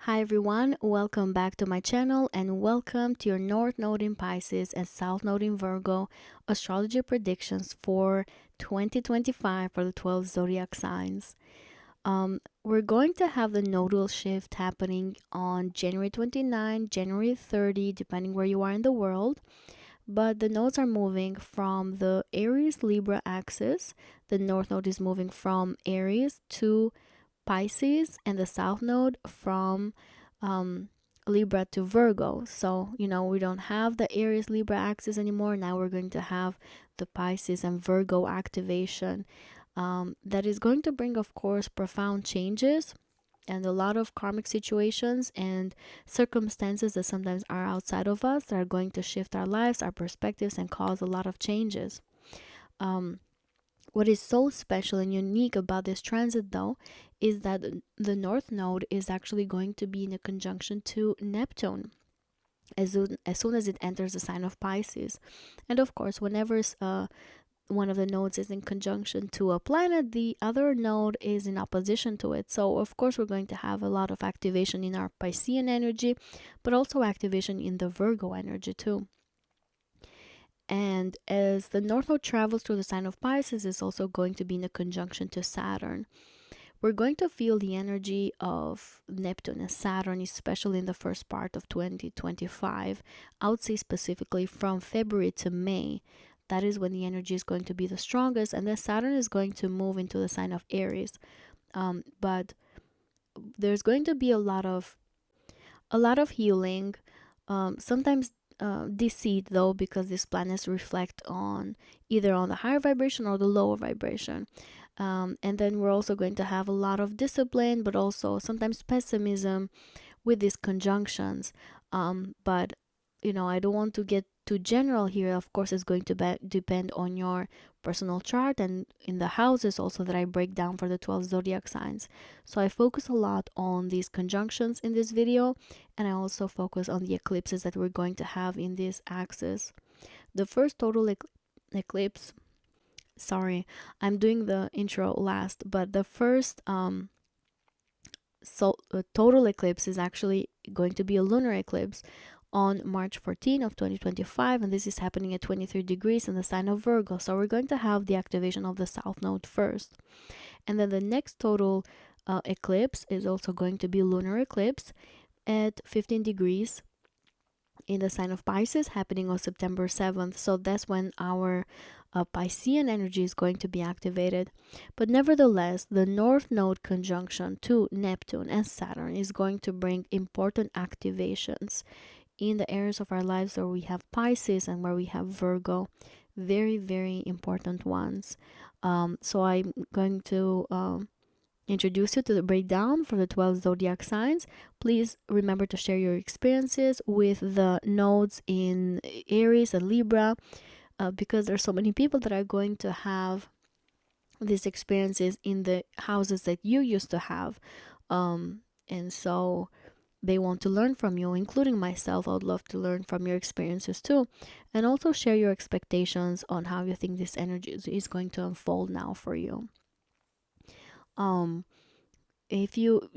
Hi everyone, welcome back to my channel and welcome to your North Node in Pisces and South Node in Virgo astrology predictions for 2025 for the 12 zodiac signs. We're going to have the nodal shift happening on January 29, January 30, depending where you are in the world. But the nodes are moving from the Aries Libra axis. The North Node is moving from Aries to Pisces, and the South Node from Libra to Virgo. So, we don't have the Aries Libra axis anymore. Now we're going to have the Pisces and Virgo activation. That is going to bring, of course, profound changes and a lot of karmic situations and circumstances that sometimes are outside of us that are going to shift our lives, our perspectives, and cause a lot of changes. What is so special and unique about this transit, though, is that the North Node is actually going to be in a conjunction to Neptune as soon as it enters the sign of Pisces. And of course, whenever one of the nodes is in conjunction to a planet, the other node is in opposition to it. So, of course, we're going to have a lot of activation in our Piscean energy, but also activation in the Virgo energy, too. And as the North Node travels through the sign of Pisces, it's also going to be in a conjunction to Saturn. We're going to feel the energy of Neptune and Saturn, especially in the first part of 2025. I would say specifically from February to May. That is when the energy is going to be the strongest. And then Saturn is going to move into the sign of Aries. But there's going to be a lot of healing. Sometimes deceit, though, because these planets reflect on either on the higher vibration or the lower vibration. And then we're also going to have a lot of discipline, but also sometimes pessimism with these conjunctions. But I don't want to get too general here. Of course, it's going to depend on your personal chart and in the houses also that I break down for the 12 zodiac signs. So I focus a lot on these conjunctions in this video, and I also focus on the eclipses that we're going to have in this axis. The first total eclipse, sorry, I'm doing the intro last, but the first total eclipse is actually going to be a lunar eclipse on March 14 of 2025, and this is happening at 23 degrees in the sign of Virgo. So we're going to have the activation of the South Node first, and then the next total eclipse is also going to be lunar eclipse at 15 degrees in the sign of Pisces, happening on September 7th. So that's when our Piscean energy is going to be activated. But nevertheless, the North Node conjunction to Neptune and Saturn is going to bring important activations in the areas of our lives where we have Pisces and where we have Virgo. Very, very important ones. So I'm going to introduce you to the breakdown for the 12 zodiac signs. Please remember to share your experiences with the nodes in Aries and Libra, because there's so many people that are going to have these experiences in the houses that you used to have. And so they want to learn from you, including myself. I would love to learn from your experiences too. And also share your expectations on how you think this energy is going to unfold now for you. If you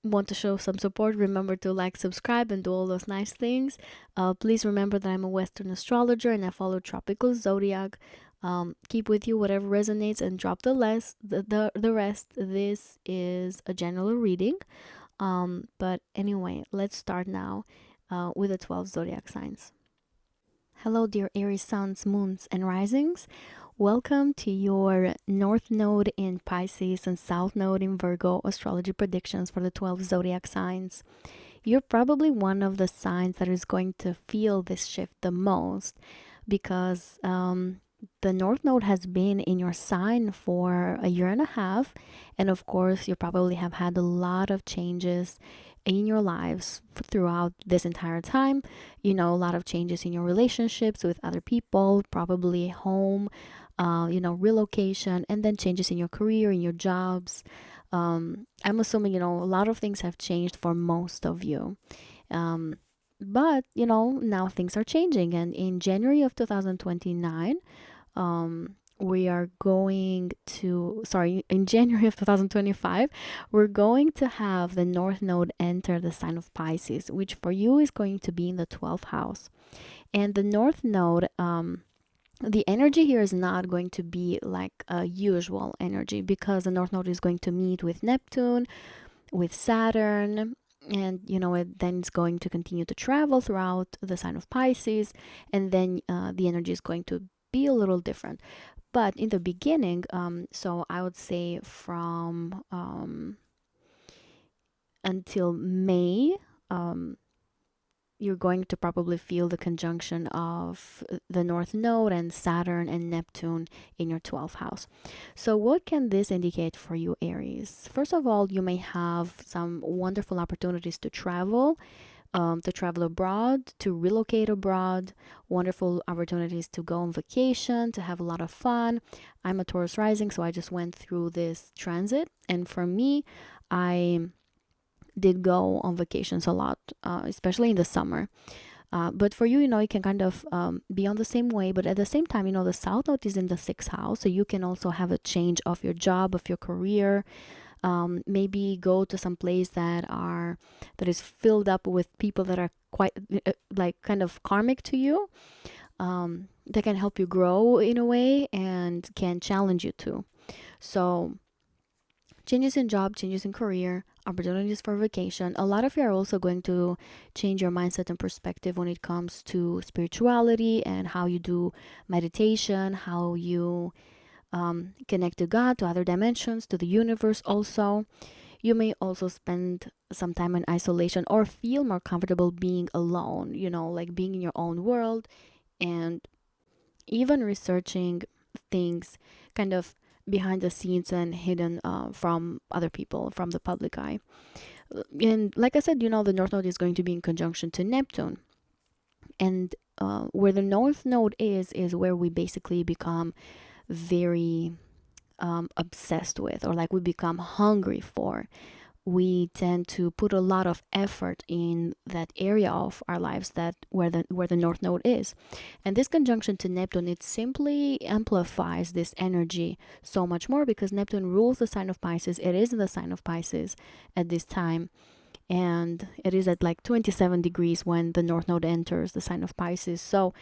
want to show some support, remember to like, subscribe, and do all those nice things. Please remember that I'm a Western astrologer and I follow tropical zodiac. Keep with you whatever resonates and drop the rest. This is a general reading. But anyway, let's start now with the 12 zodiac signs. Hello, dear Aries suns, moons, and risings. Welcome to your North Node in Pisces and South Node in Virgo astrology predictions for the 12 zodiac signs. You're probably one of the signs that is going to feel this shift the most, because the North Node has been in your sign for a year and a half. And of course, you probably have had a lot of changes in your lives throughout this entire time. A lot of changes in your relationships with other people, probably home, relocation, and then changes in your career, in your jobs. I'm assuming, a lot of things have changed for most of you. But, now things are changing. And in January of 2029, we are going to, sorry, in January of 2025, we're going to have the North Node enter the sign of Pisces, which for you is going to be in the 12th house. And the North Node, the energy here is not going to be like a usual energy, because the North Node is going to meet with Neptune, with Saturn, and then it's going to continue to travel throughout the sign of Pisces, and then the energy is going to be a little different. But in the beginning, so I would say from until May, you're going to probably feel the conjunction of the North Node and Saturn and Neptune in your 12th house. So, what can this indicate for you, Aries? First of all, you may have some wonderful opportunities to travel abroad, to relocate abroad, wonderful opportunities to go on vacation, to have a lot of fun. I'm a Taurus rising, so I just went through this transit. And for me, I did go on vacations a lot, especially in the summer. But for you, you can kind of be on the same way. But at the same time, the South Node is in the 6th house. So you can also have a change of your job, of your career. Maybe go to some place that is filled up with people that are quite like kind of karmic to you. That can help you grow in a way and can challenge you too. So changes in job, changes in career, opportunities for vacation. A lot of you are also going to change your mindset and perspective when it comes to spirituality and how you do meditation, how you connect to God, to other dimensions, to the universe also. You may also spend some time in isolation or feel more comfortable being alone, like being in your own world, and even researching things kind of behind the scenes and hidden from other people, from the public eye. And like I said, the North Node is going to be in conjunction to Neptune. And where the North Node is where we basically become very obsessed with, or like we become hungry for. We tend to put a lot of effort in that area of our lives that where the North Node is. And this conjunction to Neptune, it simply amplifies this energy so much more, because Neptune rules the sign of Pisces. It is in the sign of Pisces at this time, and it is at like 27 degrees when the North Node enters the sign of Pisces. So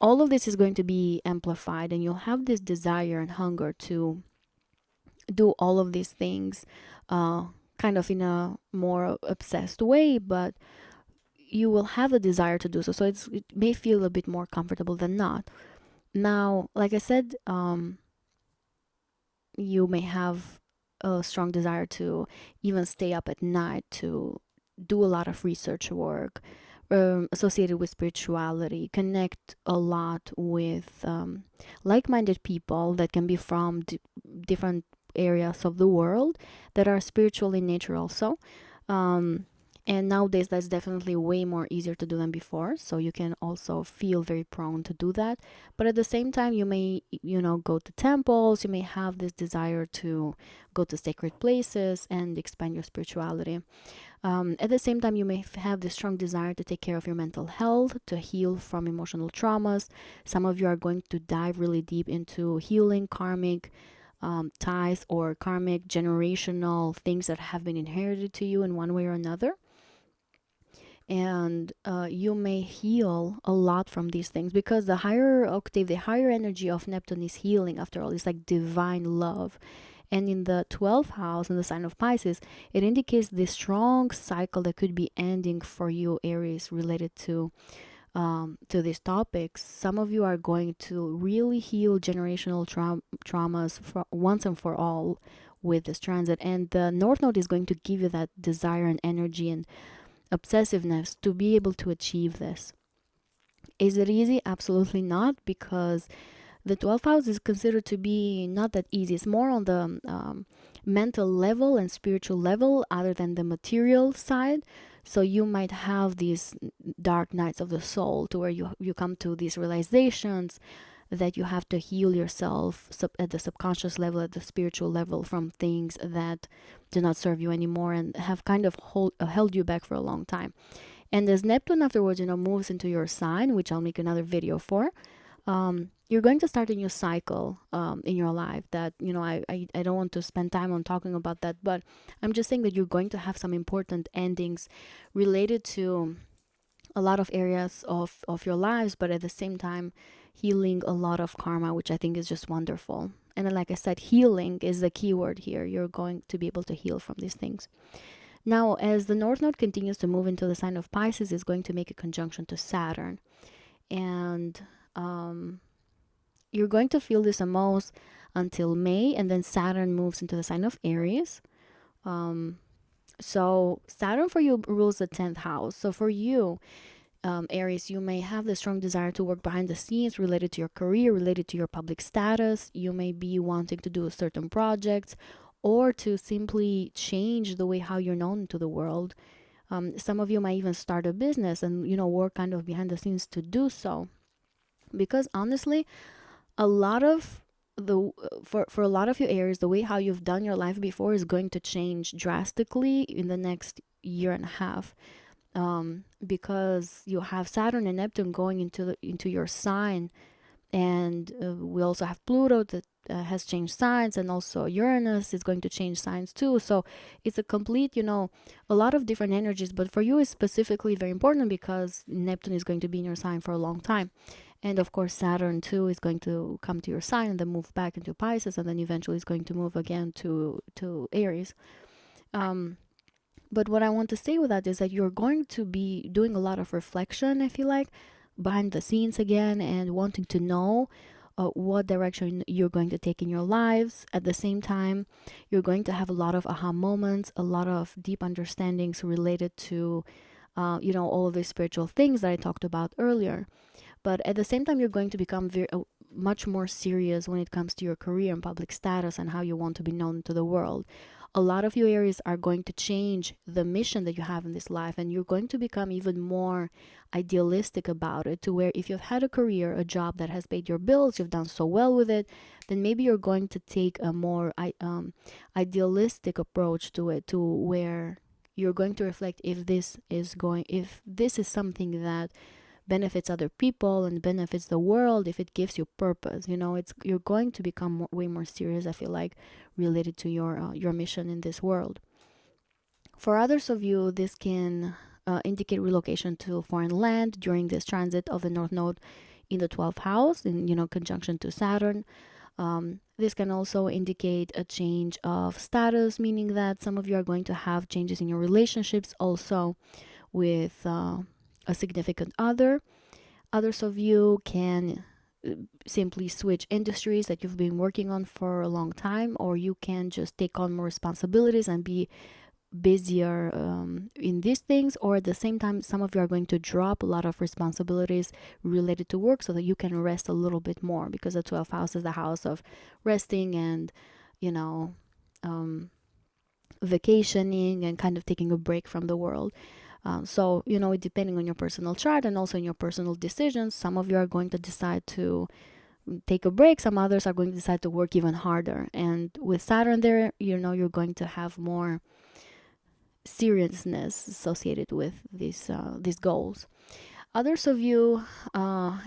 all of this is going to be amplified, and you'll have this desire and hunger to do all of these things kind of in a more obsessed way, but you will have the desire to do so. So it may feel a bit more comfortable than not. Now, like I said, you may have a strong desire to even stay up at night to do a lot of research work associated with spirituality, connect a lot with like-minded people that can be from different areas of the world that are spiritual in nature also. And nowadays that's definitely way more easier to do than before, so you can also feel very prone to do that. But at the same time, you may go to temples, you may have this desire to go to sacred places and expand your spirituality. At the same time, you may have this strong desire to take care of your mental health, to heal from emotional traumas. Some of you are going to dive really deep into healing karmic ties or karmic generational things that have been inherited to you in one way or another. And you may heal a lot from these things, because the higher octave, the higher energy of Neptune is healing. After all, it's like divine love. And in the 12th house, in the sign of Pisces, it indicates this strong cycle that could be ending for you, Aries, related to these topics. Some of you are going to really heal generational traumas for once and for all with this transit. And the North Node is going to give you that desire and energy and obsessiveness to be able to achieve this. Is it easy? Absolutely not, because the 12th house is considered to be not that easy. It's more on the mental level and spiritual level other than the material side. So you might have these dark nights of the soul, to where you come to these realizations that you have to heal yourself at the subconscious level, at the spiritual level, from things that do not serve you anymore and have kind of held you back for a long time. And as Neptune afterwards, moves into your sign, which I'll make another video for, you're going to start a new cycle in your life that, I don't want to spend time on talking about that, but I'm just saying that you're going to have some important endings related to a lot of areas of your lives, but at the same time healing a lot of karma, which I think is just wonderful. And then, like I said, healing is the key word here. You're going to be able to heal from these things. Now, as the North Node continues to move into the sign of Pisces, it's going to make a conjunction to Saturn. And you're going to feel this the most until May, and then Saturn moves into the sign of Aries. So Saturn for you rules the 10th house. So for you, Aries, you may have the strong desire to work behind the scenes related to your career, related to your public status. You may be wanting to do certain projects or to simply change the way how you're known to the world. Some of you might even start a business and, work kind of behind the scenes to do so. Because honestly, a lot of for a lot of you Aries, the way how you've done your life before is going to change drastically in the next year and a half. Because you have Saturn and Neptune going into your sign, and we also have Pluto that has changed signs, and also Uranus is going to change signs too. So it's a complete, a lot of different energies. But for you, it's specifically very important because Neptune is going to be in your sign for a long time. And of course, Saturn too is going to come to your sign and then move back into Pisces, and then eventually is going to move again to Aries. But what I want to say with that is that you're going to be doing a lot of reflection, I feel like, behind the scenes again, and wanting to know what direction you're going to take in your lives. At the same time, you're going to have a lot of aha moments, a lot of deep understandings related to, all of the spiritual things that I talked about earlier. But at the same time, you're going to become much more serious when it comes to your career and public status and how you want to be known to the world. A lot of you Aries are going to change the mission that you have in this life, and you're going to become even more idealistic about it, to where if you've had a career, a job that has paid your bills, you've done so well with it, then maybe you're going to take a more idealistic approach to it, to where you're going to reflect if this is something that benefits other people and benefits the world, if it gives you purpose. You're going to become way more serious, I feel like, related to your mission in this world. For others of you, this can indicate relocation to foreign land during this transit of the North Node in the 12th house, in conjunction to Saturn. This can also indicate a change of status, meaning that some of you are going to have changes in your relationships, also with a significant other. Others of you can simply switch industries that you've been working on for a long time, or you can just take on more responsibilities and be busier in these things. Or at the same time, some of you are going to drop a lot of responsibilities related to work so that you can rest a little bit more, because the 12th house is the house of resting and vacationing and kind of taking a break from the world. So, depending on your personal chart and also in your personal decisions, some of you are going to decide to take a break. Some others are going to decide to work even harder. And with Saturn there, you're going to have more seriousness associated with these goals. Others of you,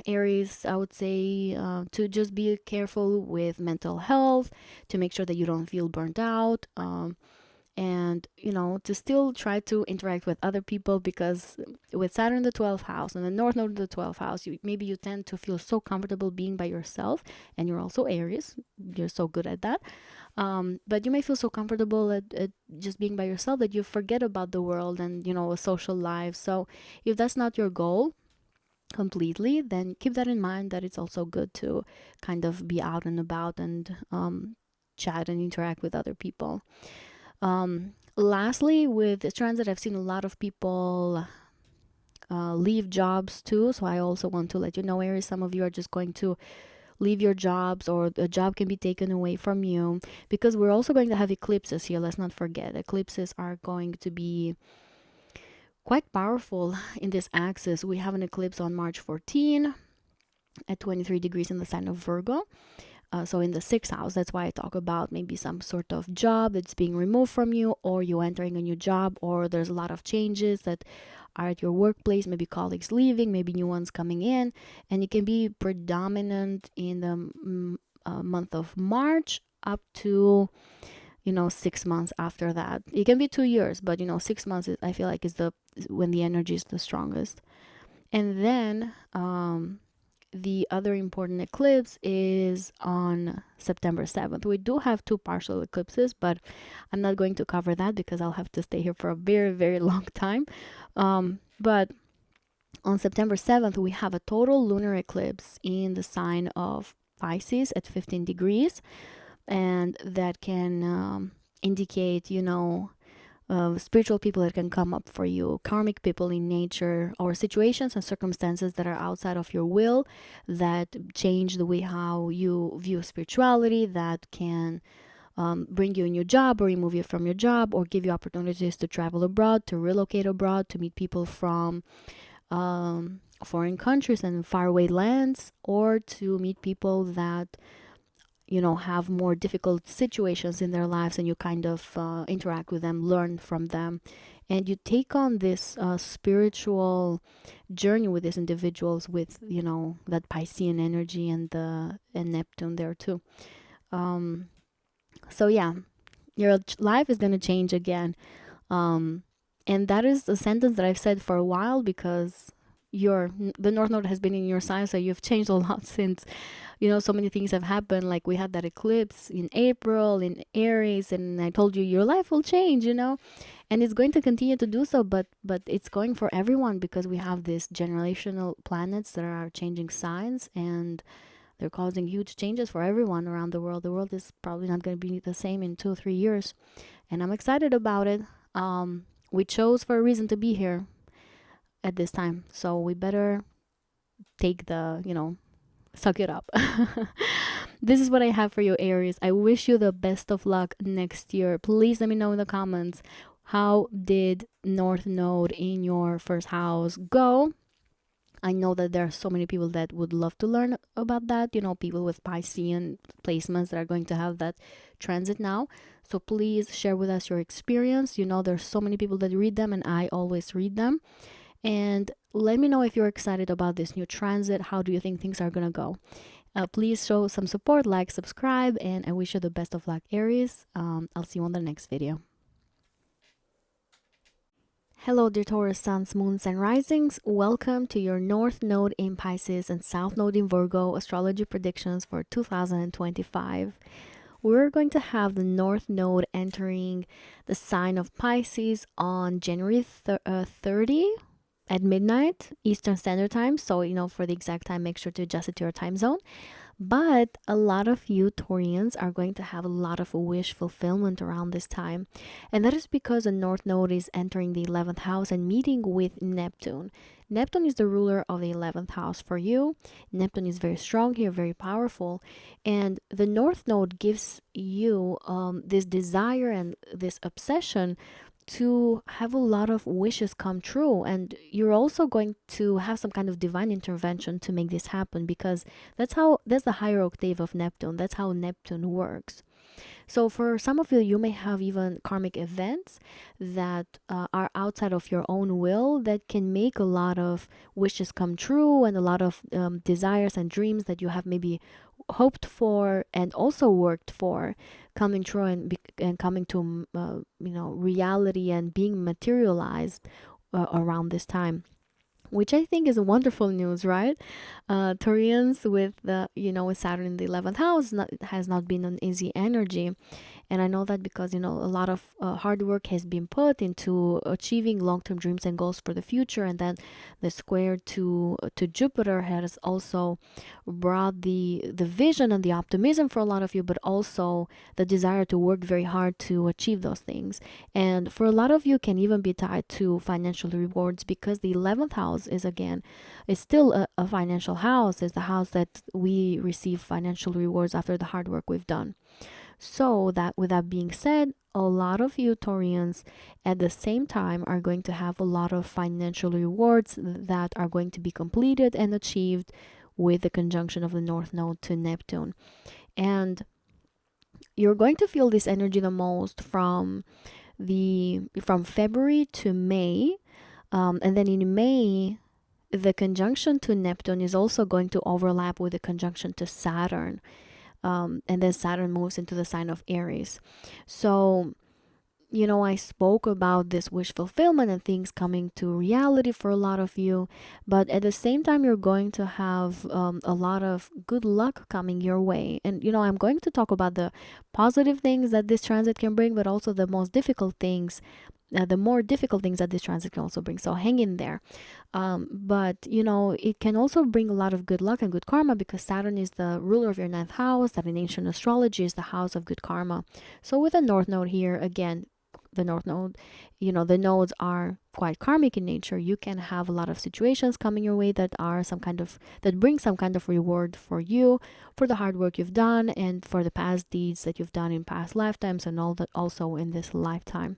Aries, I would say to just be careful with mental health, to make sure that you don't feel burnt out. And to still try to interact with other people, because with Saturn in the 12th house and the North Node in the 12th house, maybe you tend to feel so comfortable being by yourself, and you're also Aries, you're so good at that, but you may feel so comfortable at just being by yourself that you forget about the world and a social life. So if that's not your goal completely, then keep that in mind, that it's also good to kind of be out and about and chat and interact with other people. Lastly, with this transit, I've seen a lot of people leave jobs too. So I also want to let you know, Aries, some of you are just going to leave your jobs, or a job can be taken away from you, because we're also going to have eclipses here. Let's not forget, eclipses are going to be quite powerful in this axis. We have an eclipse on March 14 at 23 degrees in the sign of Virgo. So in the 6th house, that's why I talk about maybe some sort of job that's being removed from you, or you entering a new job, or there's a lot of changes that are at your workplace, maybe colleagues leaving, maybe new ones coming in. And it can be predominant in the month of March up to 6 months after that. It can be 2 years, but 6 months I feel like is the when the energy is the strongest. And then the other important eclipse is on September 7th. We do have two partial eclipses, but I'm not going to cover that because I'll have to stay here for a very, very long time. But on September 7th, we have a total lunar eclipse in the sign of Pisces at 15 degrees. And that can indicate, spiritual people that can come up for you, karmic people in nature, or situations and circumstances that are outside of your will that change the way how you view spirituality, that can bring you a new job or remove you from your job, or give you opportunities to travel abroad, to relocate abroad, to meet people from foreign countries and faraway lands, or to meet people that have more difficult situations in their lives, and you kind of interact with them, learn from them, and you take on this spiritual journey with these individuals with that Piscean energy and Neptune there too. So yeah, your life is going to change again. And that is a sentence that I've said for a while, because the North Node has been in your sign, so you've changed a lot since so many things have happened. Like we had that eclipse in April in Aries, and I told you your life will change, and it's going to continue to do so, but it's going for everyone, because we have these generational planets that are changing signs, and they're causing huge changes for everyone around the world. The world is probably not going to be the same in 2 or 3 years, and I'm excited about it. We chose for a reason to be here at this time, so we better take suck it up. This is what I have for you, Aries. I wish you the best of luck next year. Please let me know in the comments, how did North Node in your first house go? I know that there are so many people that would love to learn about that, people with Piscean placements that are going to have that transit now. So please share with us your experience. There's so many people that read them, and I always read them. And let me know if you're excited about this new transit. How do you think things are going to go? Please show some support, like, subscribe, and I wish you the best of luck, Aries. I'll see you on the next video. Hello, dear Taurus suns, moons, and risings. Welcome to your North Node in Pisces and South Node in Virgo astrology predictions for 2025. We're going to have the North Node entering the sign of Pisces on January 30 at midnight Eastern Standard Time. So, for the exact time, make sure to adjust it to your time zone. But a lot of you Taurians are going to have a lot of wish fulfillment around this time. And that is because the North Node is entering the 11th house and meeting with Neptune. Neptune is the ruler of the 11th house for you. Neptune is very strong here, very powerful. And the North Node gives you this desire and this obsession to have a lot of wishes come true, and you're also going to have some kind of divine intervention to make this happen, because that's the higher octave of Neptune. That's how Neptune works. So for some of you, you may have even karmic events that are outside of your own will that can make a lot of wishes come true, and a lot of desires and dreams that you have maybe hoped for and also worked for coming true and coming to reality and being materialized around this time, which I think is a wonderful news, right? Taurians with with Saturn in the 11th house has not been an easy energy. And I know that because, a lot of hard work has been put into achieving long-term dreams and goals for the future. And then the square to Jupiter has also brought the vision and the optimism for a lot of you, but also the desire to work very hard to achieve those things. And for a lot of you can even be tied to financial rewards, because the 11th house is still a financial house. It's the house that we receive financial rewards after the hard work we've done. So that with that being said, a lot of you Taurians at the same time are going to have a lot of financial rewards that are going to be completed and achieved with the conjunction of the North Node to Neptune. And you're going to feel this energy the most from February to May. And then in May, the conjunction to Neptune is also going to overlap with the conjunction to Saturn. And then Saturn moves into the sign of Aries. So, I spoke about this wish fulfillment and things coming to reality for a lot of you, but at the same time, you're going to have a lot of good luck coming your way. And, I'm going to talk about the positive things that this transit can bring, but also the most difficult things, the more difficult things that this transit can also bring. So hang in there. But, it can also bring a lot of good luck and good karma because Saturn is the ruler of your ninth house, that in ancient astrology is the house of good karma. So with a North Node here, again, the North Node, the nodes are quite karmic in nature. You can have a lot of situations coming your way that bring some kind of reward for you, for the hard work you've done, and for the past deeds that you've done in past lifetimes, and all that also in this lifetime.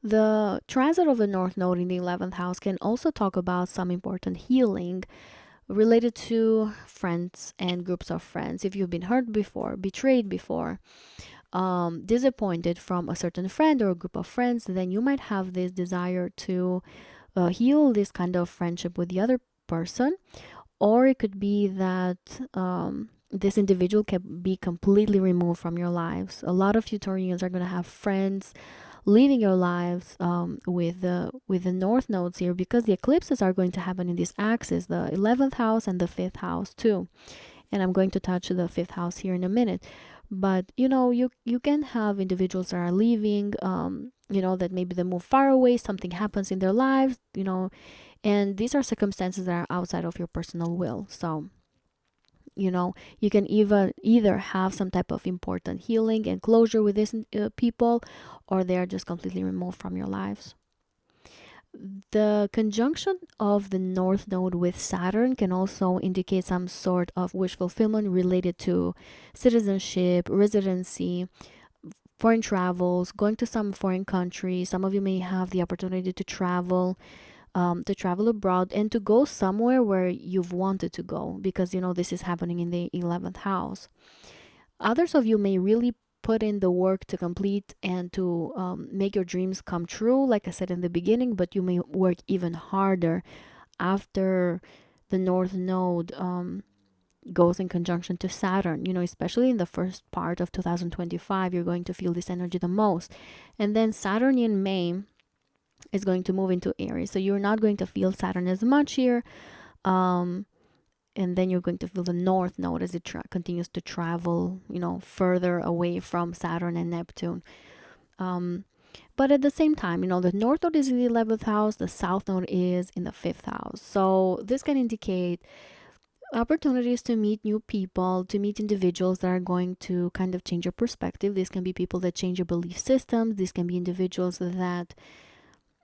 The transit of the North Node in the 11th house can also talk about some important healing related to friends and groups of friends. If you've been hurt before, betrayed before, disappointed from a certain friend or a group of friends, then you might have this desire to heal this kind of friendship with the other person. Or it could be that this individual can be completely removed from your lives. A lot of Taurians are going to have friends leaving your lives with the North nodes here, because the eclipses are going to happen in this axis, the 11th house and the 5th house too. And I'm going to touch the 5th house here in a minute. But you can have individuals that are leaving, that maybe they move far away, something happens in their lives, and these are circumstances that are outside of your personal will. So you can either have some type of important healing and closure with these people, or they are just completely removed from your lives. The conjunction of the North Node with Saturn can also indicate some sort of wish fulfillment related to citizenship, residency, foreign travels, going to some foreign country. Some of you may have the opportunity to travel abroad and to go somewhere where you've wanted to go, because this is happening in the 11th house. Others of you may really put in the work to complete and to make your dreams come true, like I said in the beginning, but you may work even harder after the North Node goes in conjunction to Saturn. Especially in the first part of 2025, you're going to feel this energy the most. And then Saturn in May is going to move into Aries. So you're not going to feel Saturn as much here. And then you're going to feel the North Node as it continues to travel, further away from Saturn and Neptune. But at the same time, the North Node is in the 11th house, the South Node is in the 5th house. So this can indicate opportunities to meet new people, to meet individuals that are going to kind of change your perspective. These can be people that change your belief systems. These can be individuals that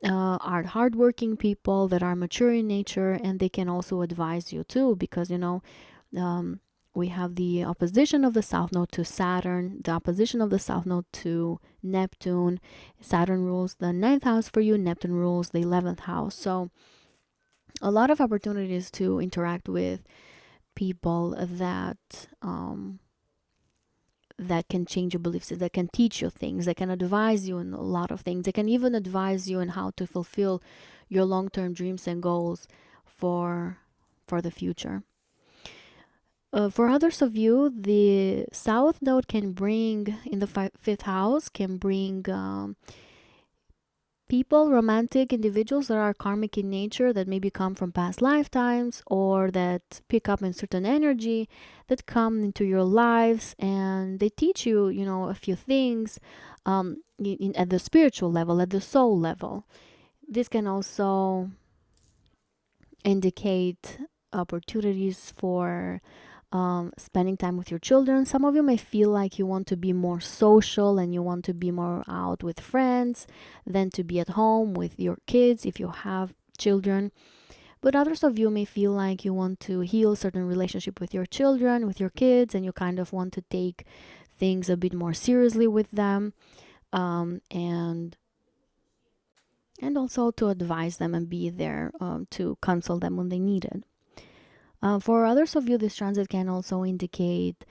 are hardworking people, that are mature in nature, and they can also advise you too, because we have the opposition of the South Node to Saturn, the opposition of the South Node to Neptune. Saturn rules the 9th house for you, Neptune rules the 11th house. So a lot of opportunities to interact with people that can change your beliefs, that can teach you things, that can advise you in a lot of things. They can even advise you in how to fulfill your long-term dreams and goals for the future. For others of you, the South Node can bring, in the 5th house, can bring people, romantic individuals that are karmic in nature, that maybe come from past lifetimes, or that pick up in certain energy, that come into your lives, and they teach you, a few things at the spiritual level, at the soul level. This can also indicate opportunities for spending time with your children. Some of you may feel like you want to be more social and you want to be more out with friends than to be at home with your kids if you have children. But others of you may feel like you want to heal certain relationship with your children, with your kids, and you kind of want to take things a bit more seriously with them, and also to advise them and be there to counsel them when they need it. For others of you, this transit can also indicate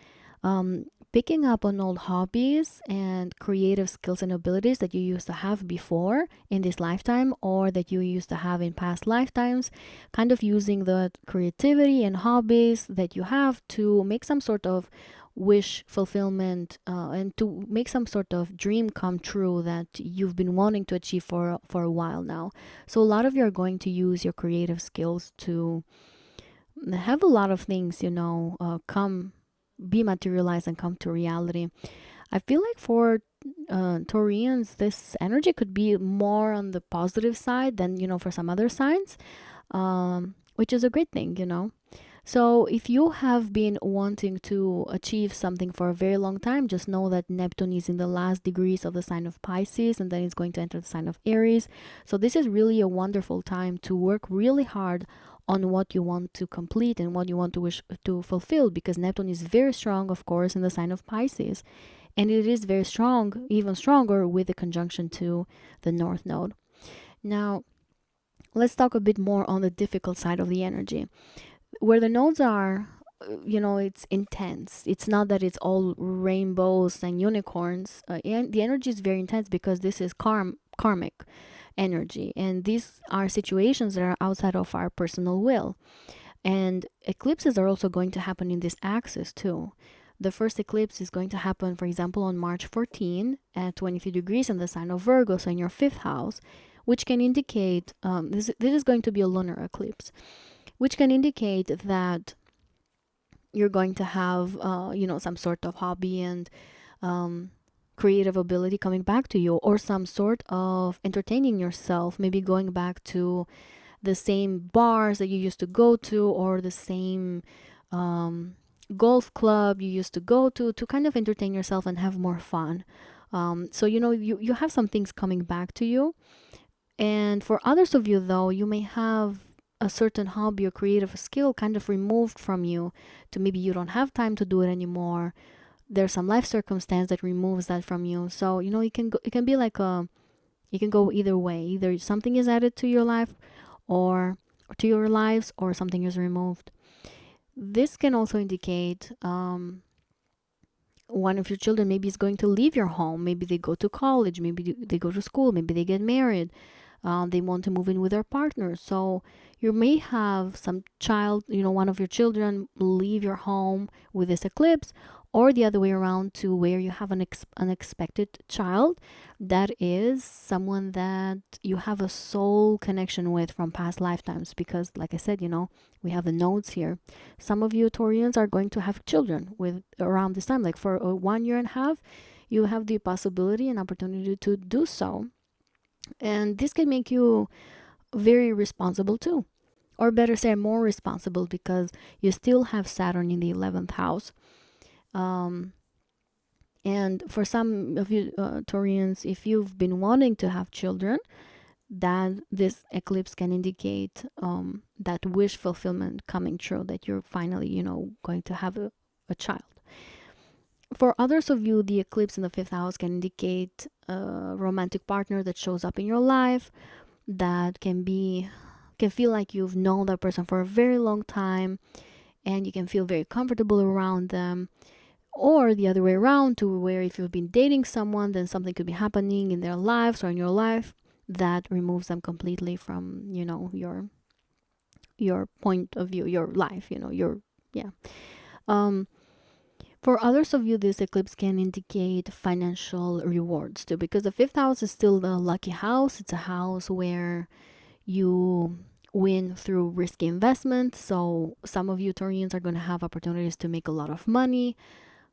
Picking up on old hobbies and creative skills and abilities that you used to have before in this lifetime, or that you used to have in past lifetimes, kind of using the creativity and hobbies that you have to make some sort of wish fulfillment, and to make some sort of dream come true that you've been wanting to achieve for a while now. So a lot of you are going to use your creative skills to have a lot of things, come be materialized and come to reality. I feel like for Taurians, this energy could be more on the positive side than, for some other signs, which is a great thing. So if you have been wanting to achieve something for a very long time, just know that Neptune is in the last degrees of the sign of Pisces, and then it's going to enter the sign of Aries. So this is really a wonderful time to work really hard on what you want to complete and what you want to wish to fulfill, because Neptune is very strong, of course, in the sign of Pisces. And it is very strong, even stronger with the conjunction to the North Node. Now, let's talk a bit more on the difficult side of the energy. Where the nodes are, it's intense. It's not that it's all rainbows and unicorns. And the energy is very intense because this is karmic energy. And these are situations that are outside of our personal will. And eclipses are also going to happen in this axis too. The first eclipse is going to happen, for example, on March 14 at 23 degrees in the sign of Virgo, so in your fifth house, which can indicate, this is going to be a lunar eclipse, which can indicate that you're going to have, some sort of hobby and creative ability coming back to you, or some sort of entertaining yourself, maybe going back to the same bars that you used to go to, or the same golf club you used to go to kind of entertain yourself and have more fun. So you have some things coming back to you. And for others of you, though, you may have a certain hobby or creative skill kind of removed from you, to maybe you don't have time to do it anymore. There's some life circumstance that removes that from you. So it can be like you can go either way. Either something is added to your life, or to your lives, or something is removed. This can also indicate one of your children maybe is going to leave your home. Maybe they go to college, maybe they go to school, maybe they get married. They want to move in with their partner. So you may have some child, one of your children leave your home with this eclipse, or the other way around, to where you have an unexpected child that is someone that you have a soul connection with from past lifetimes. Because like I said, we have the nodes here. Some of you Taurians are going to have children with around this time, like for 1 year and a half, you have the possibility and opportunity to do so. And this can make you very responsible too, or better say more responsible, because you still have Saturn in the 11th house. And for some of you Taurians, if you've been wanting to have children, that this eclipse can indicate that wish fulfillment coming true, that you're finally going to have a child. For others of you, the eclipse in the fifth house can indicate a romantic partner that shows up in your life, that can feel like you've known that person for a very long time, and you can feel very comfortable around them. Or the other way around, to where if you've been dating someone, then something could be happening in their lives or in your life that removes them completely from your point of view, your life, For others of you, this eclipse can indicate financial rewards too, because the fifth house is still the lucky house. It's a house where you win through risky investments. So some of you Taurians are going to have opportunities to make a lot of money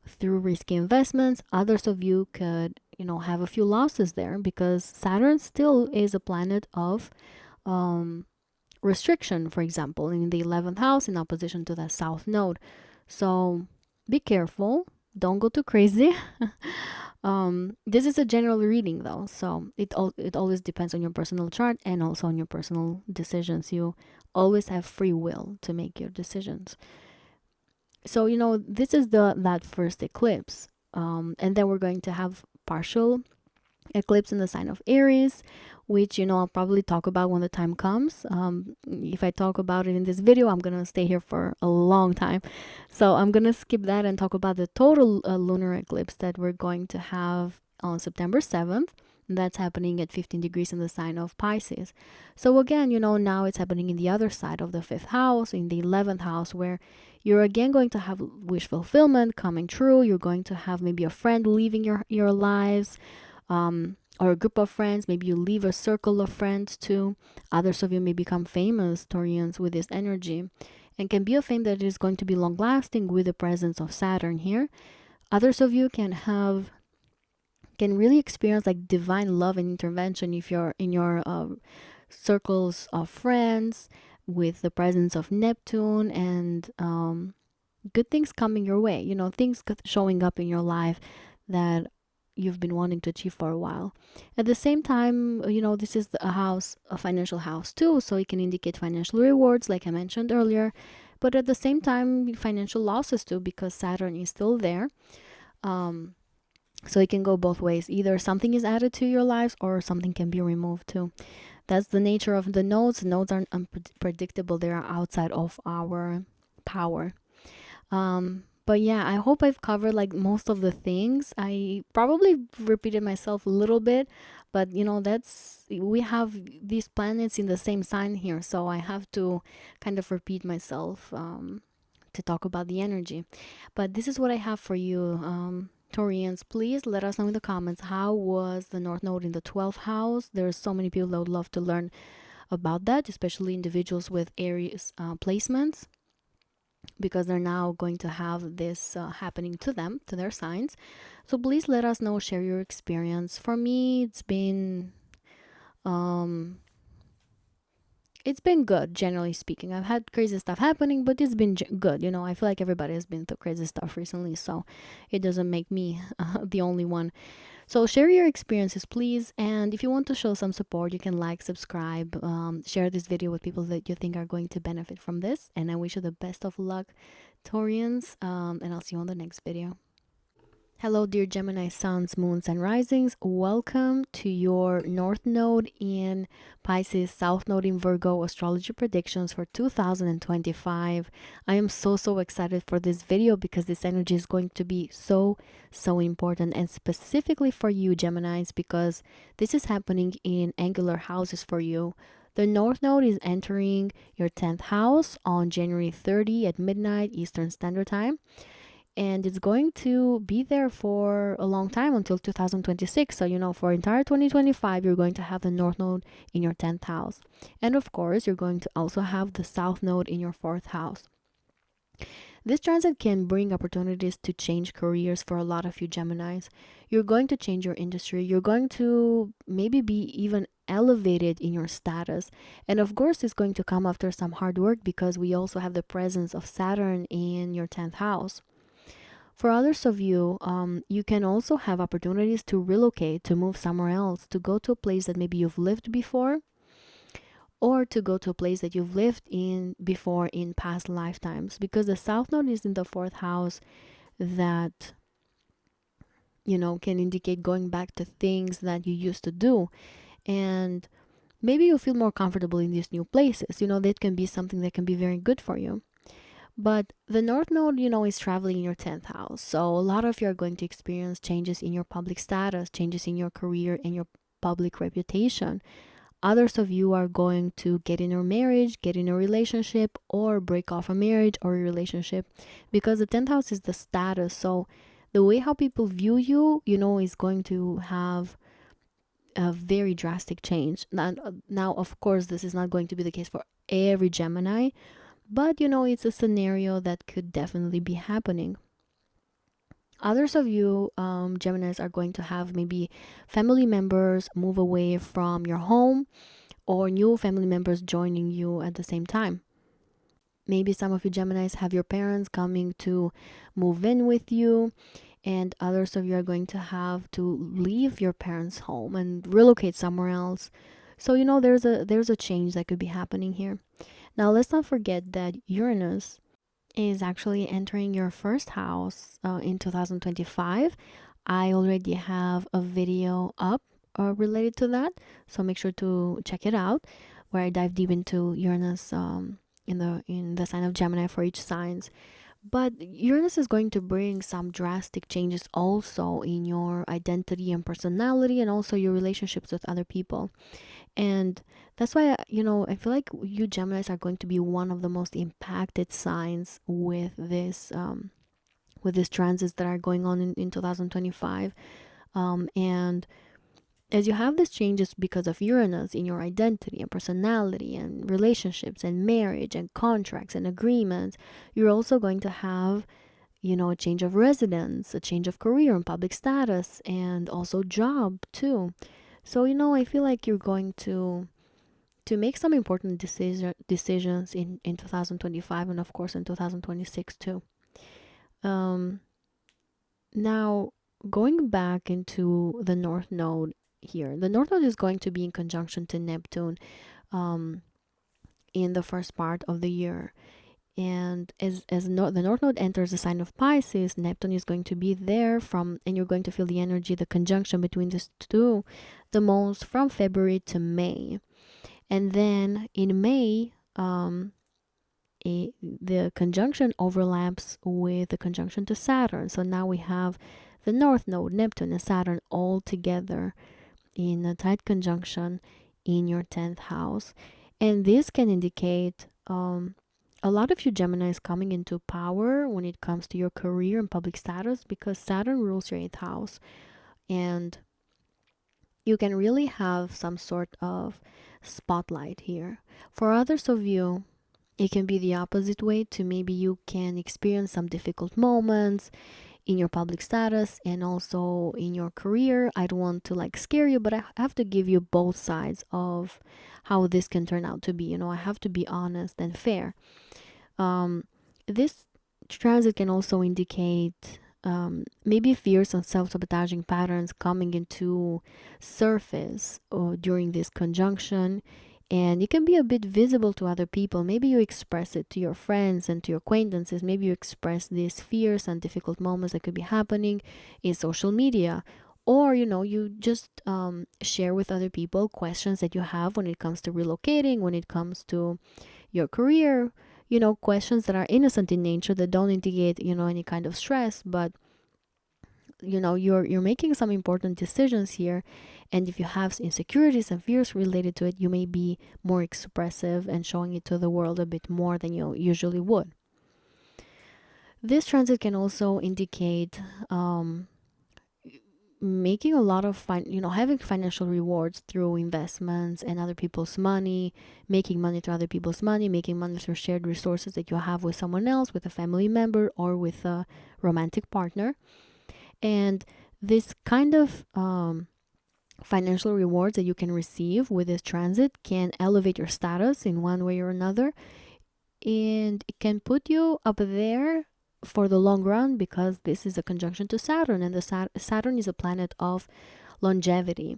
through risky investments. Others of you could, have a few losses there, because Saturn still is a planet of restriction, for example, in the 11th house in opposition to the South Node. So be careful. Don't go too crazy. This is a general reading though, so it always depends on your personal chart and also on your personal decisions. You always have free will to make your decisions. So this is that first eclipse, and then we're going to have partial eclipse in the sign of Aries, which, you know, I'll probably talk about when the time comes. If I talk about it in this video, I'm gonna stay here for a long time, so I'm gonna skip that and talk about the total lunar eclipse that we're going to have on September 7th. That's happening at 15 degrees in the sign of Pisces. So again, you know, now it's happening in the other side of the fifth house, in the 11th house, where you're again going to have wish fulfillment coming true. You're going to have maybe a friend leaving your lives, or a group of friends. Maybe you leave a circle of friends too. Others of you may become famous, Taurians, with this energy, and can be a fame that is going to be long lasting with the presence of Saturn here. Others of you can really experience like divine love and intervention if you're in your circles of friends with the presence of Neptune, and good things coming your way, you know, things showing up in your life that you've been wanting to achieve for a while. At the same time, you know, this is a house, a financial house too, so it can indicate financial rewards, like I mentioned earlier, but at the same time, financial losses too, because Saturn is still there. Um, so it can go both ways. Either something is added to your lives or something can be removed too. That's the nature of the nodes. Nodes are unpredictable, they are outside of our power. But yeah, I hope I've covered like most of the things. I probably repeated myself a little bit, but you know, that's we have these planets in the same sign here, so I have to kind of repeat myself to talk about the energy. But this is what I have for you, Taurians. Please let us know in the comments, how was the North Node in the 12th house? There's so many people that would love to learn about that, especially individuals with Aries placements, because they're now going to have this happening to them, to their signs. So please let us know, share your experience. For me, um it's been good, generally speaking. I've had crazy stuff happening, but it's been good. You know, I feel like everybody has been through crazy stuff recently, so it doesn't make me the only one. So share your experiences, please. And if you want to show some support, you can like, subscribe, share this video with people that you think are going to benefit from this. And I wish you the best of luck, Taurians. And I'll see you on the next video. Hello, dear Gemini suns, moons, and risings. Welcome to your North Node in Pisces, South Node in Virgo astrology predictions for 2025. I am so excited for this video because this energy is going to be so important, and specifically for you, Geminis, because this is happening in angular houses for you. The North Node is entering your 10th house on January 30 at midnight Eastern Standard Time, and it's going to be there for a long time until 2026. So, you know, for entire 2025, you're going to have the North Node in your 10th house. And of course, you're going to also have the South Node in your 4th house. This transit can bring opportunities to change careers for a lot of you Geminis. You're going to change your industry. You're going to maybe be even elevated in your status. And of course, it's going to come after some hard work, because we also have the presence of Saturn in your 10th house. For others of you, you can also have opportunities to relocate, to move somewhere else, to go to a place that maybe you've lived before, or to go to a place that you've lived in before in past lifetimes, because the South Node is in the 4th house, that, you know, can indicate going back to things that you used to do. And maybe you feel more comfortable in these new places. You know, that can be something that can be very good for you. But the North Node, you know, is traveling in your 10th house. So a lot of you are going to experience changes in your public status, changes in your career and your public reputation. Others of you are going to get in a marriage, get in a relationship, or break off a marriage or a relationship, because the 10th house is the status. So the way how people view you, you know, is going to have a very drastic change. Now, of course, this is not going to be the case for every Gemini, but you know, it's a scenario that could definitely be happening. Others of you, Geminis, are going to have maybe family members move away from your home, or new family members joining you at the same time. Maybe some of you Geminis have your parents coming to move in with you, and others of you are going to have to leave your parents' home and relocate somewhere else. So you know, there's a change that could be happening here. Now, let's not forget that Uranus is actually entering your 1st house in 2025. I already have a video up related to that. So make sure to check it out, where I dive deep into Uranus in the sign of Gemini for each signs. But Uranus is going to bring some drastic changes also in your identity and personality, and also your relationships with other people. And that's why, I feel like you Geminis are going to be one of the most impacted signs with these transits that are going on in 2025. And as you have these changes because of Uranus in your identity and personality and relationships and marriage and contracts and agreements, you're also going to have, a change of residence, a change of career and public status, and also job too. So, I feel like you're going to make some important decisions in 2025, and of course in 2026 too. Um, Now, going back into the North Node here, the North Node is going to be in conjunction to Neptune um, in the first part of the year. And the North Node enters the sign of Pisces, Neptune is going to be there and you're going to feel the energy, the conjunction between these two, the most from February to May. And then in May, the conjunction overlaps with the conjunction to Saturn. So now we have the North Node, Neptune, and Saturn all together in a tight conjunction in your 10th house. And this can indicate a lot of you Geminis coming into power when it comes to your career and public status, because Saturn rules your 8th house. And you can really have some sort of spotlight here. For others of you, it can be the opposite way to maybe you can experience some difficult moments in your public status and also in your career. I don't want to like scare you, but I have to give you both sides of how this can turn out to be. I have to be honest and fair. This transit can also indicate maybe fears and self-sabotaging patterns coming into surface during this conjunction, and it can be a bit visible to other people. Maybe you express it to your friends and to your acquaintances. Maybe you express these fears and difficult moments that could be happening in social media, or you just share with other people questions that you have when it comes to relocating, when it comes to your career, questions that are innocent in nature, that don't indicate any kind of stress, but you're making some important decisions here, and if you have insecurities and fears related to it, you may be more expressive and showing it to the world a bit more than you usually would. This transit can also indicate making a lot of having financial rewards through investments and other people's money, making money through other people's money, making money through shared resources that you have with someone else, with a family member, or with a romantic partner. And this kind of financial rewards that you can receive with this transit can elevate your status in one way or another, and it can put you up there for the long run, because this is a conjunction to Saturn, and the Saturn is a planet of longevity.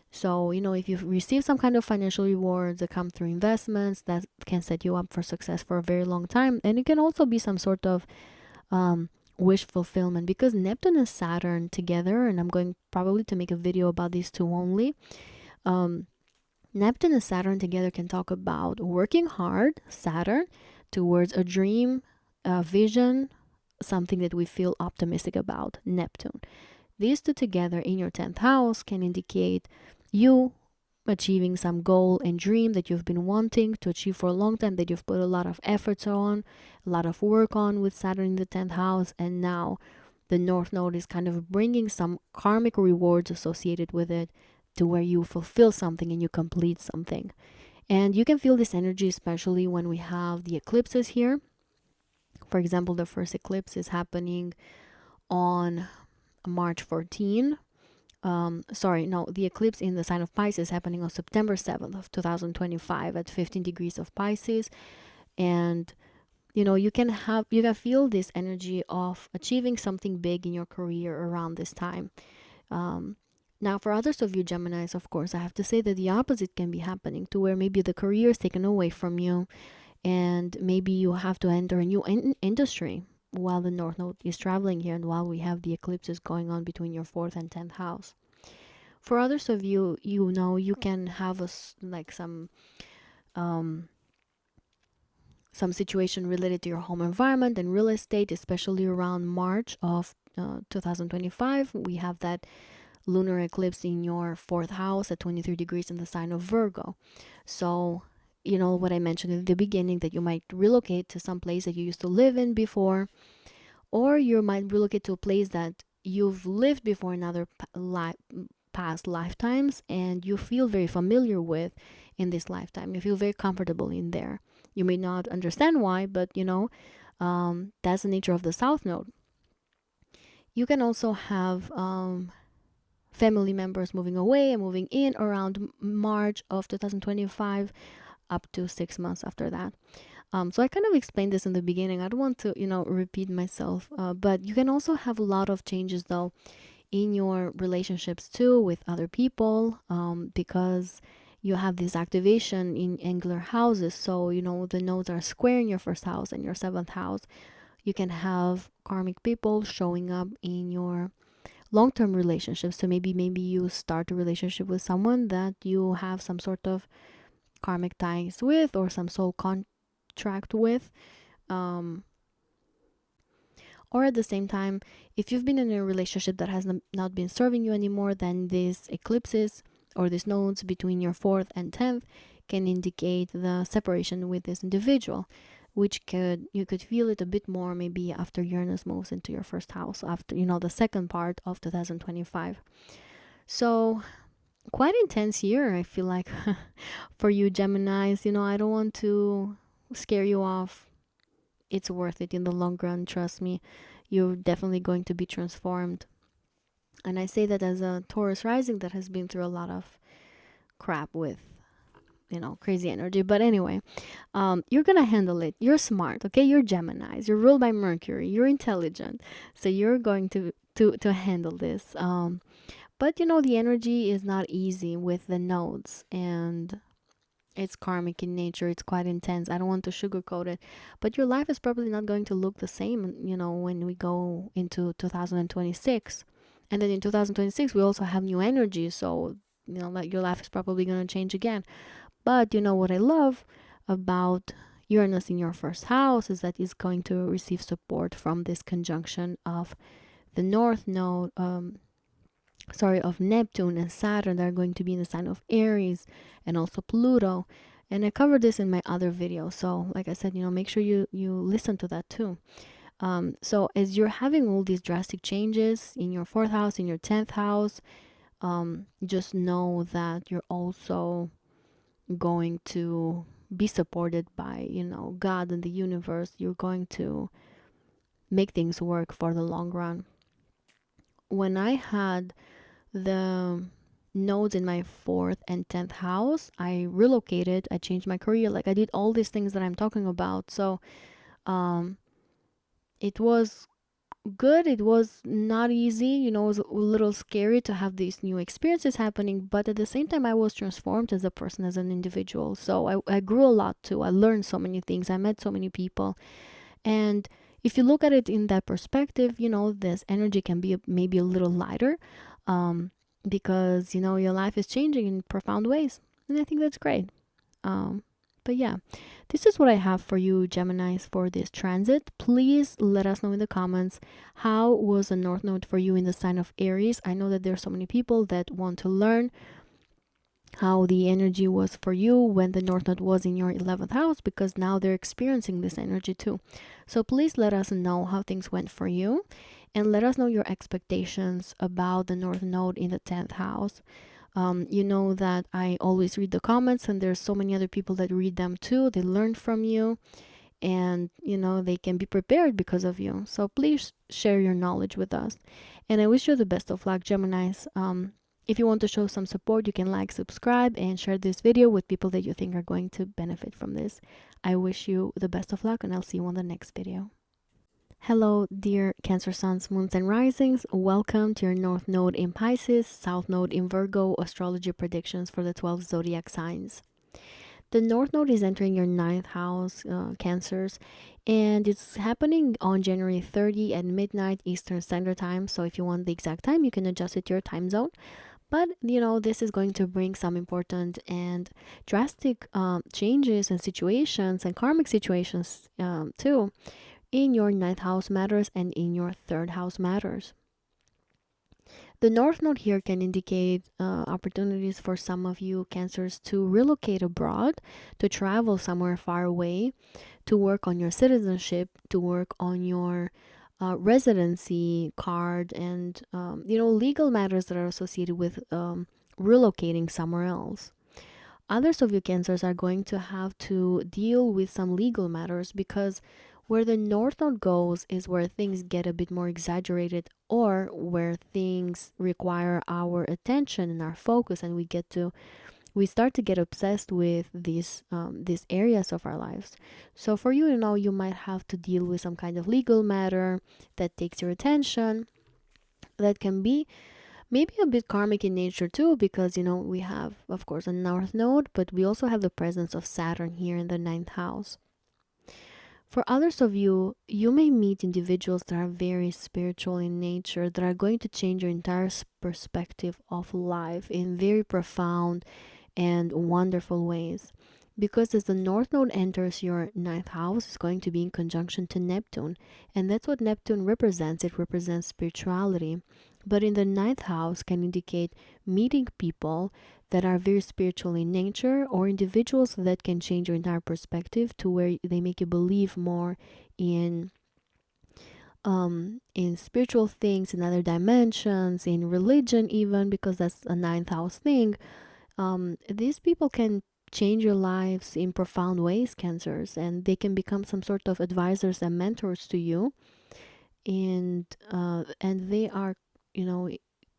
So, if you receive some kind of financial rewards that come through investments, that can set you up for success for a very long time. And it can also be some sort of wish fulfillment, because Neptune and Saturn together, and I'm going probably to make a video about these two only. Neptune and Saturn together can talk about working hard, Saturn, towards a dream, a vision, something that we feel optimistic about, Neptune. These two together in your 10th house can indicate you achieving some goal and dream that you've been wanting to achieve for a long time, that you've put a lot of efforts on, a lot of work on with Saturn in the 10th house, and now the North Node is kind of bringing some karmic rewards associated with it, to where you fulfill something and you complete something. And you can feel this energy especially when we have the eclipses here. For example, the first eclipse is happening on March 14. The eclipse in the sign of Pisces is happening on September 7th of 2025 at 15 degrees of Pisces. And you can feel this energy of achieving something big in your career around this time. Now, for others of you Geminis, of course, I have to say that the opposite can be happening, to where maybe the career is taken away from you, and maybe you have to enter a new industry while the North Node is traveling here, and while we have the eclipses going on between your 4th and 10th house. For others of you, you can have like um some situation related to your home environment and real estate, especially around March of 2025. We have that lunar eclipse in your fourth house at 23 degrees in the sign of Virgo. So, what I mentioned in the beginning, that you might relocate to some place that you used to live in before, or you might relocate to a place that you've lived before in other past lifetimes and you feel very familiar with in this lifetime. You feel very comfortable in there. You may not understand why, but that's the nature of the South Node. You can also have family members moving away and moving in around March of 2025, up to 6 months after that. So I kind of explained this in the beginning. I don't want to, repeat myself, but you can also have a lot of changes though in your relationships too with other people, because you have this activation in angular houses. So, the nodes are square in your first house and your seventh house. You can have karmic people showing up in your long-term relationships. So maybe you start a relationship with someone that you have some sort of karmic ties with or some soul contract with. Or at the same time, if you've been in a relationship that has not been serving you anymore, then these eclipses or these nodes between your 4th and 10th can indicate the separation with this individual, which you could feel it a bit more maybe after Uranus moves into your first house, after the second part of 2025. So quite intense year, I feel like, for you Geminis. I don't want to scare you off. It's worth it in the long run, trust me. You're definitely going to be transformed. And I say that as a Taurus rising that has been through a lot of crap with crazy energy. But anyway, you're gonna handle it. You're smart, okay? You're Geminis. You're ruled by Mercury. You're intelligent, so you're going to handle this. But the energy is not easy with the nodes, and it's karmic in nature. It's quite intense. I don't want to sugarcoat it, but your life is probably not going to look the same, when we go into 2026. And then in 2026, we also have new energy. So, like, your life is probably going to change again. But what I love about Uranus in your first house is that it's going to receive support from this conjunction of the North Node, of Neptune and Saturn. That are going to be in the sign of Aries, and also Pluto. And I covered this in my other video. So like I said, make sure you listen to that too. So as you're having all these drastic changes in your 4th house, in your 10th house, just know that you're also going to be supported by, God and the universe. You're going to make things work for the long run. When I had the nodes in my 4th and 10th house, I relocated, I changed my career, like I did all these things that I'm talking about. So it was good. It was not easy, it was a little scary to have these new experiences happening, but at the same time I was transformed as a person, as an individual. So I grew a lot too. I learned so many things. I met so many people. And if you look at it in that perspective, this energy can be maybe a little lighter, because your life is changing in profound ways, and I think that's great. But yeah, this is what I have for you Geminis for this transit. Please let us know in the comments, how was the North Node for you in the sign of Aries. I know that there's so many people that want to learn how the energy was for you when the North Node was in your 11th house, because now they're experiencing this energy too. So please let us know how things went for you, and let us know your expectations about the North Node in the 10th house. You know that I always read the comments, and there's so many other people that read them too. They learn from you, and they can be prepared because of you. So please share your knowledge with us, and I wish you the best of luck, Geminis. If you want to show some support, you can like, subscribe, and share this video with people that you think are going to benefit from this. I wish you the best of luck, and I'll see you on the next video. Hello, dear Cancer Suns, Moons, and Risings. Welcome to your North Node in Pisces, South Node in Virgo astrology predictions for the 12 zodiac signs. The North Node is entering your 9th house, Cancers, and it's happening on January 30 at midnight Eastern Standard Time. So if you want the exact time, you can adjust it to your time zone. But this is going to bring some important and drastic changes and situations and karmic situations too in your ninth house matters and in your third house matters. The North Node here can indicate opportunities for some of you Cancers to relocate abroad, to travel somewhere far away, to work on your citizenship, to work on your residency card, and legal matters that are associated with relocating somewhere else. Others of you Cancers are going to have to deal with some legal matters, because where the North Node goes is where things get a bit more exaggerated, or where things require our attention and our focus, and we start to get obsessed with these areas of our lives. So for you, you might have to deal with some kind of legal matter that takes your attention, that can be maybe a bit karmic in nature too, because we have, of course, a North Node, but we also have the presence of Saturn here in the ninth house. For others of you, you may meet individuals that are very spiritual in nature, that are going to change your entire perspective of life in very profound and wonderful ways. Because as the North Node enters your ninth house, it's going to be in conjunction to Neptune. And that's what Neptune represents. It represents spirituality. But in the ninth house can indicate meeting people that are very spiritual in nature, or individuals that can change your entire perspective to where they make you believe more in spiritual things, in other dimensions, in religion even, because that's a ninth house thing. These people can change your lives in profound ways, Cancers, and they can become some sort of advisors and mentors to you. And they are,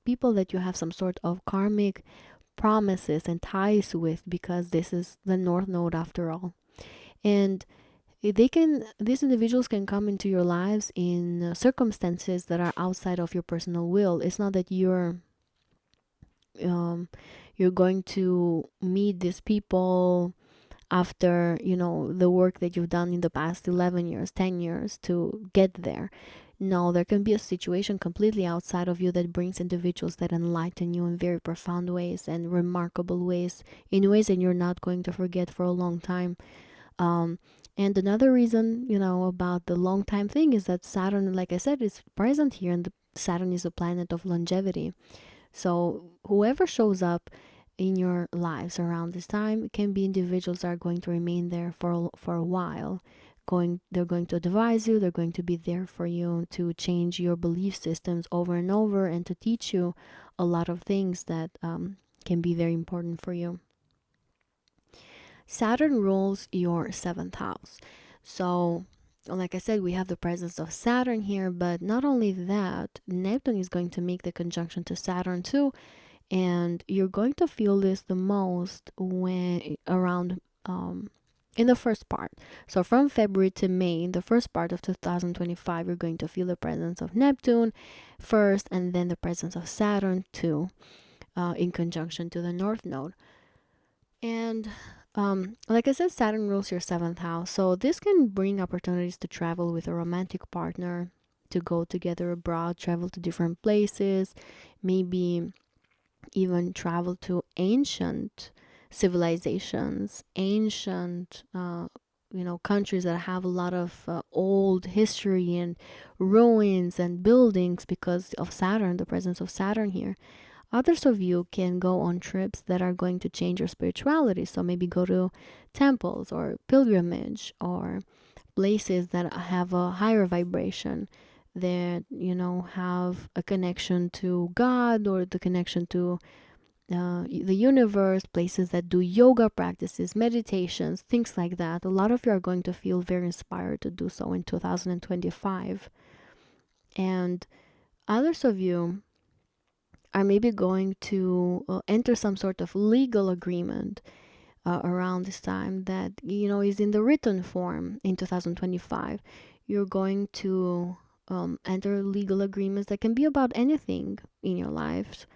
people that you have some sort of karmic promises and ties with, because this is the North Node after all. And these individuals can come into your lives in circumstances that are outside of your personal will. It's not that you're going to meet these people after the work that you've done in the past 11 years, 10 years to get there. No, there can be a situation completely outside of you that brings individuals that enlighten you in very profound ways and remarkable ways, in ways that you're not going to forget for a long time. And another reason, about the long time thing is that Saturn, like I said, is present here, and Saturn is a planet of longevity. So whoever shows up in your lives around this time can be individuals that are going to remain there for a while. They're going to advise you, they're going to be there for you to change your belief systems over and over, and to teach you a lot of things that can be very important for you. Saturn rules your seventh house. So like I said, we have the presence of Saturn here, but not only that, Neptune is going to make the conjunction to Saturn too, and you're going to feel this the most when around in the first part. So from February to May, in the first part of 2025, you're going to feel the presence of Neptune first, and then the presence of Saturn too, in conjunction to the North Node. And like I said, Saturn rules your seventh house, so this can bring opportunities to travel with a romantic partner, to go together abroad, travel to different places, maybe even travel to ancient civilizations, ancient countries that have a lot of old history and ruins and buildings because of Saturn, the presence of Saturn here. Others of you can go on trips that are going to change your spirituality, so maybe go to temples or pilgrimage, or places that have a higher vibration, that have a connection to God, or the connection to the universe, places that do yoga practices, meditations, things like that. A lot of you are going to feel very inspired to do so in 2025. And others of you are maybe going to enter some sort of legal agreement around this time that is in the written form in 2025. You're going to enter legal agreements that can be about anything in your life,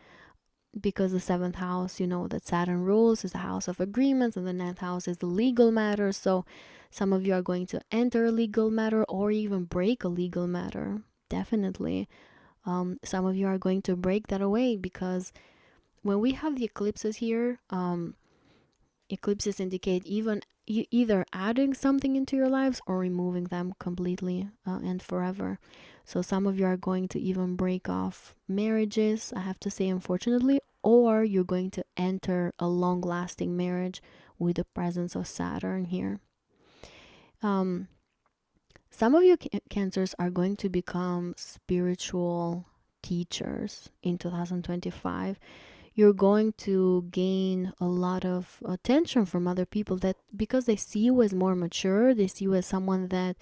because the seventh house, that Saturn rules, is the house of agreements, and the ninth house is the legal matter. So some of you are going to enter a legal matter, or even break a legal matter. Definitely. Some of you are going to break that away, because when we have the eclipses here, eclipses indicate even either adding something into your lives or removing them completely and forever. So some of you are going to even break off marriages, I have to say, unfortunately, or you're going to enter a long-lasting marriage with the presence of Saturn here. Some of you Cancers are going to become spiritual teachers in 2025. You're going to gain a lot of attention from other people, that because they see you as more mature, they see you as someone that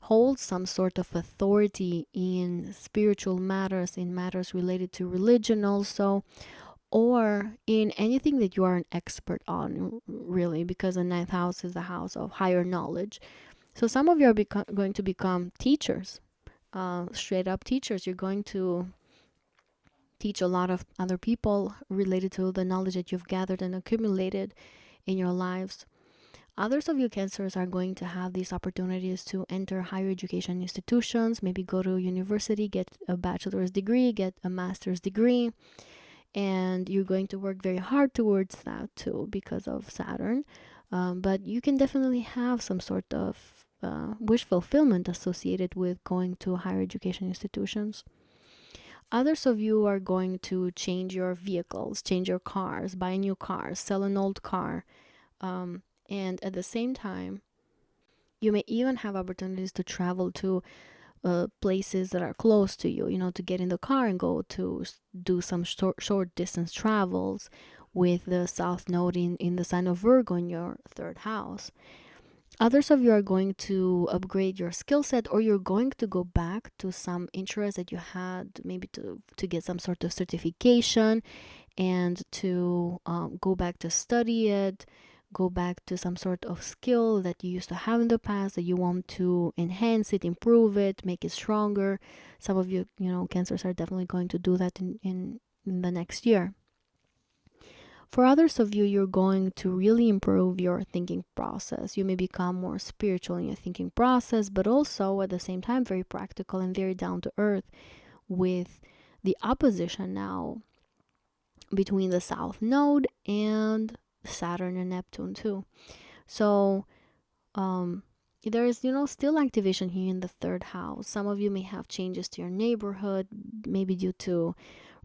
holds some sort of authority in spiritual matters, in matters related to religion also, or in anything that you are an expert on, really, because the ninth house is the house of higher knowledge. So some of you are going to become teachers, straight up teachers. You're going to teach a lot of other people related to the knowledge that you've gathered and accumulated in your lives. Others of you Cancers are going to have these opportunities to enter higher education institutions, maybe go to university, get a bachelor's degree, get a master's degree, and you're going to work very hard towards that too because of Saturn. But you can definitely have some sort of wish fulfillment associated with going to higher education institutions. Others of you are going to change your vehicles, change your cars, buy a new car, sell an old car. And at the same time, you may even have opportunities to travel to places that are close to you, to get in the car and go to do some short distance travels with the South Node in the sign of Virgo in your third house. Others of you are going to upgrade your skill set, or you're going to go back to some interest that you had, maybe to get some sort of certification and to go back to study it, go back to some sort of skill that you used to have in the past that you want to enhance it, improve it, make it stronger. Some of you, Cancers are definitely going to do that in the next year. For others of you, you're going to really improve your thinking process. You may become more spiritual in your thinking process, but also at the same time very practical and very down to earth, with the opposition now between the South Node and Saturn and Neptune too. So there is, still activation here in the third house. Some of you may have changes to your neighborhood, maybe due to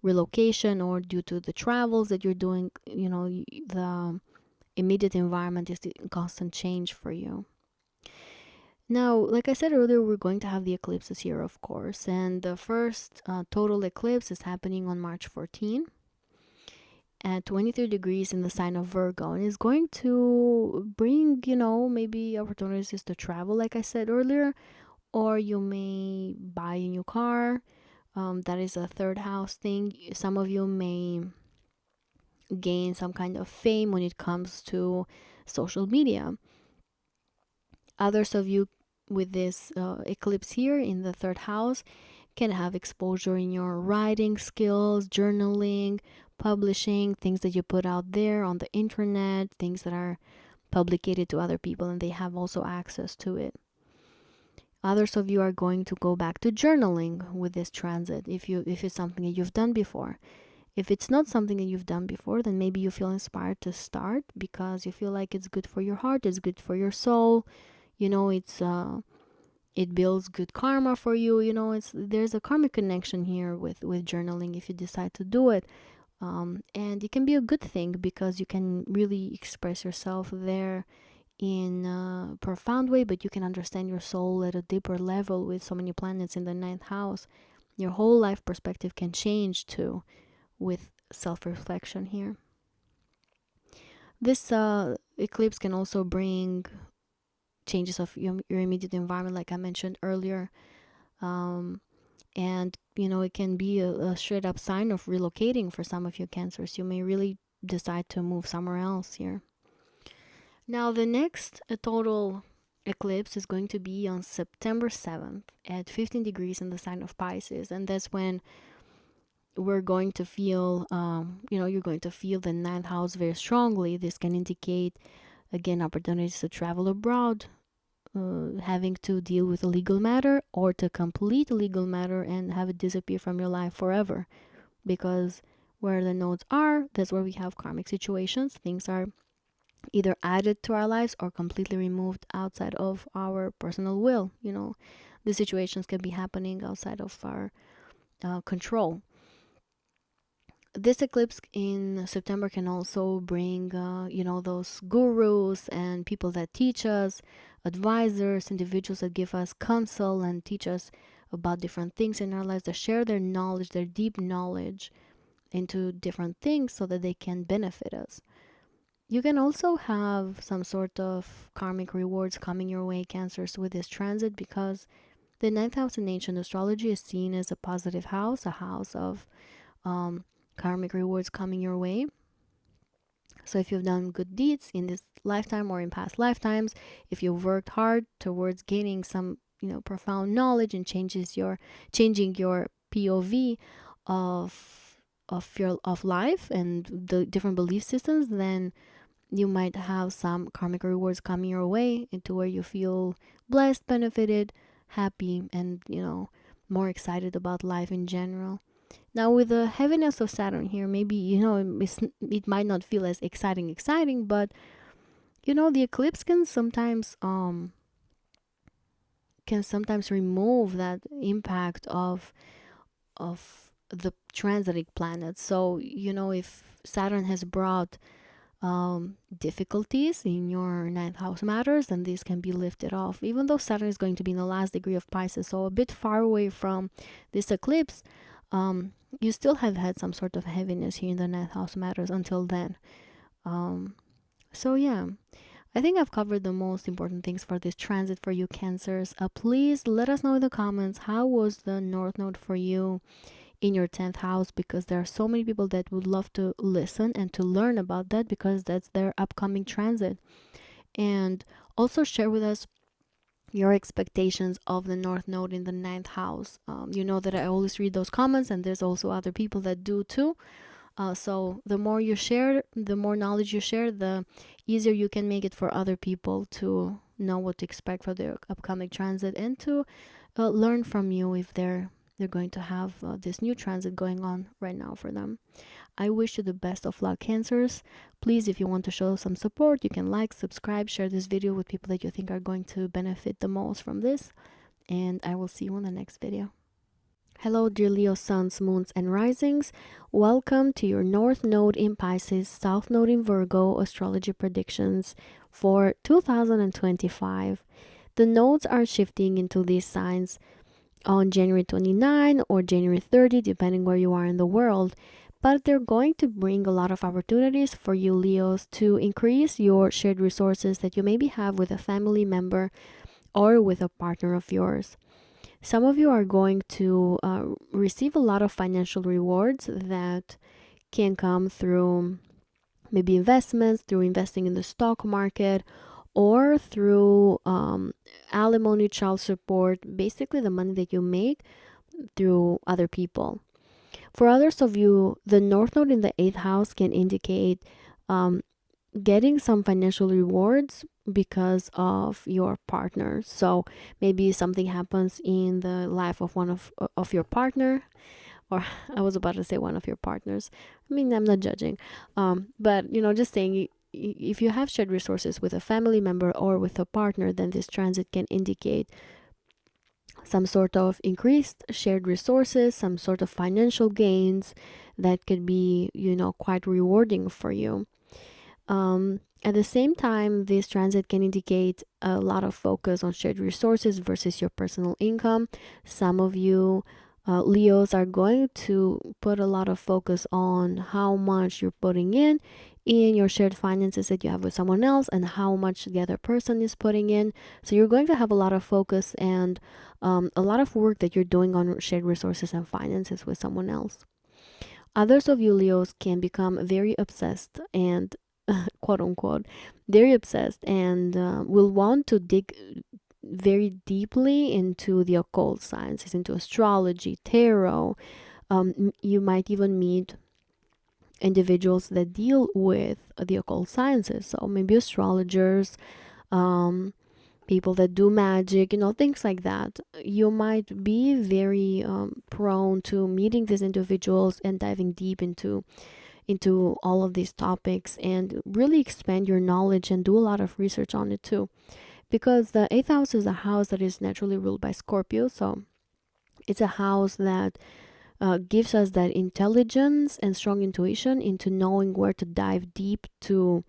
relocation or due to the travels that you're doing. The immediate environment is in constant change for you. Now, like I said earlier, we're going to have the eclipses here, of course, and the first total eclipse is happening on March 14 at 23 degrees in the sign of Virgo, and is going to bring, maybe opportunities to travel, like I said earlier, or you may buy a new car. That is a third house thing. Some of you may gain some kind of fame when it comes to social media. Others of you with this eclipse here in the third house can have exposure in your writing skills, journaling, publishing, things that you put out there on the internet, things that are publicated to other people and they have also access to it. Others of you are going to go back to journaling with this transit if it's something that you've done before. If it's not something that you've done before, then maybe you feel inspired to start because you feel like it's good for your heart, it's good for your soul. It builds good karma for you. There's a karmic connection here with journaling if you decide to do it. And it can be a good thing because you can really express yourself there in a profound way, but you can understand your soul at a deeper level with so many planets in the ninth house. Your whole life perspective can change too with self-reflection here. This eclipse can also bring changes of your immediate environment, like I mentioned earlier. And it can be a straight up sign of relocating for some of you Cancers. You may really decide to move somewhere else here. Now the next total eclipse is going to be on September 7th at 15 degrees in the sign of Pisces, and that's when we're going to feel you're going to feel the ninth house very strongly. This can indicate again opportunities to travel abroad, having to deal with a legal matter or to complete a legal matter and have it disappear from your life forever, because where the nodes are, that's where we have karmic situations. Things are either added to our lives or completely removed outside of our personal will. The situations can be happening outside of our control. This eclipse in September can also bring, those gurus and people that teach us, advisors, individuals that give us counsel and teach us about different things in our lives, that share their knowledge, their deep knowledge into different things so that they can benefit us. You can also have some sort of karmic rewards coming your way, Cancers, with this transit, because the ninth house in ancient astrology is seen as a positive house, a house of karmic rewards coming your way. So if you've done good deeds in this lifetime or in past lifetimes, if you've worked hard towards gaining some, profound knowledge and changing your POV of life and the different belief systems, then you might have some karmic rewards coming your way into where you feel blessed, benefited, happy, and more excited about life in general. Now, with the heaviness of Saturn here, maybe it might not feel as exciting, but the eclipse can sometimes remove that impact of the transiting planets. So if Saturn has brought difficulties in your ninth house matters, then these can be lifted off. Even though Saturn is going to be in the last degree of Pisces, so a bit far away from this eclipse, you still have had some sort of heaviness here in the ninth house matters until then. So yeah, I think I've covered the most important things for this transit for you, Cancers. Please let us know in the comments, how was the North Node for you in your 10th house, because there are so many people that would love to listen and to learn about that, because that's their upcoming transit. And also share with us your expectations of the North Node in the 9th house. You know that I always read those comments, and there's also other people that do too. So the more you share, the more knowledge you share, the easier you can make it for other people to know what to expect for their upcoming transit, and to learn from you if they're going to have this new transit going on right now for them. I wish you the best of luck, Cancers. Please, if you want to show some support, you can like, subscribe, share this video with people that you think are going to benefit the most from this. And I will see you in the next video. Hello, dear Leo suns, moons, and risings. Welcome to your North Node in Pisces, South Node in Virgo astrology predictions for 2025. The nodes are shifting into these signs on January 29 or January 30, depending where you are in the world. But they're going to bring a lot of opportunities for you, Leos, to increase your shared resources that you maybe have with a family member or with a partner of yours. Some of you are going to receive a lot of financial rewards that can come through maybe investments, through investing in the stock market, or through alimony, child support, basically the money that you make through other people. For others of you, the North Node in the 8th house can indicate getting some financial rewards because of your partner. So maybe something happens in the life of one of your partner, or I was about to say one of your partners. I mean, I'm not judging, but just saying, if you have shared resources with a family member or with a partner, then this transit can indicate some sort of increased shared resources, some sort of financial gains that could be, quite rewarding for you. At the same time, this transit can indicate a lot of focus on shared resources versus your personal income. Some of you Leos are going to put a lot of focus on how much you're putting in your shared finances that you have with someone else, and how much the other person is putting in. So you're going to have a lot of focus and a lot of work that you're doing on shared resources and finances with someone else. Others of you Leos can become very obsessed and quote unquote very obsessed, and will want to dig very deeply into the occult sciences, into astrology, tarot. You might even meet individuals that deal with the occult sciences, so maybe astrologers, people that do magic, things like that. You might be very prone to meeting these individuals and diving deep into all of these topics and really expand your knowledge and do a lot of research on it too. Because the eighth house is a house that is naturally ruled by Scorpio, so it's a house that gives us that intelligence and strong intuition into knowing where to dive deep to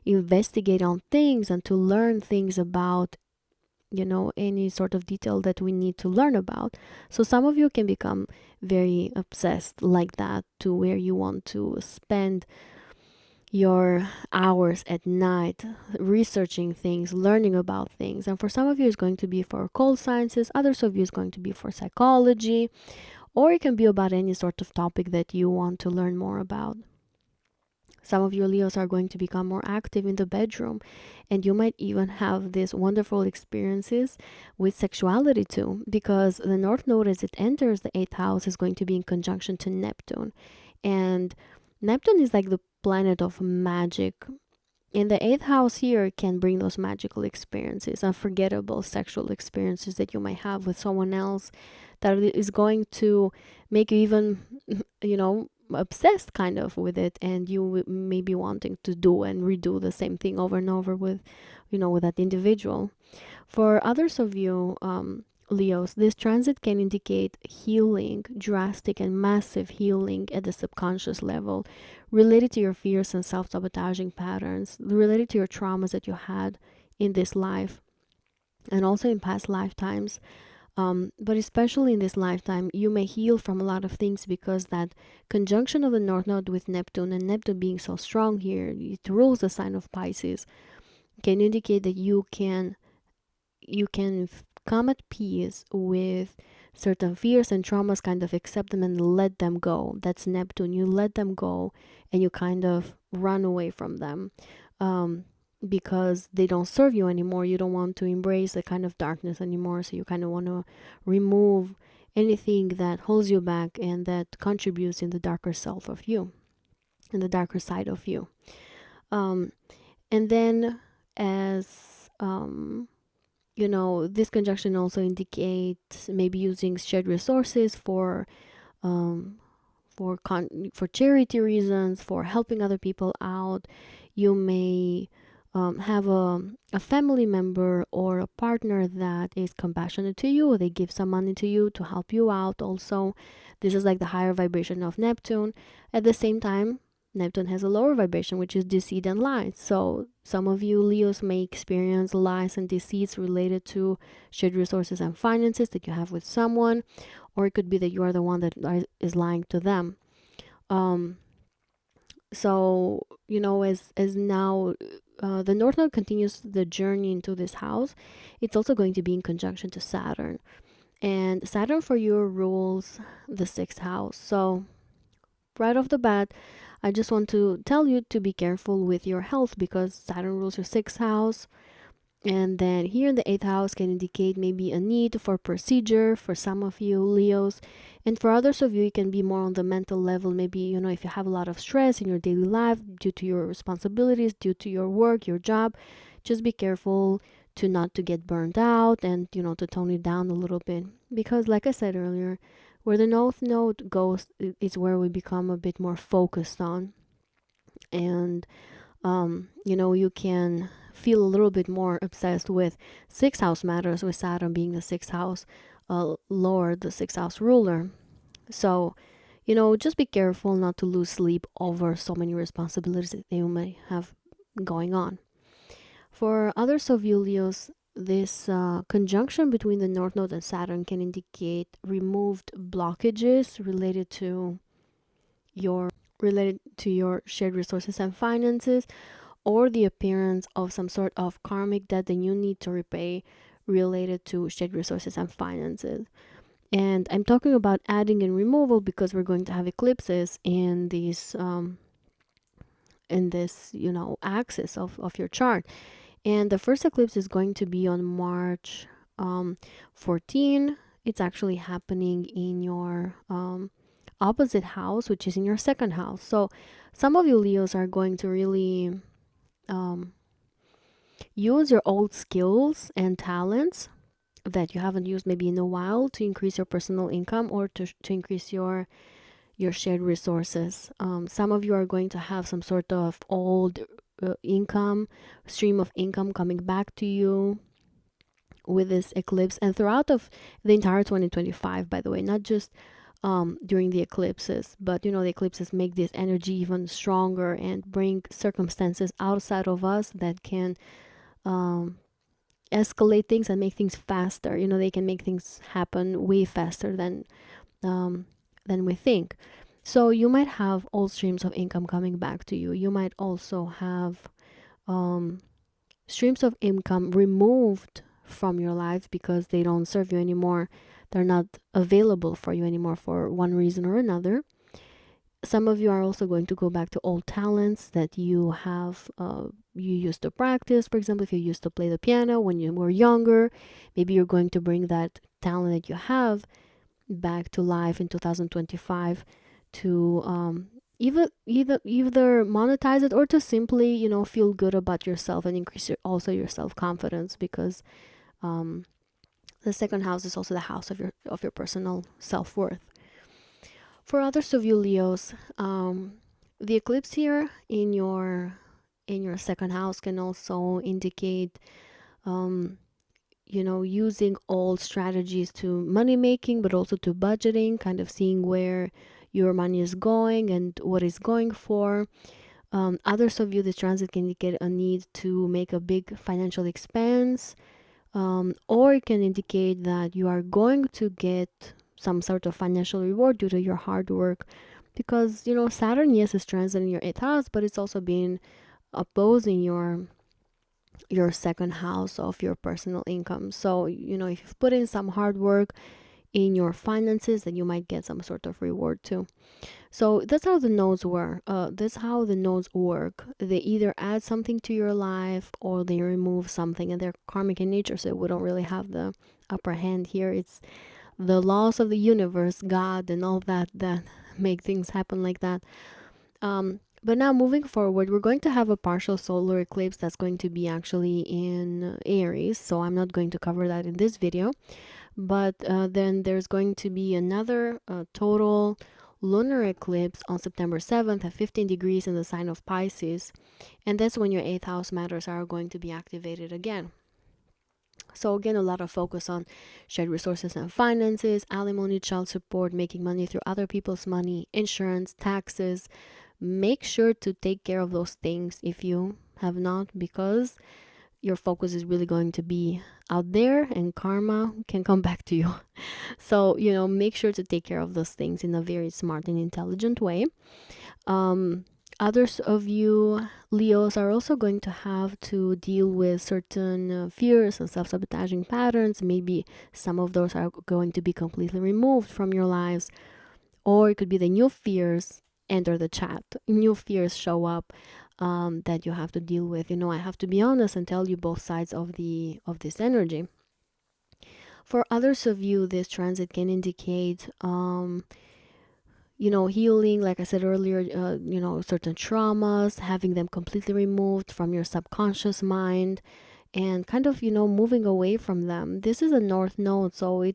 investigate on things and to learn things about any sort of detail that we need to learn about. So some of you can become very obsessed like that, to where you want to spend your hours at night researching things, learning about things. And for some of you, it's going to be for occult sciences, others of you is going to be for psychology, or it can be about any sort of topic that you want to learn more about. Some of your Leos are going to become more active in the bedroom, and you might even have these wonderful experiences with sexuality too, because the North Node, as it enters the eighth house, is going to be in conjunction to Neptune. And Neptune is like the planet of magic. And the eighth house here can bring those magical experiences, unforgettable sexual experiences that you might have with someone else, that is going to make you even, obsessed kind of with it, and you may be wanting to do and redo the same thing over and over with that individual. For others of you, Leos, this transit can indicate healing, drastic and massive healing at the subconscious level, related to your fears and self-sabotaging patterns, related to your traumas that you had in this life and also in past lifetimes. But especially in this lifetime, you may heal from a lot of things, because that conjunction of the North Node with Neptune, and Neptune being so strong here, it rules the sign of Pisces, can indicate that you can come at peace with certain fears and traumas, kind of accept them and let them go. That's Neptune. You let them go and you kind of run away from them. Because they don't serve you anymore. You don't want to embrace the kind of darkness anymore. So you kind of want to remove anything that holds you back and that contributes in the darker self of you, in the darker side of you. And then as, this conjunction also indicates maybe using shared resources for charity reasons, for helping other people out. You may have a family member or a partner that is compassionate to you, or they give some money to you to help you out also. This is like the higher vibration of Neptune. At the same time, Neptune has a lower vibration, which is deceit and lies. So some of you Leos may experience lies and deceits related to shared resources and finances that you have with someone, or it could be that you are the one that is lying to them. So as now the North Node continues the journey into this house, it's also going to be in conjunction to Saturn. And Saturn for you rules the sixth house. So right off the bat, I just want to tell you to be careful with your health, because Saturn rules your sixth house. And then here in the eighth house can indicate maybe a need for procedure for some of you Leos. And for others of you, it can be more on the mental level. Maybe, if you have a lot of stress in your daily life due to your responsibilities, due to your work, your job, just be careful to not to get burned out, and, to tone it down a little bit. Because like I said earlier, where the North Node goes is where we become a bit more focused on. And, you can feel a little bit more obsessed with sixth house matters, with Saturn being the sixth house lord, the sixth house ruler. So, just be careful not to lose sleep over so many responsibilities that you may have going on. For others of you Leos, this conjunction between the North Node and Saturn can indicate removed blockages related to your shared resources and finances, or the appearance of some sort of karmic debt that you need to repay related to shared resources and finances. And I'm talking about adding and removal, because we're going to have eclipses in this axis of your chart. And the first eclipse is going to be on March 14. It's actually happening in your opposite house, which is in your second house. So some of you Leos are going to really use your old skills and talents that you haven't used maybe in a while to increase your personal income, or to increase your shared resources. Some of you are going to have some sort of old income, stream of income coming back to you with this eclipse, and throughout of the entire 2025, by the way, not just during the eclipses, but the eclipses make this energy even stronger and bring circumstances outside of us that can escalate things and make things faster. They can make things happen way faster than we think. So you might have all streams of income coming back to you. You might also have streams of income removed from your life because they don't serve you anymore. They're not available for you anymore for one reason or another. Some of you are also going to go back to old talents that you have, you used to practice. For example, if you used to play the piano when you were younger, maybe you're going to bring that talent that you have back to life in 2025 to either monetize it, or to simply feel good about yourself and increase also your self-confidence, because the second house is also the house of your personal self-worth. For others of you Leos, the eclipse here in your second house can also indicate using old strategies to money making, but also to budgeting, kind of seeing where your money is going and what it's going for. Others of you, this transit can indicate a need to make a big financial expense, or it can indicate that you are going to get some sort of financial reward due to your hard work, because Saturn, yes, is transiting your 8th house, but it's also been opposing your second house of your personal income. So if you've put in some hard work in your finances, then you might get some sort of reward too. So that's how the nodes work. They either add something to your life or they remove something, and they're karmic in nature, so we don't really have the upper hand here. It's the laws of the universe, God, and all that make things happen like that. But now moving forward, we're going to have a partial solar eclipse that's going to be actually in Aries, so I'm not going to cover that in this video. But then there's going to be another total lunar eclipse on September 7th at 15 degrees in the sign of Pisces, and that's when your 8th house matters are going to be activated again. So again, a lot of focus on shared resources and finances, alimony, child support, making money through other people's money, insurance, taxes. Make sure to take care of those things if you have not, because your focus is really going to be out there and karma can come back to you. So, make sure to take care of those things in a very smart and intelligent way. Others of you Leos are also going to have to deal with certain fears and self-sabotaging patterns. Maybe some of those are going to be completely removed from your lives, or it could be the new fears enter the chat. New fears show up that you have to deal with. I have to be honest and tell you both sides of this energy. For others of you, this transit can indicate healing, like I said earlier, certain traumas, having them completely removed from your subconscious mind, and kind of moving away from them. This is a north node, so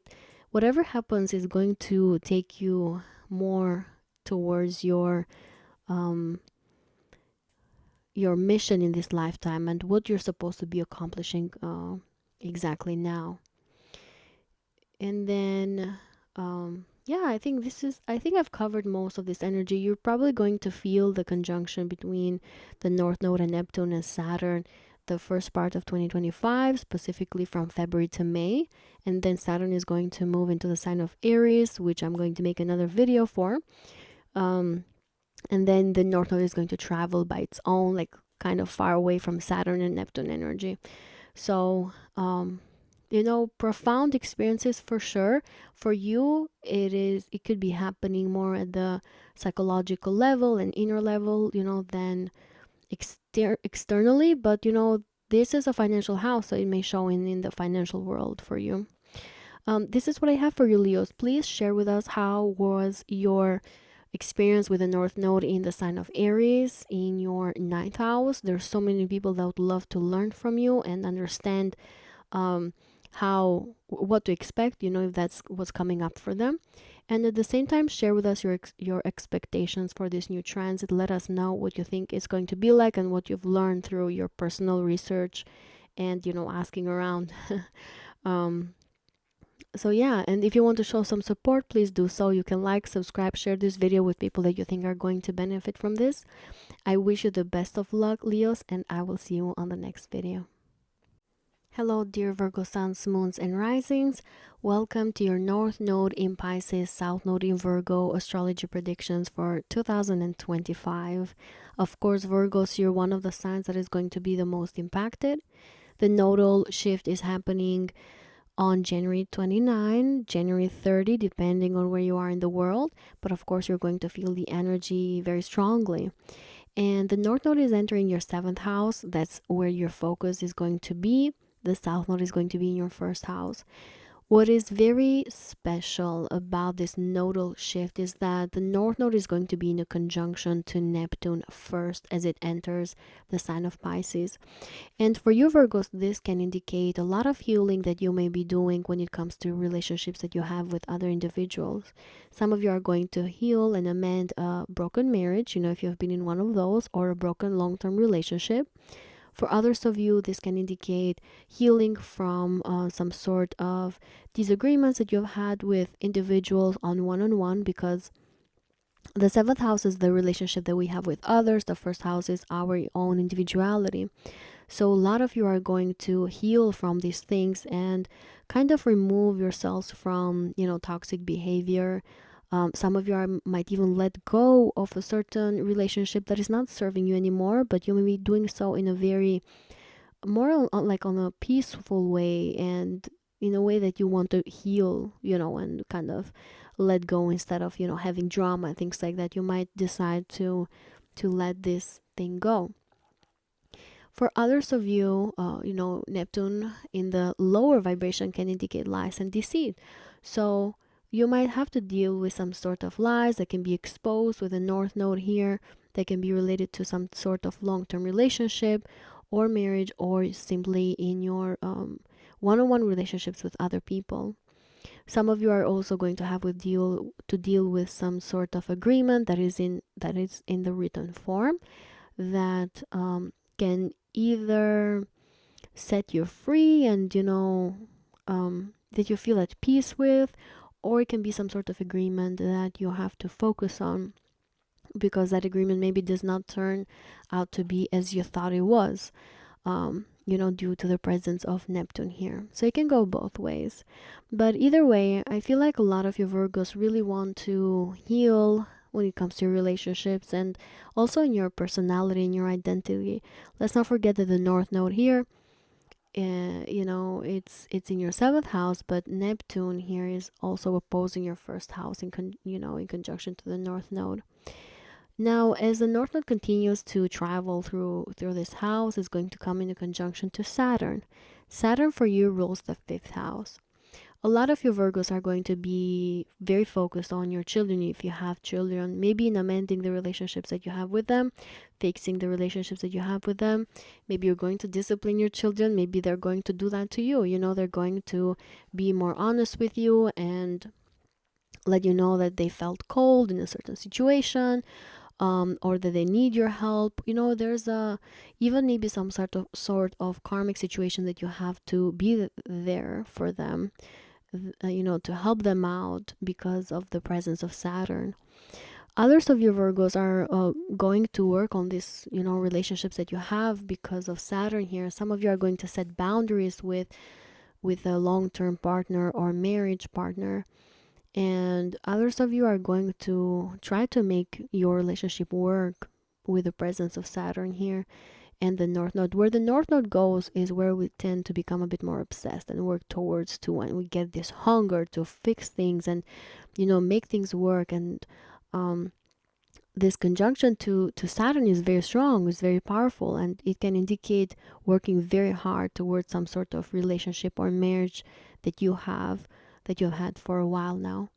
whatever happens is going to take you more towards your mission in this lifetime and what you're supposed to be accomplishing exactly now. And then yeah, I think I've covered most of this energy. You're probably going to feel the conjunction between the North Node and Neptune and Saturn the first part of 2025, specifically from February to May. And then Saturn is going to move into the sign of Aries, which I'm going to make another video for. And then the North Node is going to travel by its own, like kind of far away from Saturn and Neptune energy. So, profound experiences for sure. For you, it could be happening more at the psychological level and inner level, than externally. But, this is a financial house, so it may show in the financial world for you. This is what I have for you, Leos. Please share with us how was your experience with the North Node in the sign of Aries in your ninth house. There's so many people that would love to learn from you and understand um, what to expect, if that's what's coming up for them. And at the same time, share with us your expectations for this new transit. Let us know what you think it's going to be like and what you've learned through your personal research and, asking around. um, so yeah, and if you want to show some support, please do so. You can like, subscribe, share this video with people that you think are going to benefit from this. I wish you the best of luck, Leos, and I will see you on the next video. Hello, dear Virgo suns, moons, and risings. Welcome to your North Node in Pisces, South Node in Virgo astrology predictions for 2025. Of course, Virgos, you're one of the signs that is going to be the most impacted. The nodal shift is happening on January 29, January 30, depending on where you are in the world. But of course, you're going to feel the energy very strongly. And the North Node is entering your 7th house. That's where your focus is going to be. The South Node is going to be in your 1st house. What is very special about this nodal shift is that the North Node is going to be in a conjunction to Neptune first as it enters the sign of Pisces. And for you Virgos, this can indicate a lot of healing that you may be doing when it comes to relationships that you have with other individuals. Some of you are going to heal and amend a broken marriage, if you have been in one of those, or a broken long-term relationship. For others of you, this can indicate healing from some sort of disagreements that you've had with individuals on one-on-one, because the 7th house is the relationship that we have with others. The 1st house is our own individuality. So a lot of you are going to heal from these things and kind of remove yourselves from, toxic behavior. Some of you might even let go of a certain relationship that is not serving you anymore, but you may be doing so in a very more like on a peaceful way and in a way that you want to heal, and kind of let go instead of, having drama and things like that. You might decide to let this thing go. For others of you, Neptune in the lower vibration can indicate lies and deceit. So you might have to deal with some sort of lies that can be exposed with a North Node here, that can be related to some sort of long-term relationship or marriage, or simply in your one-on-one relationships with other people. Some of you are also going to have to deal with some sort of agreement that is in the written form that can either set you free and that you feel at peace with, or it can be some sort of agreement that you have to focus on because that agreement maybe does not turn out to be as you thought it was, due to the presence of Neptune here. So it can go both ways. But either way, I feel like a lot of you Virgos really want to heal when it comes to your relationships and also in your personality and your identity. Let's not forget that the North Node here, it's in your 7th house, but Neptune here is also opposing your 1st house in conjunction to the North Node. Now, as the North Node continues to travel through this house, it's going to come into conjunction to Saturn. Saturn for you rules the 5th house. A lot of you Virgos are going to be very focused on your children if you have children, maybe in amending the relationships that you have with them, fixing the relationships that you have with them. Maybe you're going to discipline your children. Maybe they're going to do that to you. They're going to be more honest with you and let you know that they felt cold in a certain situation, or that they need your help. There's even maybe some sort of karmic situation that you have to be there for them, to help them out because of the presence of Saturn. Others of you Virgos are going to work on these, relationships that you have because of Saturn here. Some of you are going to set boundaries with a long-term partner or marriage partner. And others of you are going to try to make your relationship work with the presence of Saturn here and the North Node. Where the North Node goes is where we tend to become a bit more obsessed and work towards to when we get this hunger to fix things and, make things work. And this conjunction to Saturn is very strong, is very powerful, and it can indicate working very hard towards some sort of relationship or marriage that you have had for a while now.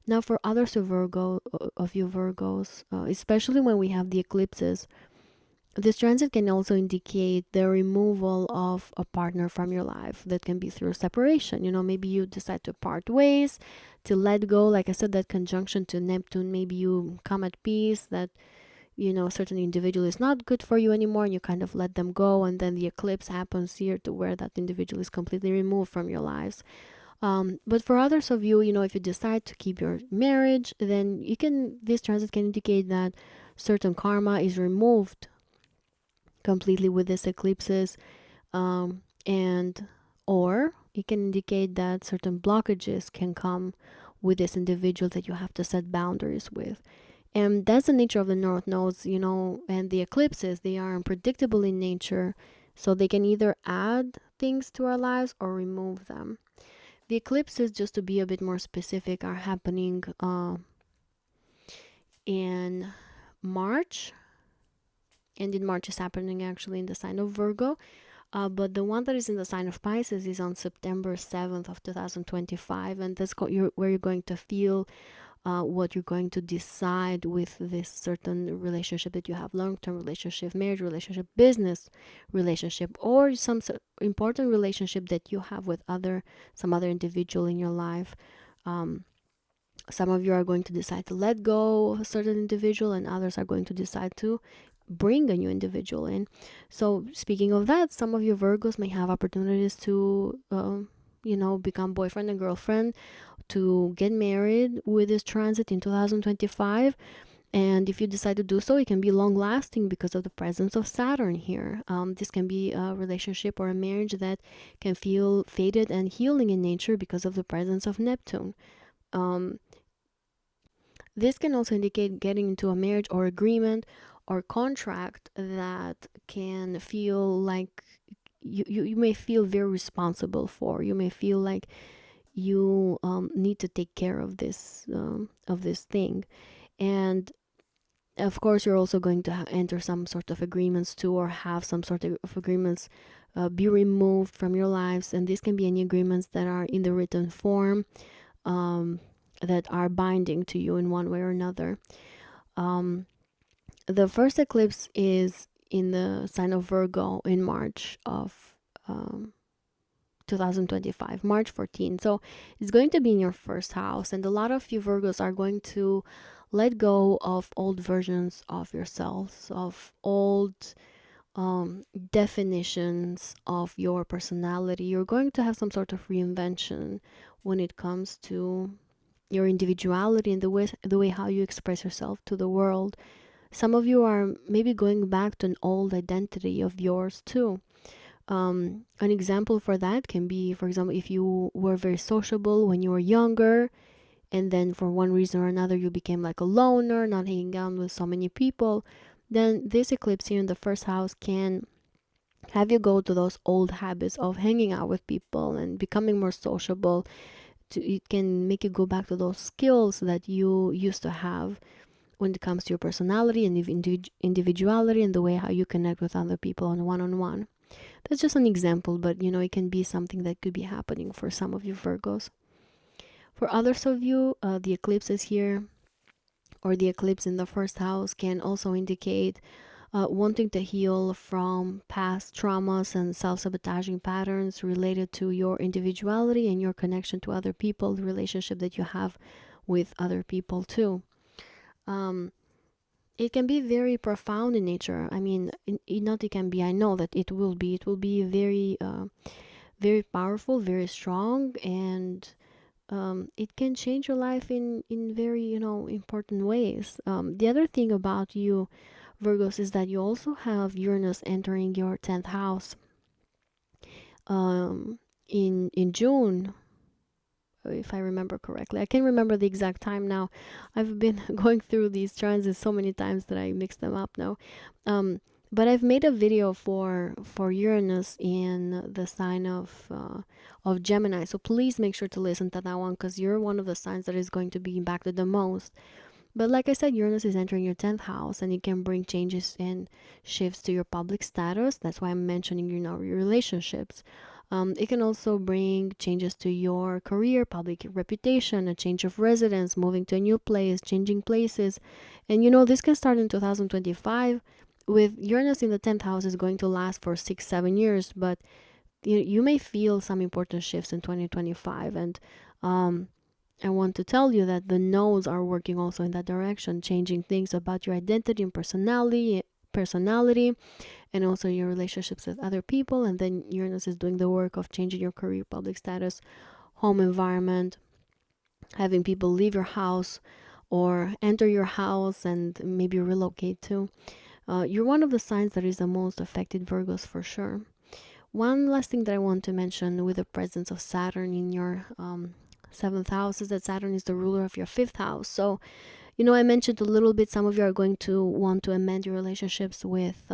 Now, for others of you Virgos, especially when we have the eclipses, this transit can also indicate the removal of a partner from your life. That can be through separation. Maybe you decide to part ways, to let go. Like I said, that conjunction to Neptune, maybe you come at peace that, a certain individual is not good for you anymore and you kind of let them go. And then the eclipse happens here to where that individual is completely removed from your lives. But for others of you, if you decide to keep your marriage, then this transit can indicate that certain karma is removed completely with these eclipses, and or it can indicate that certain blockages can come with this individual that you have to set boundaries with. And that's the nature of the north nodes, and the eclipses. They are unpredictable in nature, so they can either add things to our lives or remove them. The eclipses, just to be a bit more specific, are happening in March, and in March is happening actually in the sign of Virgo. But the one that is in the sign of Pisces is on September 7th of 2025, and that's where you're going to feel what you're going to decide with this certain relationship that you have, long-term relationship, marriage relationship, business relationship, or some important relationship that you have with some other individual in your life. Some of you are going to decide to let go of a certain individual, and others are going to decide to bring a new individual in. So speaking of that, some of you Virgos may have opportunities to become boyfriend and girlfriend, to get married with this transit in 2025. And if you decide to do so, it can be long lasting because of the presence of Saturn here. This can be a relationship or a marriage that can feel faded and healing in nature because of the presence of Neptune. This can also indicate getting into a marriage or agreement or contract that can feel like you may feel very responsible for. You may feel like you need to take care of this thing. And of course, you're also going to enter some sort of agreements too, or have some sort of agreements be removed from your lives. And these can be any agreements that are in the written form, that are binding to you in one way or another. The first eclipse is in the sign of Virgo in March of 2025, March 14. So it's going to be in your first house, and a lot of you Virgos are going to let go of old versions of yourselves, of old definitions of your personality. You're going to have some sort of reinvention when it comes to your individuality and the way how you express yourself to the world. Some of you are maybe going back to an old identity of yours too. An example for that can be, for example, if you were very sociable when you were younger, and then for one reason or another you became like a loner, not hanging out with so many people, then this eclipse here in the first house can have you go to those old habits of hanging out with people and becoming more sociable. It can make you go back to those skills that you used to have when it comes to your personality and individuality and the way how you connect with other people on one-on-one. That's just an example, but it can be something that could be happening for some of you Virgos. For others of you, the eclipses here, or the eclipse in the first house, can also indicate wanting to heal from past traumas and self-sabotaging patterns related to your individuality and your connection to other people, the relationship that you have with other people too. It can be very profound in nature. I mean, not it can be, I know that it will be very very powerful, very strong, and it can change your life in very important ways. The other thing about you Virgos is that you also have Uranus entering your 10th house in June, if I remember correctly. I can't remember the exact time now. I've been going through these transits so many times that I mix them up now. But I've made a video for Uranus in the sign of Gemini. So please make sure to listen to that one, because you're one of the signs that is going to be impacted the most. But like I said, Uranus is entering your 10th house, and it can bring changes and shifts to your public status. That's why I'm mentioning, your relationships. It can also bring changes to your career, public reputation, a change of residence, moving to a new place, changing places. And this can start in 2025 with Uranus in the 10th house is going to last for 6-7 years, but you may feel some important shifts in 2025. And I want to tell you that the nodes are working also in that direction, changing things about your identity and personality, and also your relationships with other people. And then Uranus is doing the work of changing your career, public status, home environment, having people leave your house or enter your house and maybe relocate to. You're one of the signs that is the most affected, Virgos, for sure. One last thing that I want to mention with the presence of Saturn in your seventh house is that Saturn is the ruler of your fifth house. So, I mentioned a little bit, some of you are going to want to amend your relationships with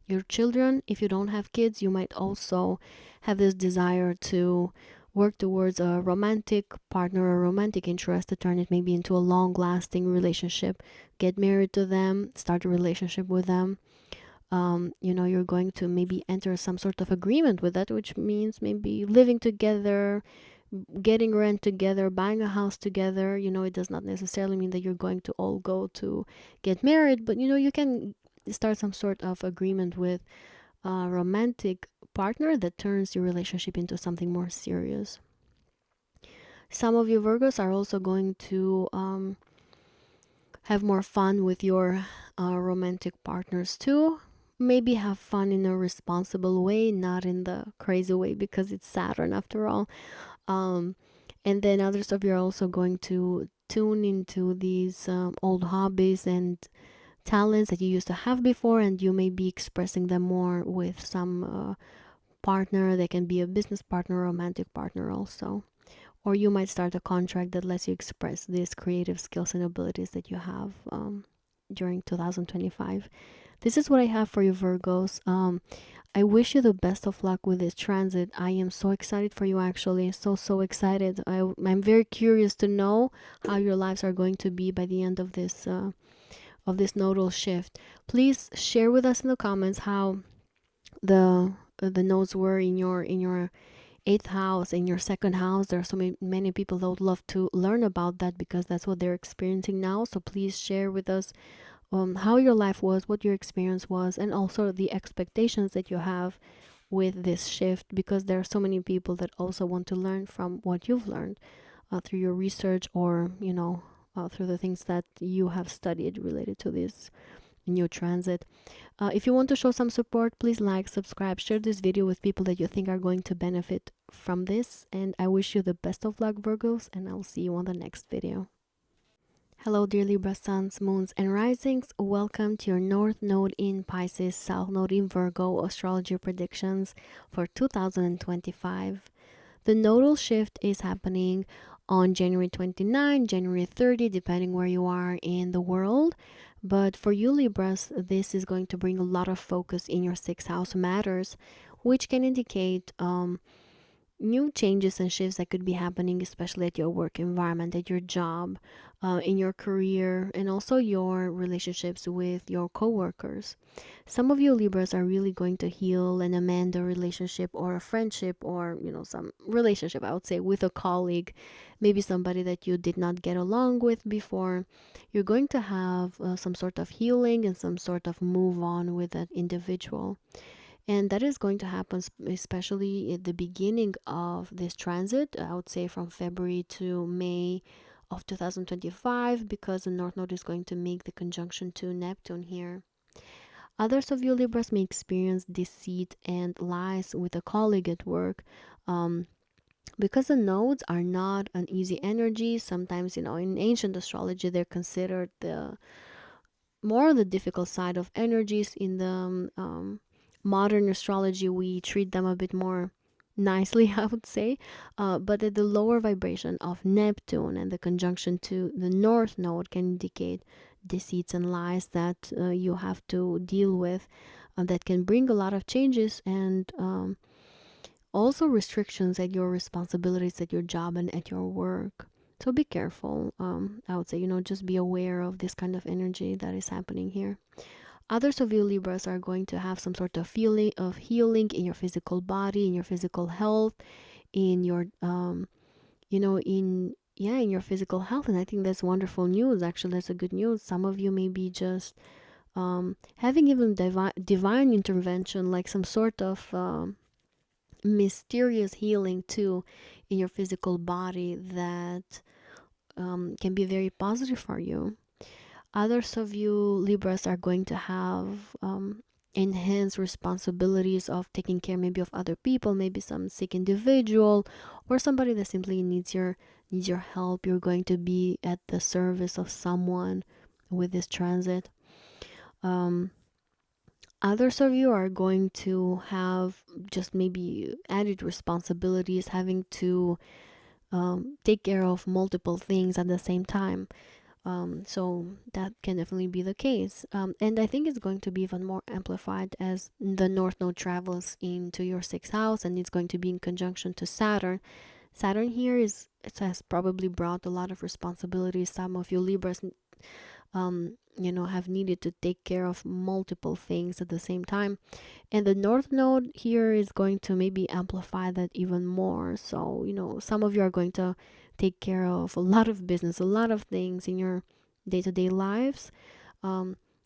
your children. If you don't have kids, you might also have this desire to work towards a romantic partner or romantic interest to turn it maybe into a long-lasting relationship. Get married to them, start a relationship with them. You're going to maybe enter some sort of agreement with that, which means maybe living together, getting rent together, buying a house together. It does not necessarily mean that you're going to all go to get married, but you can start some sort of agreement with a romantic partner that turns your relationship into something more serious. Some of you Virgos are also going to have more fun with your romantic partners too. Maybe have fun in a responsible way, not in the crazy way, because it's Saturn after all. And then others of you are also going to tune into these old hobbies and talents that you used to have before, and you may be expressing them more with some partner. They can be a business partner, romantic partner also. Or you might start a contract that lets you express these creative skills and abilities that you have during 2025. This is what I have for you, Virgos. I wish you the best of luck with this transit. I am so excited for you, actually. So excited. I'm very curious to know how your lives are going to be by the end of this nodal shift. Please share with us in the comments how the nodes were in your eighth house, in your second house. There are so many people that would love to learn about that because that's what they're experiencing now. So please share with us how your life was, what your experience was, and also the expectations that you have with this shift, because there are so many people that also want to learn from what you've learned through your research, or through the things that you have studied related to this new transit. If you want to show some support, please like, subscribe, share this video with people that you think are going to benefit from this, and I wish you the best of luck, Virgos, and I'll see you on the next video. Hello, dear Libra suns, moons, and risings. Welcome to your North Node in Pisces, South Node in Virgo astrology predictions for 2025. The nodal shift is happening on January 29, January 30, depending where you are in the world. But for you Libras, this is going to bring a lot of focus in your sixth house matters, which can indicate new changes and shifts that could be happening, especially at your work environment, at your job, in your career, and also your relationships with your co-workers. Some of you Libras are really going to heal and amend a relationship or a friendship, or some relationship, I would say, with a colleague, maybe somebody that you did not get along with before. You're going to have some sort of healing and some sort of move on with that individual. And that is going to happen especially at the beginning of this transit, I would say from February to May of 2025, because the North Node is going to make the conjunction to Neptune here. Others of you Libras may experience deceit and lies with a colleague at work. Because the nodes are not an easy energy, sometimes, in ancient astrology, they're considered the more the difficult side of energies. In the modern astrology, we treat them a bit more nicely, I would say, but at the lower vibration of Neptune and the conjunction to the North Node can indicate deceits and lies that you have to deal with, that can bring a lot of changes, and also restrictions at your responsibilities at your job and at your work. So be careful. I would say, just be aware of this kind of energy that is happening here. Others of you Libras are going to have some sort of feeling of healing in your physical body, in your physical health, in your in your physical health. And I think that's wonderful news. Actually, that's a good news. Some of you may be just having even divine intervention, like some sort of mysterious healing too in your physical body that can be very positive for you. Others of you Libras are going to have enhanced responsibilities of taking care maybe of other people, maybe some sick individual or somebody that simply needs your help. You're going to be at the service of someone with this transit. Others of you are going to have just maybe added responsibilities, having to take care of multiple things at the same time. So that can definitely be the case. And I think it's going to be even more amplified as the North Node travels into your sixth house, and it's going to be in conjunction to Saturn. Saturn here it has probably brought a lot of responsibilities. Some of you Libras have needed to take care of multiple things at the same time, and the North Node here is going to maybe amplify that even more. So some of you are going to take care of a lot of business, a lot of things in your day-to-day lives.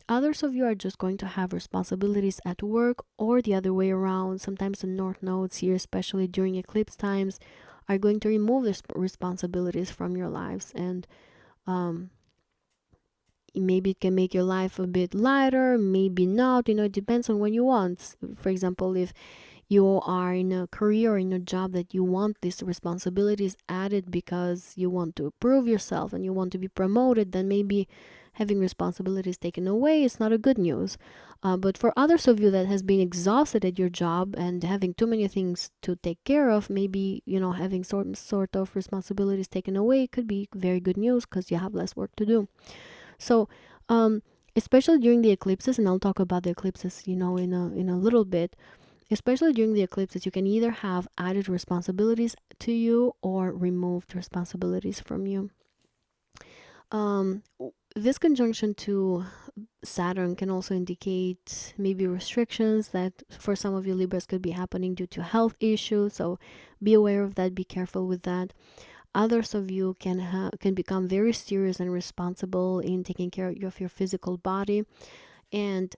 Others of you are just going to have responsibilities at work, or the other way around. Sometimes the North Nodes here, especially during eclipse times, are going to remove these responsibilities from your lives, and maybe it can make your life a bit lighter, maybe not. It depends on what you want. For example, if you are in a career or in a job that you want these responsibilities added because you want to prove yourself and you want to be promoted, then maybe having responsibilities taken away is not a good news. But for others of you that has been exhausted at your job and having too many things to take care of, maybe having sort of responsibilities taken away could be very good news because you have less work to do. So, especially during the eclipses, and I'll talk about the eclipses, in a little bit. Especially during the eclipses, you can either have added responsibilities to you or removed responsibilities from you. This conjunction to Saturn can also indicate maybe restrictions that for some of you Libras could be happening due to health issues. So be aware of that. Be careful with that. Others of you can become very serious and responsible in taking care of your physical body, and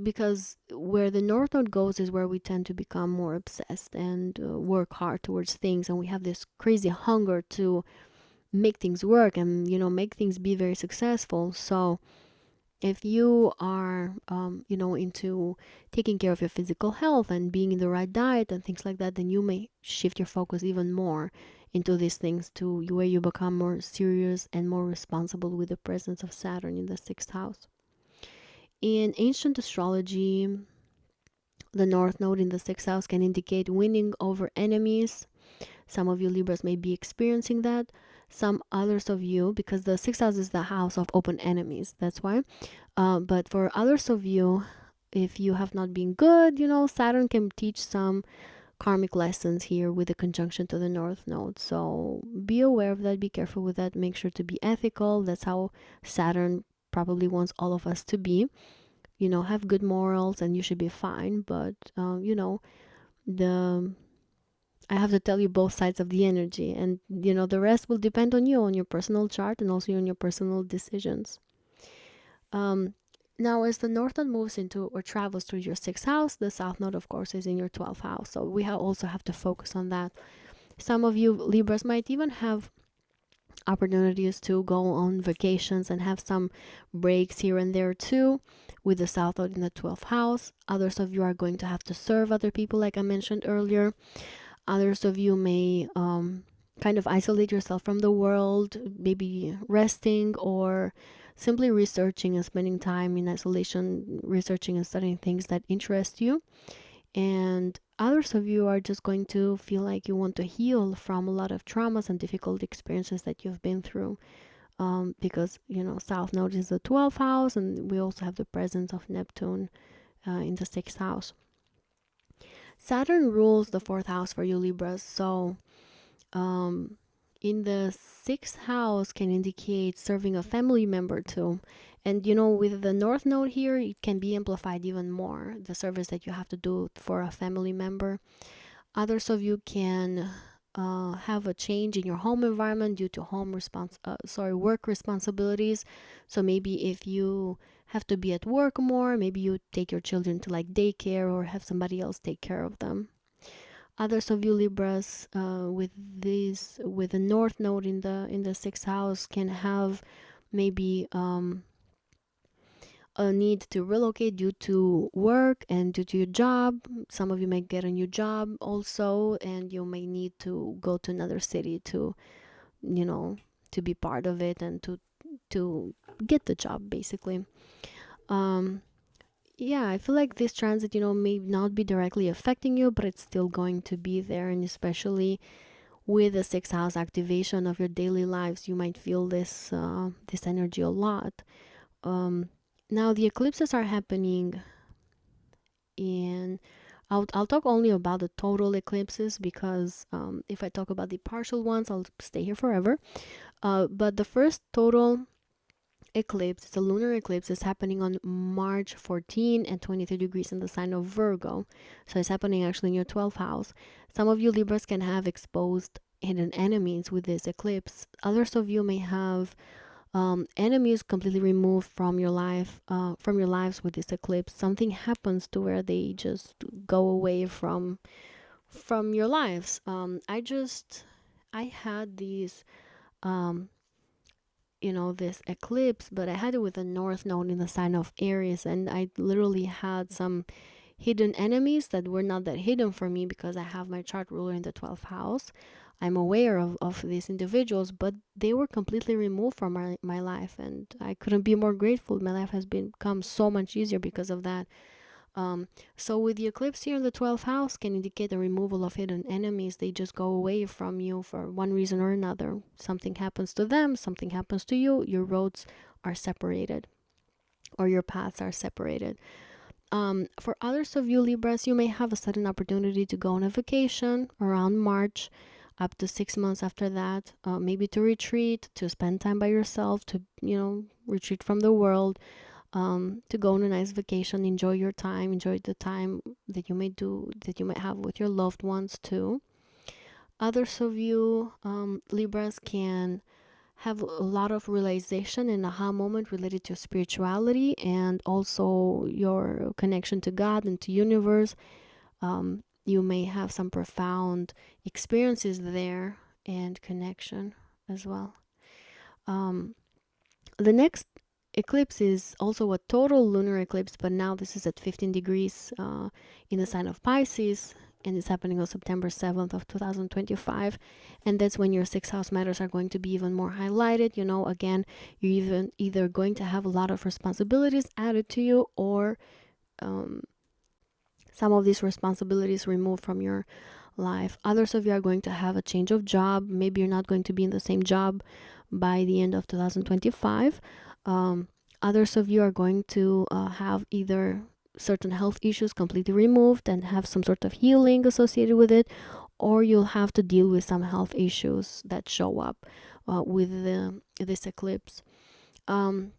because where the North Node goes is where we tend to become more obsessed and work hard towards things, and we have this crazy hunger to make things work and make things be very successful. So if you are into taking care of your physical health and being in the right diet and things like that, then you may shift your focus even more into these things to where you become more serious and more responsible with the presence of Saturn in the sixth house. In ancient astrology, the North Node in the sixth house can indicate winning over enemies. Some of you Libras may be experiencing that. Some others of you, because the sixth house is the house of open enemies, that's why. But for others of you, if you have not been good, Saturn can teach some karmic lessons here with the conjunction to the North Node. So be aware of that. Be careful with that. Make sure to be ethical. That's how Saturn probably wants all of us to be. Have good morals and you should be fine. But, I have to tell you both sides of the energy, and the rest will depend on you, on your personal chart, and also on your personal decisions. Now, as the North Node moves into or travels through your sixth house, the South Node, of course, is in your 12th house. So we also have to focus on that. Some of you Libras might even have opportunities to go on vacations and have some breaks here and there too, with the South Node in the 12th house. Others of you are going to have to serve other people, like I mentioned earlier. Others of you may kind of isolate yourself from the world, maybe resting or simply researching and spending time in isolation, researching and studying things that interest you. And others of you are just going to feel like you want to heal from a lot of traumas and difficult experiences that you've been through. Because, South Node is the 12th house, and we also have the presence of Neptune in the 6th house. Saturn rules the 4th house for you Libras, so in the 6th house can indicate serving a family member too. And you know, with the North Node here, it can be amplified even more, the service that you have to do for a family member. Others of you can have a change in your home environment due to work responsibilities. So maybe if you have to be at work more, maybe you take your children to like daycare or have somebody else take care of them. Others of you Libras, with the North Node in the sixth house, can have maybe a need to relocate due to work and due to your job. Some of you may get a new job also, and you may need to go to another city to, you know, to be part of it and to get the job basically. Um, yeah, I feel like this transit, may not be directly affecting you, but it's still going to be there, and especially with the sixth house activation of your daily lives, you might feel this energy a lot. Um, Now the eclipses are happening in. I'll talk only about the total eclipses because if I talk about the partial ones, I'll stay here forever. But the first total eclipse, it's a lunar eclipse, is happening on March 14 and 23 degrees in the sign of Virgo. So it's happening actually in your 12th house. Some of you Libras can have exposed hidden enemies with this eclipse. Others of you may have enemies completely removed from your life, from your lives with this eclipse. Something happens to where they just go away from your lives. I had these this eclipse, but I had it with the North Node in the sign of Aries, and I literally had some hidden enemies that were not that hidden for me because I have my chart ruler in the 12th house. I'm aware of these individuals, but they were completely removed from my life, and I couldn't be more grateful. My life has become so much easier because of that. So with the eclipse here in the 12th house can indicate the removal of hidden enemies. They just go away from you for one reason or another. Something happens to them, something happens to you, your roads are separated or your paths are separated. For others of you Libras, you may have a sudden opportunity to go on a vacation around March, up to 6 months after that, maybe to retreat, to spend time by yourself, to retreat from the world, to go on a nice vacation, enjoy your time, enjoy the time that you might have with your loved ones too. Others of you Libras can have a lot of realization and aha moment related to spirituality and also your connection to God and to universe. You may have some profound experiences there and connection as well. The next eclipse is also a total lunar eclipse, but now this is at 15 degrees in the sign of Pisces, and it's happening on September 7th of 2025. And that's when your sixth house matters are going to be even more highlighted. Again, you're either going to have a lot of responsibilities added to you, or some of these responsibilities removed from your life. Others of you are going to have a change of job. Maybe you're not going to be in the same job by the end of 2025. Others of you are going to have either certain health issues completely removed and have some sort of healing associated with it, or you'll have to deal with some health issues that show up with this eclipse.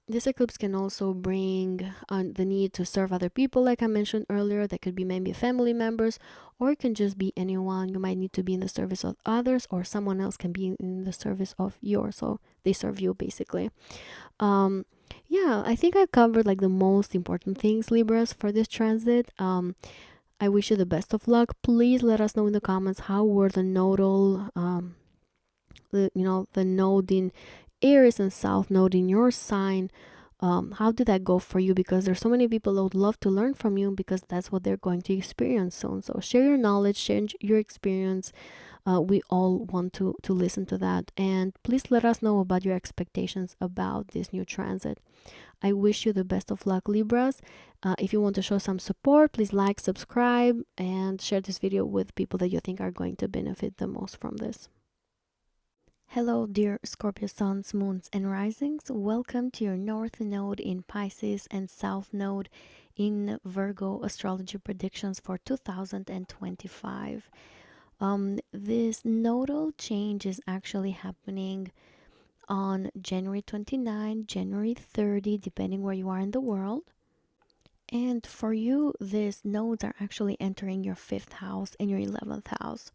This eclipse can also bring the need to serve other people, like I mentioned earlier. That could be maybe family members, or it can just be anyone. You might need to be in the service of others, or someone else can be in the service of yours. So they serve you basically. Yeah, I think I covered like the most important things, Libras, for this transit. I wish you the best of luck. Please let us know in the comments how were the nodal, the node in Aries and South Node in your sign. How did that go for you? Because there's so many people that would love to learn from you because that's what they're going to experience soon. So share your knowledge, share your experience. We all want to listen to that. And please let us know about your expectations about this new transit. I wish you the best of luck, Libras. If you want to show some support, please like, subscribe, and share this video with people that you think are going to benefit the most from this. Hello, dear Scorpio suns, moons, and risings. Welcome to your North Node in Pisces and South Node in Virgo astrology predictions for 2025. This nodal change is actually happening on January 29, January 30, depending where you are in the world. And for you, these nodes are actually entering your 5th house and your 11th house.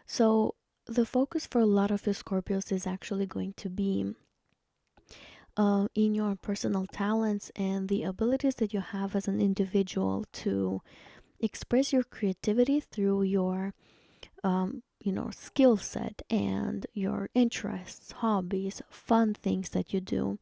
So the focus for a lot of you Scorpios is actually going to be in your personal talents and the abilities that you have as an individual to express your creativity through your skill set and your interests, hobbies, fun things that you do.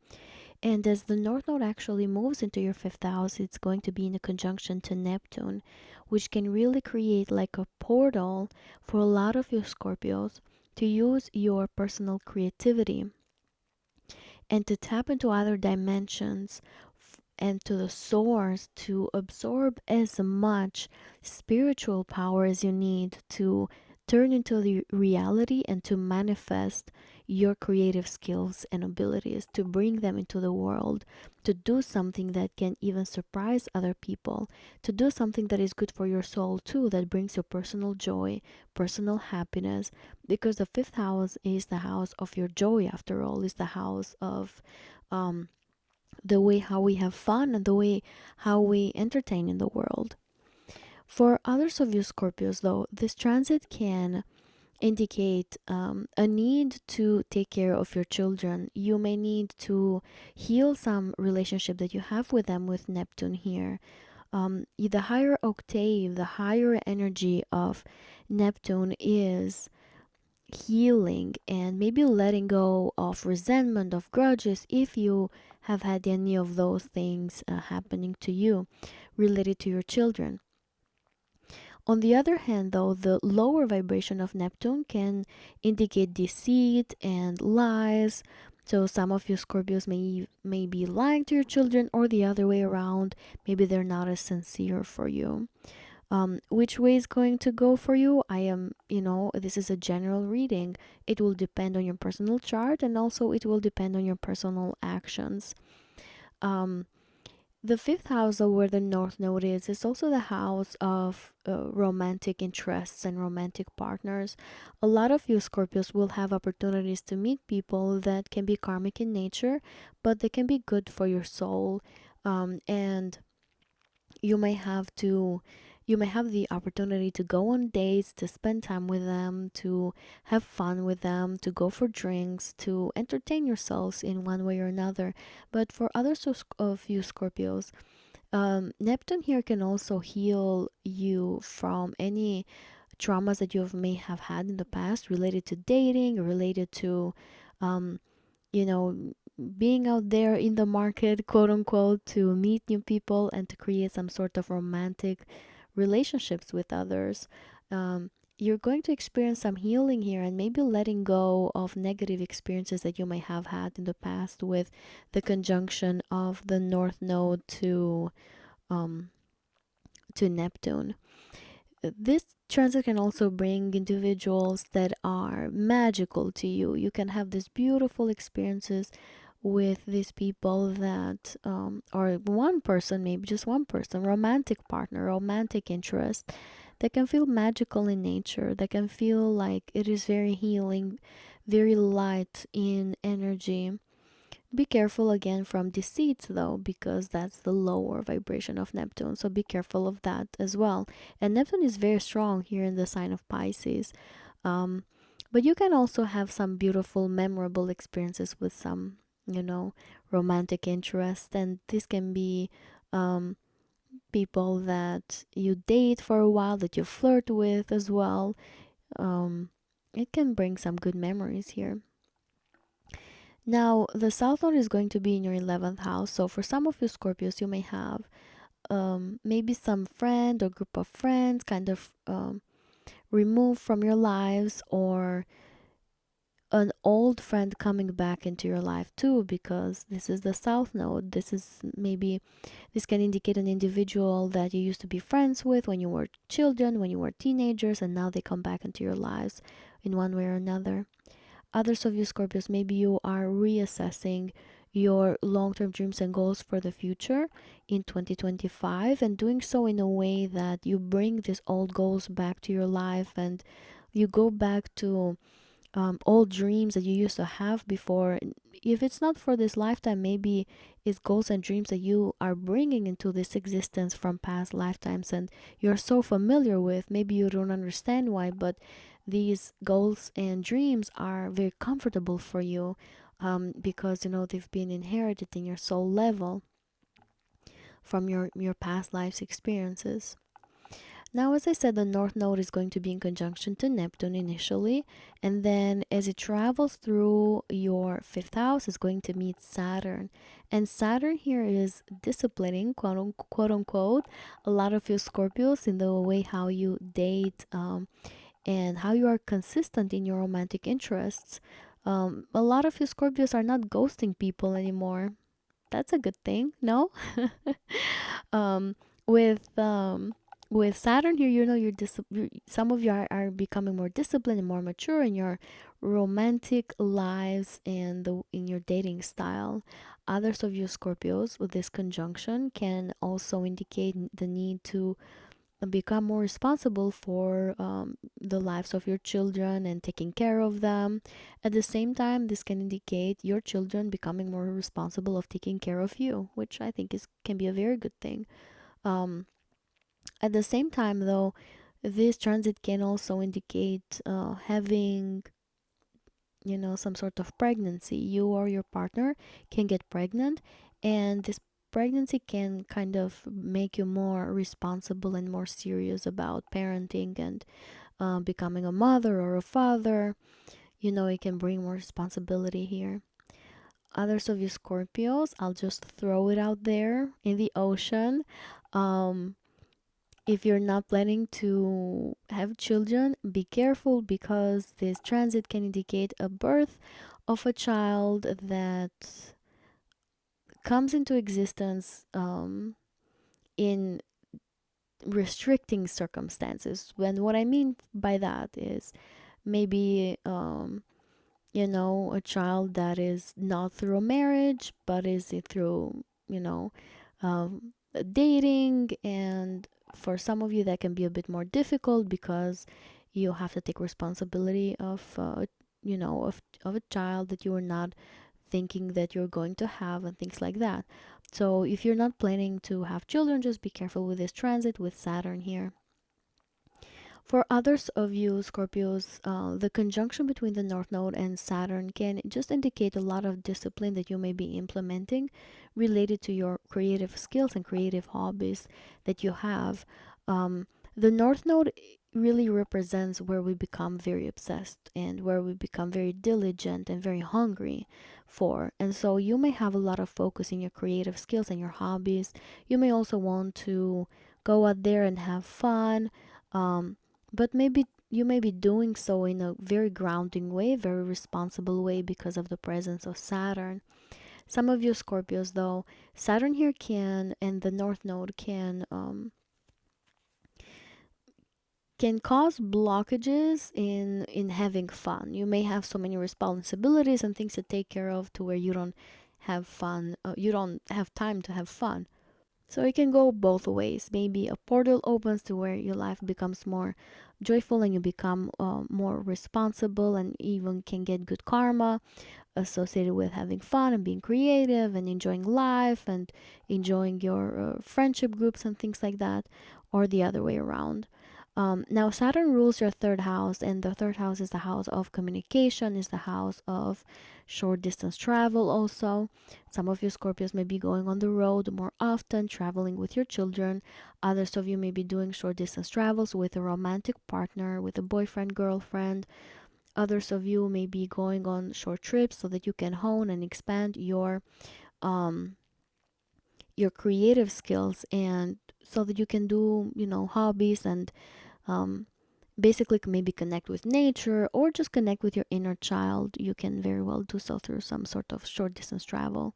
And as the North Node actually moves into your 5th house, it's going to be in a conjunction to Neptune, which can really create like a portal for a lot of you Scorpios to use your personal creativity and to tap into other dimensions and to the source to absorb as much spiritual power as you need to turn into the reality and to manifest your creative skills and abilities, to bring them into the world, to do something that can even surprise other people, to do something that is good for your soul too, that brings you personal joy, personal happiness, because the 5th house is the house of your joy, after all, is the house of the way how we have fun and the way how we entertain in the world. For others of you Scorpios, though, this transit can indicate a need to take care of your children. You may need to heal some relationship that you have with them with Neptune here. The higher octave, the higher energy of Neptune is healing and maybe letting go of resentment, of grudges, if you have had any of those things happening to you related to your children. On the other hand, though, the lower vibration of Neptune can indicate deceit and lies. So some of you Scorpios may be lying to your children, or the other way around. Maybe they're not as sincere for you. Which way is going to go for you? This is a general reading. It will depend on your personal chart, and also it will depend on your personal actions. Um, the 5th house, where the North Node is also the house of romantic interests and romantic partners. A lot of you Scorpios will have opportunities to meet people that can be karmic in nature, but they can be good for your soul. And you may have to you may have the opportunity to go on dates, to spend time with them, to have fun with them, to go for drinks, to entertain yourselves in one way or another. But for others of you Scorpios, Neptune here can also heal you from any traumas that you may have had in the past related to dating, related to um, you know, being out there in the market, quote unquote, to meet new people and to create some sort of romantic relationships with others. You're going to experience some healing here and maybe letting go of negative experiences that you may have had in the past with the conjunction of the North Node um, to Neptune. This transit can also bring individuals that are magical to you. You can have these beautiful experiences with these people that or one person, maybe just one person, romantic partner, romantic interest, that can feel magical in nature, that can feel like it is very healing, very light in energy. Be careful again from deceit though, because that's the lower vibration of Neptune. So be careful of that as well. And Neptune is very strong here in the sign of Pisces. Um, but you can also have some beautiful, memorable experiences with some, romantic interest. And this can be um, people that you date for a while, that you flirt with as well. It can bring some good memories here. Now, the South Node is going to be in your 11th house. So, for some of you Scorpios, you may have maybe some friend or group of friends kind of removed from your lives, or an old friend coming back into your life too, because this is the South Node. This can indicate an individual that you used to be friends with when you were children, when you were teenagers, and now they come back into your lives in one way or another. Others of you Scorpios, maybe you are reassessing your long-term dreams and goals for the future in 2025, and doing so in a way that you bring these old goals back to your life, and you go back to old dreams that you used to have before. If it's not for this lifetime, maybe it's goals and dreams that you are bringing into this existence from past lifetimes and you're so familiar with. Maybe you don't understand why, but these goals and dreams are very comfortable for you, because they've been inherited in your soul level from your past life's experiences. Now, as I said, the North Node is going to be in conjunction to Neptune initially, and then as it travels through your fifth house, it's going to meet Saturn. And Saturn here is disciplining, quote unquote, a lot of you Scorpios in the way how you date, and how you are consistent in your romantic interests. A lot of you Scorpios are not ghosting people anymore. That's a good thing, no? um, with um, with Saturn here, some of you are becoming more disciplined and more mature in your romantic lives and in your dating style. Others of you Scorpios with this conjunction can also indicate the need to become more responsible for the lives of your children and taking care of them. At the same time, this can indicate your children becoming more responsible of taking care of you, which I think is can be a very good thing. Um, at the same time, though, this transit can also indicate having, some sort of pregnancy. You or your partner can get pregnant, and this pregnancy can kind of make you more responsible and more serious about parenting and becoming a mother or a father. It can bring more responsibility here. Others of you Scorpios, I'll just throw it out there in the ocean. Um, if you're not planning to have children, be careful because this transit can indicate a birth of a child that comes into existence in restricting circumstances. When what I mean by that is maybe a child that is not through a marriage, but is it through, um, dating. And for some of you, that can be a bit more difficult because you have to take responsibility of, of a child that you are not thinking that you're going to have and things like that. So if you're not planning to have children, just be careful with this transit with Saturn here. For others of you, Scorpios, the conjunction between the North Node and Saturn can just indicate a lot of discipline that you may be implementing related to your creative skills and creative hobbies that you have. The North Node really represents where we become very obsessed and where we become very diligent and very hungry for. And so you may have a lot of focus in your creative skills and your hobbies. You may also want to go out there and have fun. Um, but maybe you may be doing so in a very grounding way, very responsible way because of the presence of Saturn. Some of you Scorpios, though, Saturn here and the North Node can cause blockages in having fun. You may have so many responsibilities and things to take care of to where you don't have fun. You don't have time to have fun. So it can go both ways. Maybe a portal opens to where your life becomes more joyful and you become more responsible and even can get good karma associated with having fun and being creative and enjoying life and enjoying your friendship groups and things like that, or the other way around. Now, Saturn rules your third house, and the third house is the house of communication, is the house of short distance travel, also. Some of you Scorpios may be going on the road more often, traveling with your children. Others of you may be doing short distance travels with a romantic partner, with a boyfriend, girlfriend. Others of you may be going on short trips so that you can hone and expand um, your creative skills and so that you can do, hobbies and um, basically maybe connect with nature or just connect with your inner child. You can very well do so through some sort of short distance travel.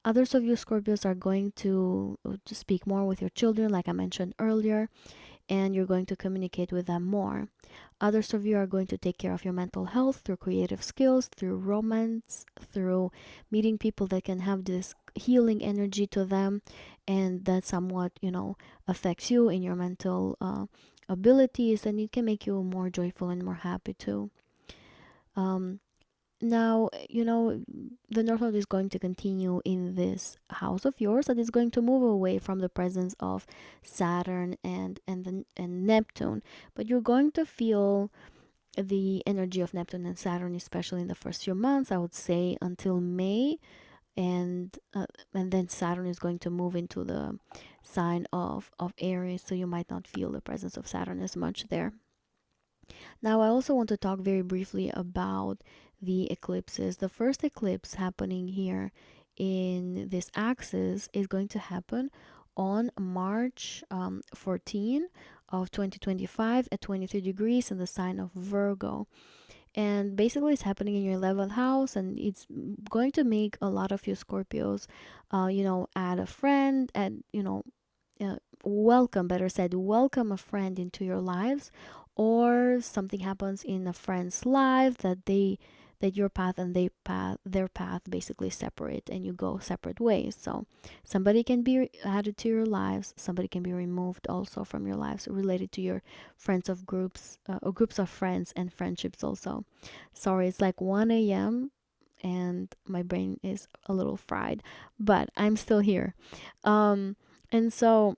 Others of you Scorpios are going to speak more with your children, like I mentioned earlier, and you're going to communicate with them more. Others of you are going to take care of your mental health through creative skills, through romance, through meeting people that can have this healing energy to them and that somewhat, affects you in your mental abilities, and it can make you more joyful and more happy too. Now, the North Node is going to continue in this house of yours, and it's going to move away from the presence of Saturn and Neptune. But you're going to feel the energy of Neptune and Saturn, especially in the first few months. I would say until May, and then Saturn is going to move into the sign of Aries, so you might not feel the presence of Saturn as much there. Now, I also want to talk very briefly about the eclipses. The first eclipse happening here in this axis is going to happen on March 14 of 2025 at 23 degrees in the sign of Virgo. And basically it's happening in your 11th house, and it's going to make a lot of you Scorpios, add a friend, and welcome, better said, welcome a friend into your lives, or something happens in a friend's life that your path and their path basically separate, and you go separate ways. So somebody can be added to your lives, somebody can be removed also from your lives, related to your friends of groups, or groups of friends and friendships also. Sorry, it's like 1 a.m and my brain is a little fried, but I'm still here. And so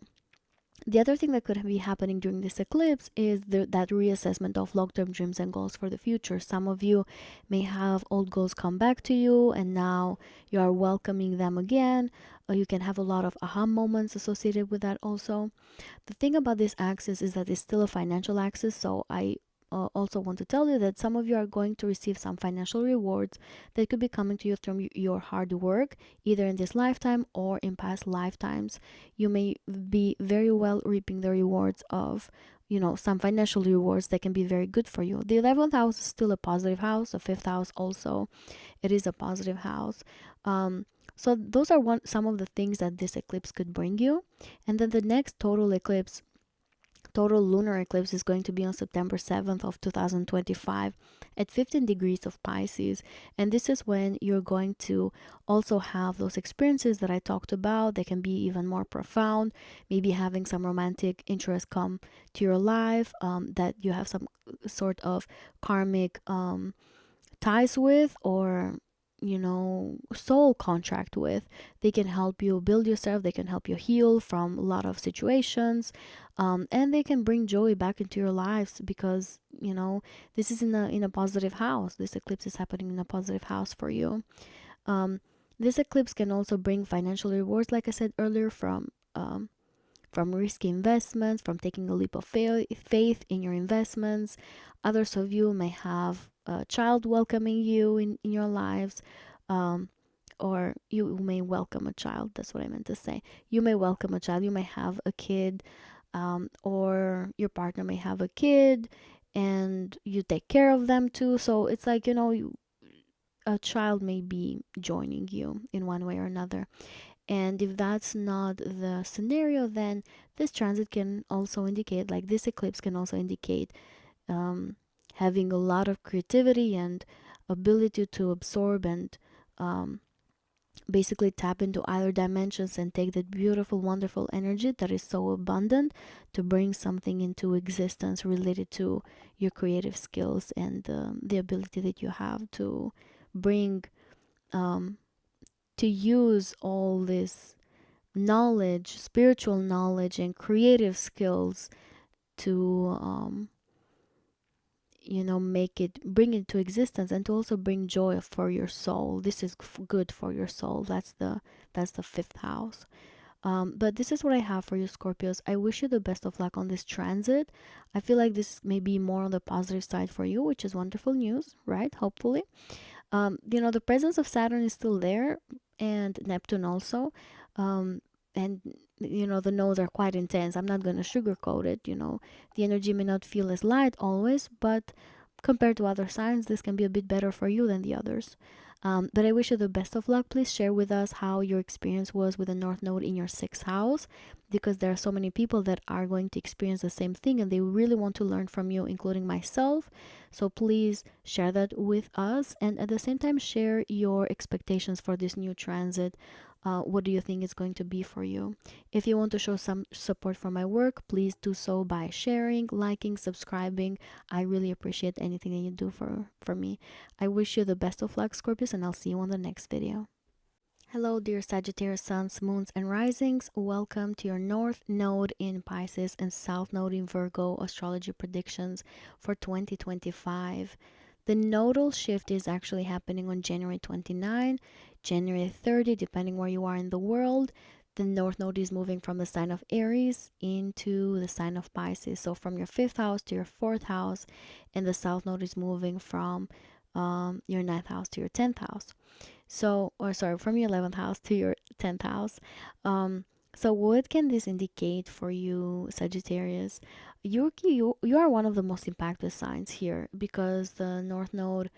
the other thing that could be happening during this eclipse is that reassessment of long-term dreams and goals for the future. Some of you may have old goals come back to you, and now you are welcoming them again. You can have a lot of aha moments associated with that also. The thing about this axis is that it's still a financial axis, so I also want to tell you that some of you are going to receive some financial rewards that could be coming to you from your hard work, either in this lifetime or in past lifetimes. You may be very well reaping the rewards of, some financial rewards that can be very good for you. The 11th house is still a positive house. The 5th house also, it is a positive house. So those are some of the things that this eclipse could bring you. And then the next total lunar eclipse is going to be on September 7th of 2025 at 15 degrees of Pisces. And this is when you're going to also have those experiences that I talked about. They can be even more profound, maybe having some romantic interest come to your life, that you have some sort of karmic ties with, or soul contract with. They can help you build yourself, they can help you heal from a lot of situations, and they can bring joy back into your lives, because this is in a positive house. This eclipse is happening in a positive house for you. This eclipse can also bring financial rewards, like I said earlier, from risky investments, from taking a leap of faith in your investments. Others of you may have a child welcoming you in your lives, or you may welcome a child. That's what I meant to say. You may welcome a child, you may have a kid, or your partner may have a kid, and you take care of them too. So it's like, a child may be joining you in one way or another. And if that's not the scenario, then this transit can also indicate, like this eclipse can also indicate, having a lot of creativity and ability to absorb and basically tap into other dimensions and take that beautiful, wonderful energy that is so abundant to bring something into existence related to your creative skills and the ability that you have to bring, to use all this knowledge, spiritual knowledge, and creative skills to, bring it to existence, and to also bring joy for your soul. This is good for your soul. That's the fifth house. But this is what I have for you, Scorpios. I wish you the best of luck on this transit. I feel like this may be more on the positive side for you, which is wonderful news, right? Hopefully. The presence of Saturn is still there, and Neptune also. And the nodes are quite intense. I'm not going to sugarcoat it. The energy may not feel as light always, but compared to other signs, this can be a bit better for you than the others. But I wish you the best of luck. Please share with us how your experience was with the North Node in your sixth house, because there are so many people that are going to experience the same thing, and they really want to learn from you, including myself. So please share that with us, and at the same time share your expectations for this new transit. What do you think is going to be for you? If you want to show some support for my work, please do so by sharing, liking, subscribing. I really appreciate anything that you do for me. I wish you the best of luck, Scorpios, and I'll see you on the next video. Hello, dear Sagittarius suns, moons, and risings. Welcome to your North Node in Pisces and South Node in Virgo astrology predictions for 2025. The nodal shift is actually happening on January 29, January 30, depending where you are in the world. The North Node is moving from the sign of Aries into the sign of Pisces. So from your 5th house to your 4th house, and the South Node is moving from your 9th house to your 10th house. So, or sorry, from your 11th house to your 10th house. So what can this indicate for you, Sagittarius? You are one of the most impacted signs here because the North Node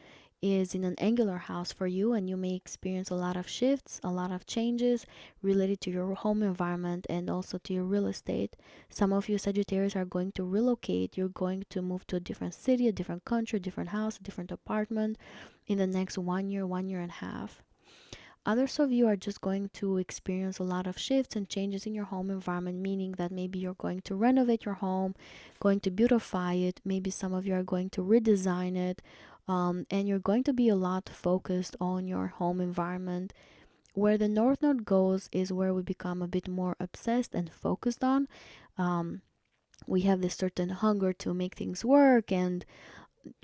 is in an angular house for you, and you may experience a lot of shifts, a lot of changes related to your home environment and also to your real estate. Some of you Sagittarius are going to relocate. You're going to move to a different city, a different country, a different house, a different apartment in the next 1 year, 1 year and a half. Others of you are just going to experience a lot of shifts and changes in your home environment, meaning that maybe you're going to renovate your home, going to beautify it. Maybe some of you are going to redesign it, and you're going to be a lot focused on your home environment. Where the North Node goes is where we become a bit more obsessed and focused on. We have this certain hunger to make things work, and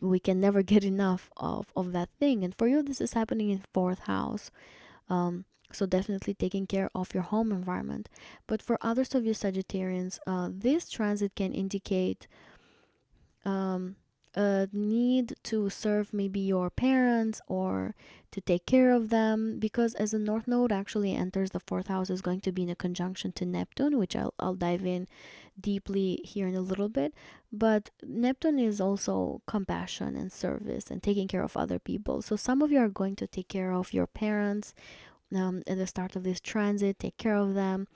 we can never get enough of that thing. And for you, this is happening in 4th house. So definitely taking care of your home environment. But for others of you Sagittarians, this transit can indicate a need to serve maybe your parents or to take care of them, because as the North Node actually enters the 4th house, is going to be in a conjunction to Neptune, which I'll dive in deeply here in a little bit. But Neptune is also compassion and service and taking care of other people. So some of you are going to take care of your parents at the start of this transit, take care of them,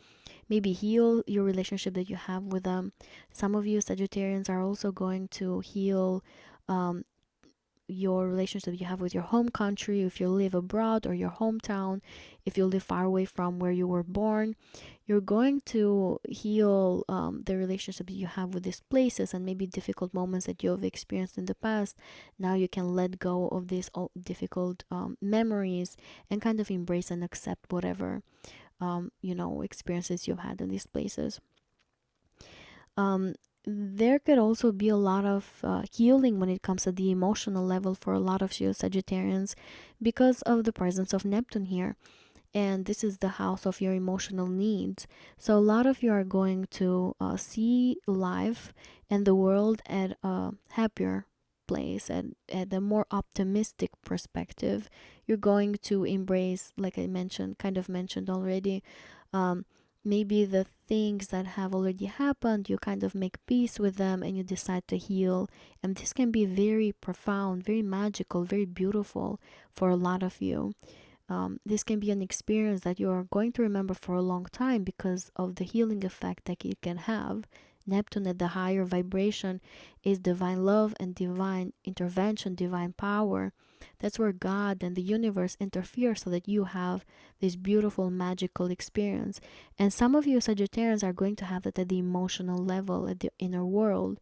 maybe heal your relationship that you have with them. Some of you Sagittarians are also going to heal um, your relationship you have with your home country, if you live abroad, or your hometown, if you live far away from where you were born. You're going to heal the relationship you have with these places, and maybe difficult moments that you have experienced in the past. Now you can let go of these difficult memories and kind of embrace and accept whatever experiences you've had in these places. There could also be a lot of healing when it comes to the emotional level for a lot of you Sagittarians because of the presence of Neptune here. And this is the house of your emotional needs. So a lot of you are going to see life and the world at a happier place, at a more optimistic perspective. You're going to embrace, like I mentioned, kind of mentioned already, um, maybe the things that have already happened, you kind of make peace with them and you decide to heal. And this can be very profound, very magical, very beautiful for a lot of you. This can be an experience that you are going to remember for a long time because of the healing effect that it can have. Neptune at the higher vibration is divine love and divine intervention, divine power. That's where God and the universe interfere so that you have this beautiful, magical experience. And some of you Sagittarians are going to have that at the emotional level, at the inner world,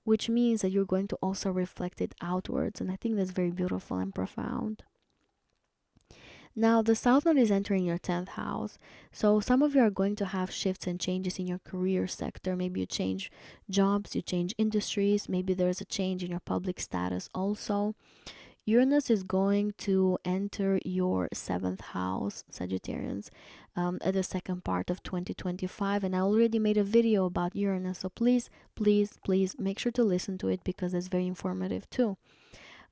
which means that you're going to also reflect it outwards. And I think that's very beautiful and profound. Now, the South Node is entering your 10th house. So, some of you are going to have shifts and changes in your career sector. Maybe you change jobs, you change industries. Maybe there's a change in your public status also. Uranus is going to enter your 7th house, Sagittarians, at the second part of 2025. And I already made a video about Uranus. So, please, please, please make sure to listen to it because it's very informative too.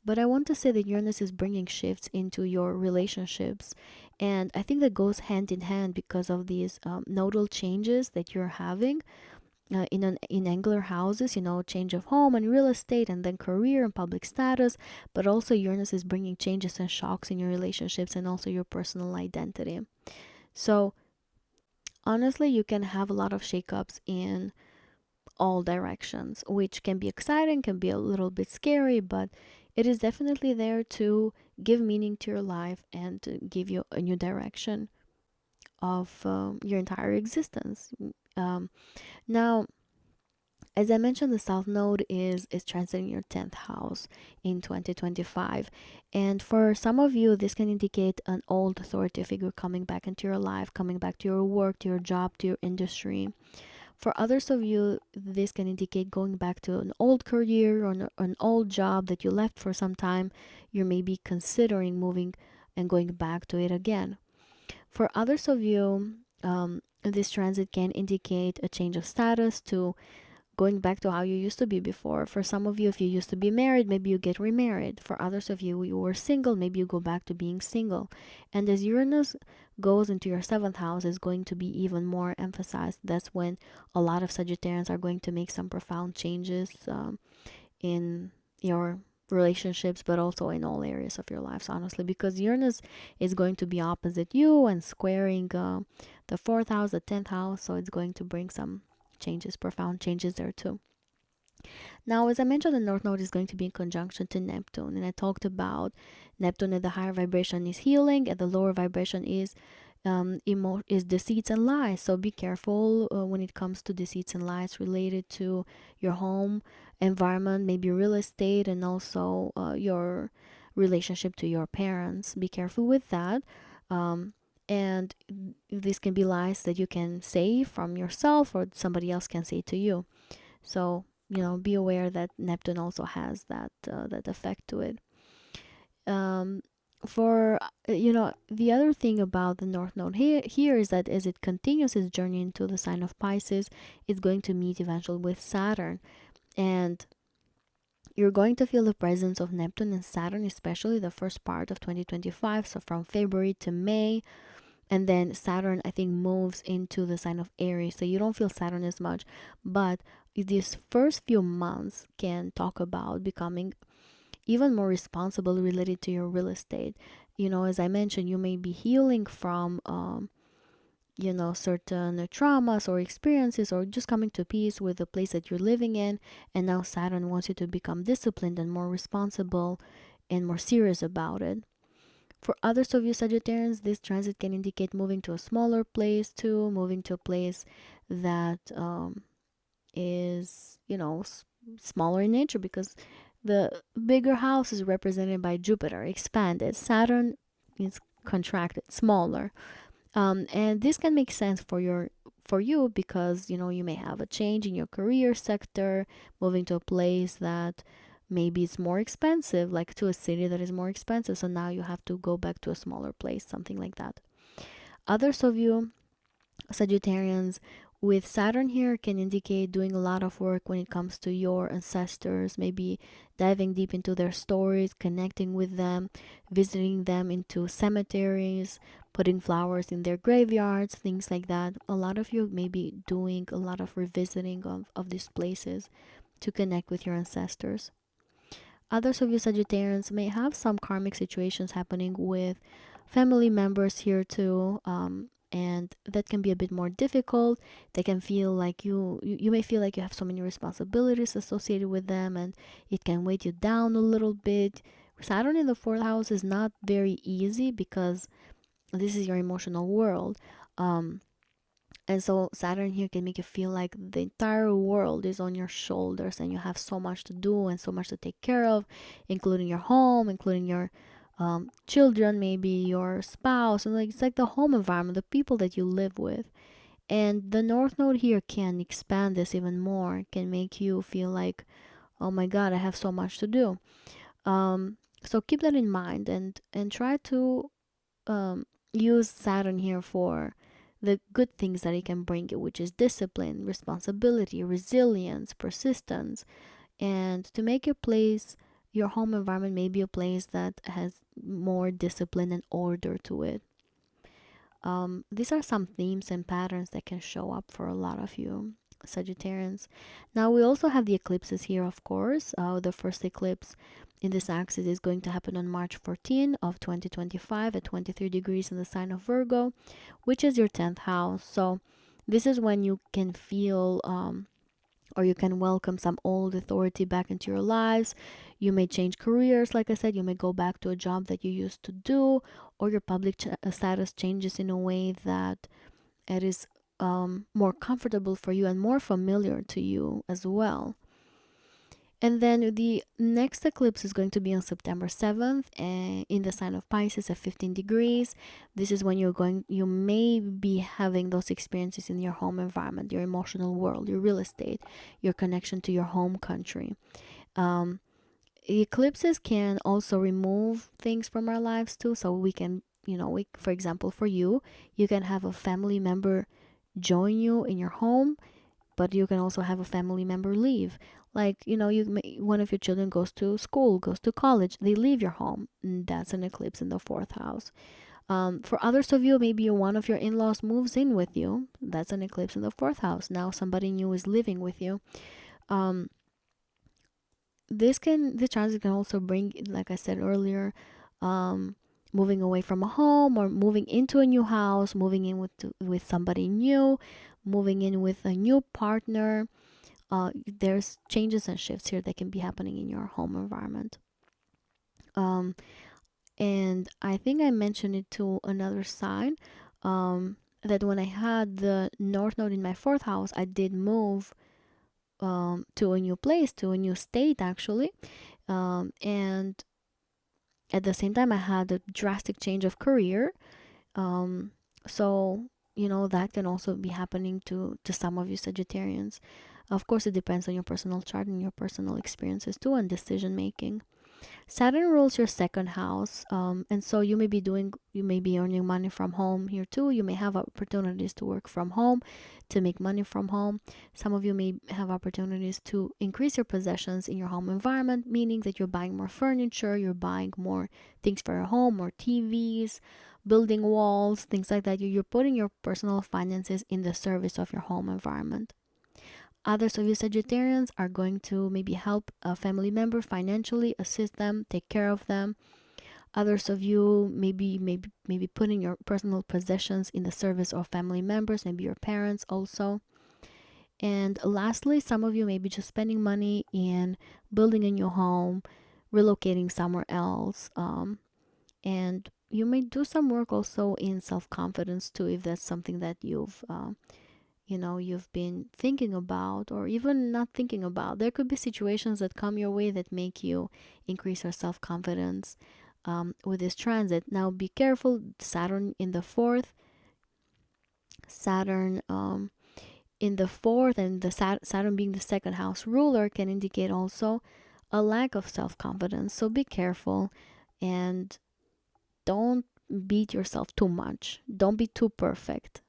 But I want to say that Uranus is bringing shifts into your relationships. And I think that goes hand in hand because of these nodal changes that you're having in angular houses, change of home and real estate, and then career and public status. But also Uranus is bringing changes and shocks in your relationships and also your personal identity. So honestly, you can have a lot of shakeups in all directions, which can be exciting, can be a little bit scary, but it is definitely there to give meaning to your life and to give you a new direction. of your entire existence. Now, as I mentioned, the South Node is transiting your 10th house in 2025. And for some of you, this can indicate an old authority figure coming back into your life, coming back to your work, to your job, to your industry. For others of you, this can indicate going back to an old career or an old job that you left for some time. You're maybe considering moving and going back to it again. For others of you, this transit can indicate a change of status to going back to how you used to be before. For some of you, if you used to be married, maybe you get remarried. For others of you, you were single, maybe you go back to being single. And as Uranus goes into your 7th house, is going to be even more emphasized. That's when a lot of Sagittarians are going to make some profound changes in your relationships, but also in all areas of your lives, honestly, because Uranus is going to be opposite you and squaring the 4th house, the 10th house. So it's going to bring some changes, profound changes there too. Now, as I mentioned, the North Node is going to be in conjunction to Neptune, and I talked about Neptune at the higher vibration is healing, and the lower vibration is deceits and lies. So be careful when it comes to deceits and lies related to your home environment, maybe real estate, and also your relationship to your parents. Be careful with that. And this can be lies that you can say from yourself or somebody else can say to you. So, be aware that Neptune also has that effect to it. For the other thing about the North Node here is that as it continues its journey into the sign of Pisces, it's going to meet eventually with Saturn, and you're going to feel the presence of Neptune and Saturn, especially the first part of 2025, so from February to May. And then Saturn, I think, moves into the sign of Aries. So you don't feel Saturn as much. But these first few months can talk about becoming even more responsible related to your real estate. As I mentioned, you may be healing from, certain traumas or experiences, or just coming to peace with the place that you're living in. And now Saturn wants you to become disciplined and more responsible and more serious about it. For others of you Sagittarians, this transit can indicate moving to a smaller place too, moving to a place that is, smaller in nature, because the bigger house is represented by Jupiter, expanded. Saturn is contracted, smaller. And this can make sense for you because you may have a change in your career sector, moving to a place that maybe it's more expensive, like to a city that is more expensive. So now you have to go back to a smaller place, something like that. Others of you Sagittarians with Saturn here can indicate doing a lot of work when it comes to your ancestors, maybe diving deep into their stories, connecting with them, visiting them into cemeteries, putting flowers in their graveyards, things like that. A lot of you may be doing a lot of revisiting of these places to connect with your ancestors. Others of you Sagittarians may have some karmic situations happening with family members here too, and that can be a bit more difficult. They can feel like you may feel like you have so many responsibilities associated with them, and it can weight you down a little bit. Saturn in the 4th house is not very easy because this is your emotional world. And so Saturn here can make you feel like the entire world is on your shoulders and you have so much to do and so much to take care of, including your home, including your children, maybe your spouse, and it's like the home environment, the people that you live with. And the North Node here can expand this even more, can make you feel like, oh my God, I have so much to do. So keep that in mind and try to use Saturn here for the good things that it can bring you, which is discipline, responsibility, resilience, persistence, and to make your place, your home environment, maybe a place that has more discipline and order to it. These are some themes and patterns that can show up for a lot of you Sagittarians. Now we also have the eclipses here, of course. The first eclipse in this axis is going to happen on March 14 of 2025 at 23 degrees in the sign of Virgo, which is your 10th house. So this is when you can feel or you can welcome some old authority back into your lives. You may change careers, like I said. You may go back to a job that you used to do, or your public status changes in a way that it is more comfortable for you and more familiar to you as well. And then the next eclipse is going to be on September 7th in the sign of Pisces at 15 degrees. This is when you may be having those experiences in your home environment, your emotional world, your real estate, your connection to your home country. Um, Eclipses can also remove things from our lives too. So we can, for example, for you, you can have a family member join you in your home, but you can also have a family member leave. Like, one of your children goes to school, goes to college, they leave your home. That's an eclipse in the fourth house. For others of you, maybe one of your in-laws moves in with you. That's an eclipse in the fourth house. Now somebody new is living with you. Um, this transit can also bring, like I said earlier, um, moving away from a home or moving into a new house, moving in with somebody new, moving in with a new partner. There's changes and shifts here that can be happening in your home environment. And I think I mentioned it to another sign, that when I had the North Node in my fourth house, I did move to a new place, to a new state actually. And at the same time, I had a drastic change of career. So, that can also be happening to some of you Sagittarians. Of course, it depends on your personal chart and your personal experiences too, and decision making. Saturn rules your second house, and so you may be earning money from home here too. You may have opportunities to work from home, to make money from home. Some of you may have opportunities to increase your possessions in your home environment, meaning that you're buying more furniture, you're buying more things for your home, more TVs, building walls, things like that. You're putting your personal finances in the service of your home environment. Others of you Sagittarians are going to maybe help a family member financially, assist them, take care of them. Others of you maybe putting your personal possessions in the service of family members, maybe your parents also. And lastly, some of you may be just spending money in building a new home, relocating somewhere else, and you may do some work also in self-confidence too, if that's something that you've been thinking about, or even not thinking about. There could be situations that come your way that make you increase your self-confidence with this transit. Now be careful. Saturn in the fourth, Saturn in the fourth, and the Saturn being the second house ruler can indicate also a lack of self-confidence. So be careful and don't beat yourself too much. Don't be too perfect.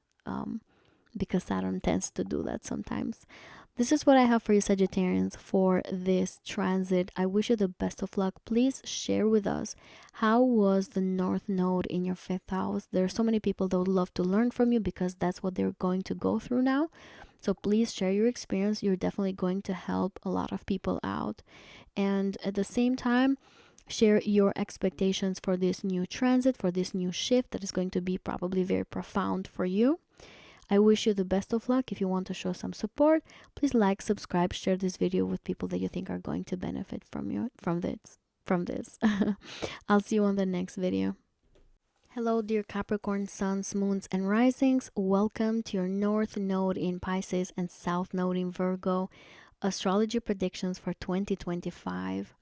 Because Saturn tends to do that sometimes. This is what I have for you Sagittarians for this transit. I wish you the best of luck. Please share with us, how was the North Node in your fifth house? There are so many people that would love to learn from you, because that's what they're going to go through now. So please share your experience. You're definitely going to help a lot of people out. And at the same time, share your expectations for this new transit, for this new shift that is going to be probably very profound for you. I wish you the best of luck. If you want to show some support, please like, subscribe, share this video with people that you think are going to benefit from this. I'll see you on the next video. Hello, dear Capricorn suns, moons, and risings. Welcome to your North Node in Pisces and South Node in Virgo astrology predictions for 2025.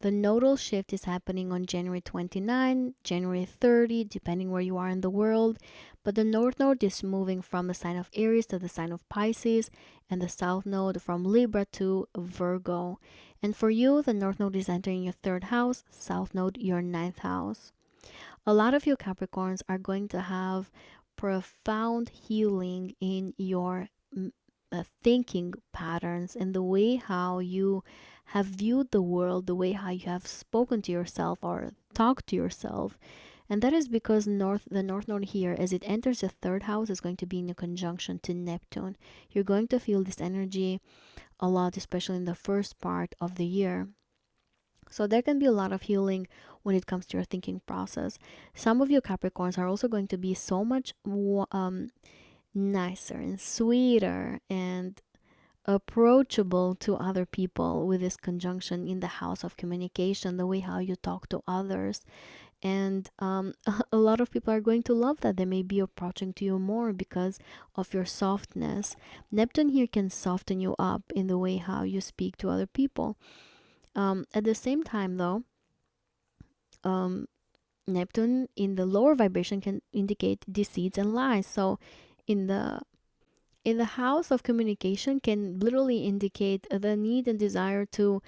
The nodal shift is happening on January 29, January 30, depending where you are in the world. But the North Node is moving from the sign of Aries to the sign of Pisces, and the South Node from Libra to Virgo. And for you, the North Node is entering your third house, South Node your ninth house. A lot of you Capricorns are going to have profound healing in your thinking patterns and the way how you have viewed the world, the way how you have spoken to yourself or talked to yourself. And that is because the North Node here, as it enters the third house, is going to be in a conjunction to Neptune. You're going to feel this energy a lot, especially in the first part of the year. So there can be a lot of healing when it comes to your thinking process. Some of you Capricorns are also going to be so much nicer and sweeter and approachable to other people with this conjunction in the house of communication, the way how you talk to others. And a lot of people are going to love that. They may be approaching to you more because of your softness. Neptune here can soften you up in the way how you speak to other people. At the same time, though, um, Neptune in the lower vibration can indicate deceits and lies. So in the house of communication can literally indicate the need and desire to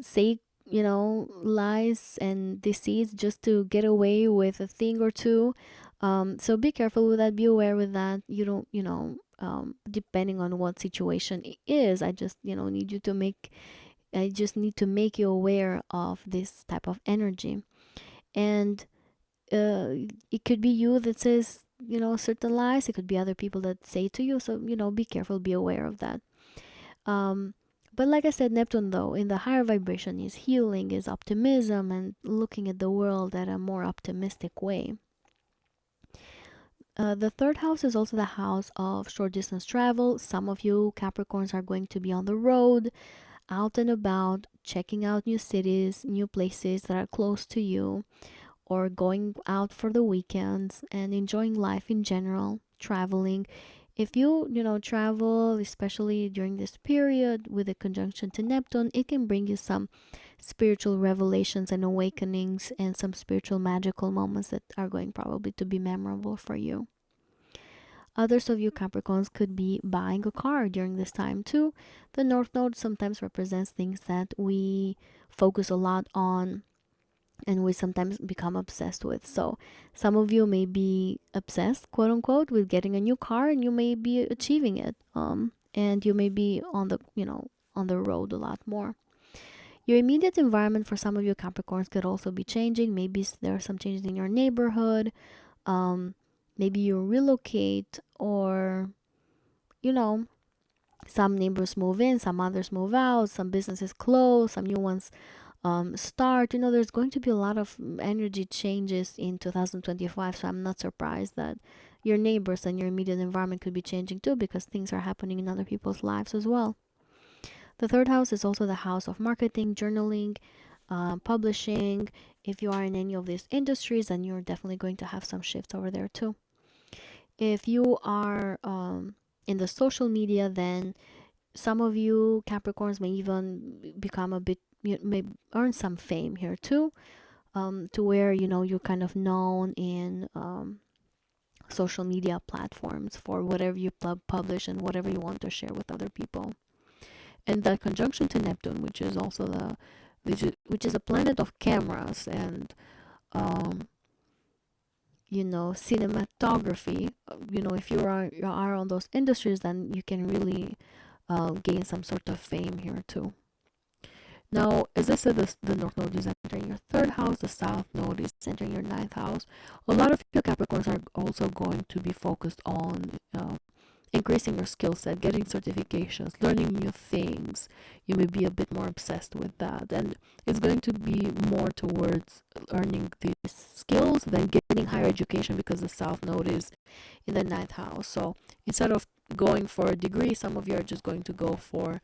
say, lies and deceits just to get away with a thing or two. So be careful with that. Be aware with that. You don't, depending on what situation it is, I just, I just need to make you aware of this type of energy. And it could be you that says, certain lies. It could be other people that say to you. So, be careful, be aware of that. Um, but like I said, Neptune, though, in the higher vibration is healing, is optimism, and looking at the world at a more optimistic way. The third house is also the house of short distance travel. Some of you Capricorns are going to be on the road, out and about, checking out new cities, new places that are close to you, or going out for the weekends and enjoying life in general, traveling. If you, travel, especially during this period with a conjunction to Neptune, it can bring you some spiritual revelations and awakenings and some spiritual magical moments that are going probably to be memorable for you. Others of you Capricorns could be buying a car during this time too. The North Node sometimes represents things that we focus a lot on and we sometimes become obsessed with. So some of you may be obsessed, quote unquote, with getting a new car, and you may be achieving it. And you may be on the, on the road a lot more. Your immediate environment for some of you Capricorns could also be changing. Maybe there are some changes in your neighborhood. Maybe you relocate, or, some neighbors move in, some others move out, some businesses close, some new ones start. There's going to be a lot of energy changes in 2025, so I'm not surprised that your neighbors and your immediate environment could be changing too, because things are happening in other people's lives as well. The third house is also the house of marketing, journaling, publishing. If you are in any of these industries, then you're definitely going to have some shifts over there too. If you are in the social media, then some of you Capricorns may even become a bit, you may earn some fame here too, to where you're kind of known in social media platforms for whatever you publish and whatever you want to share with other people. And the conjunction to Neptune, which is also which is a planet of cameras and cinematography. If you are on those industries, then you can really gain some sort of fame here too. Now, as I said, the North Node is entering your third house, the South Node is entering your ninth house. A lot of your Capricorns are also going to be focused on increasing your skill set, getting certifications, learning new things. You may be a bit more obsessed with that, and it's going to be more towards earning these skills than getting higher education, because the South Node is in the ninth house. So instead of going for a degree, some of you are just going to go for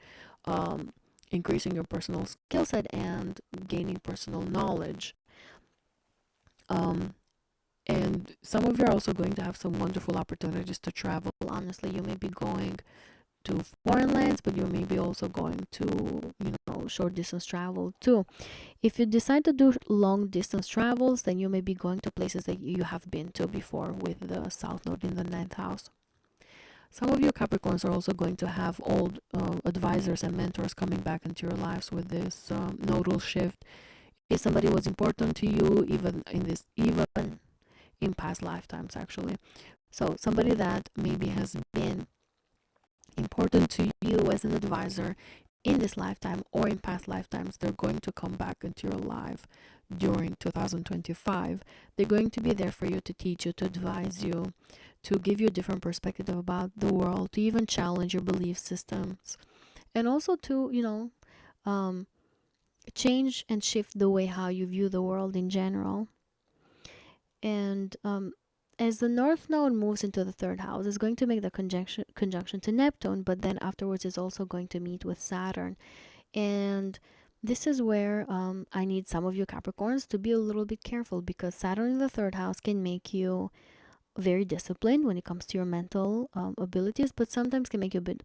increasing your personal skill set and gaining personal knowledge. And some of you are also going to have some wonderful opportunities to travel. Honestly, you may be going to foreign lands, but you may be also going to, short distance travel too. If you decide to do long distance travels, then you may be going to places that you have been to before with the South Node in the ninth house. Some of you Capricorns are also going to have old advisors and mentors coming back into your lives with this nodal shift. If somebody was important to you, even in past lifetimes, actually. So somebody that maybe has been important to you as an advisor in this lifetime or in past lifetimes, they're going to come back into your life during 2025. They're going to be there for you, to teach you, to advise you, to give you a different perspective about the world, to even challenge your belief systems, and also to change and shift the way how you view the world in general. And as the North Node moves into the third house, it's going to make the conjunction to Neptune, but then afterwards it's also going to meet with Saturn. And this is where I need some of you Capricorns to be a little bit careful, because Saturn in the third house can make you very disciplined when it comes to your mental abilities, but sometimes can make you a bit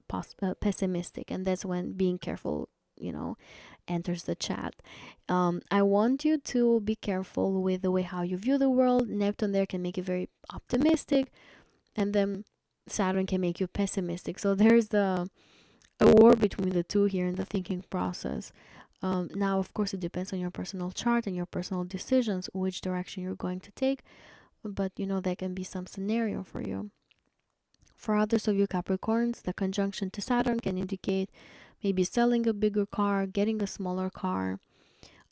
pessimistic. And that's when being careful, enters the chat. I want you to be careful with the way how you view the world. Neptune there can make you very optimistic, and then Saturn can make you pessimistic. So there's a war between the two here in the thinking process. Now, of course, it depends on your personal chart and your personal decisions, which direction you're going to take, but there can be some scenario for you. For others of you Capricorns, the conjunction to Saturn can indicate maybe selling a bigger car, getting a smaller car.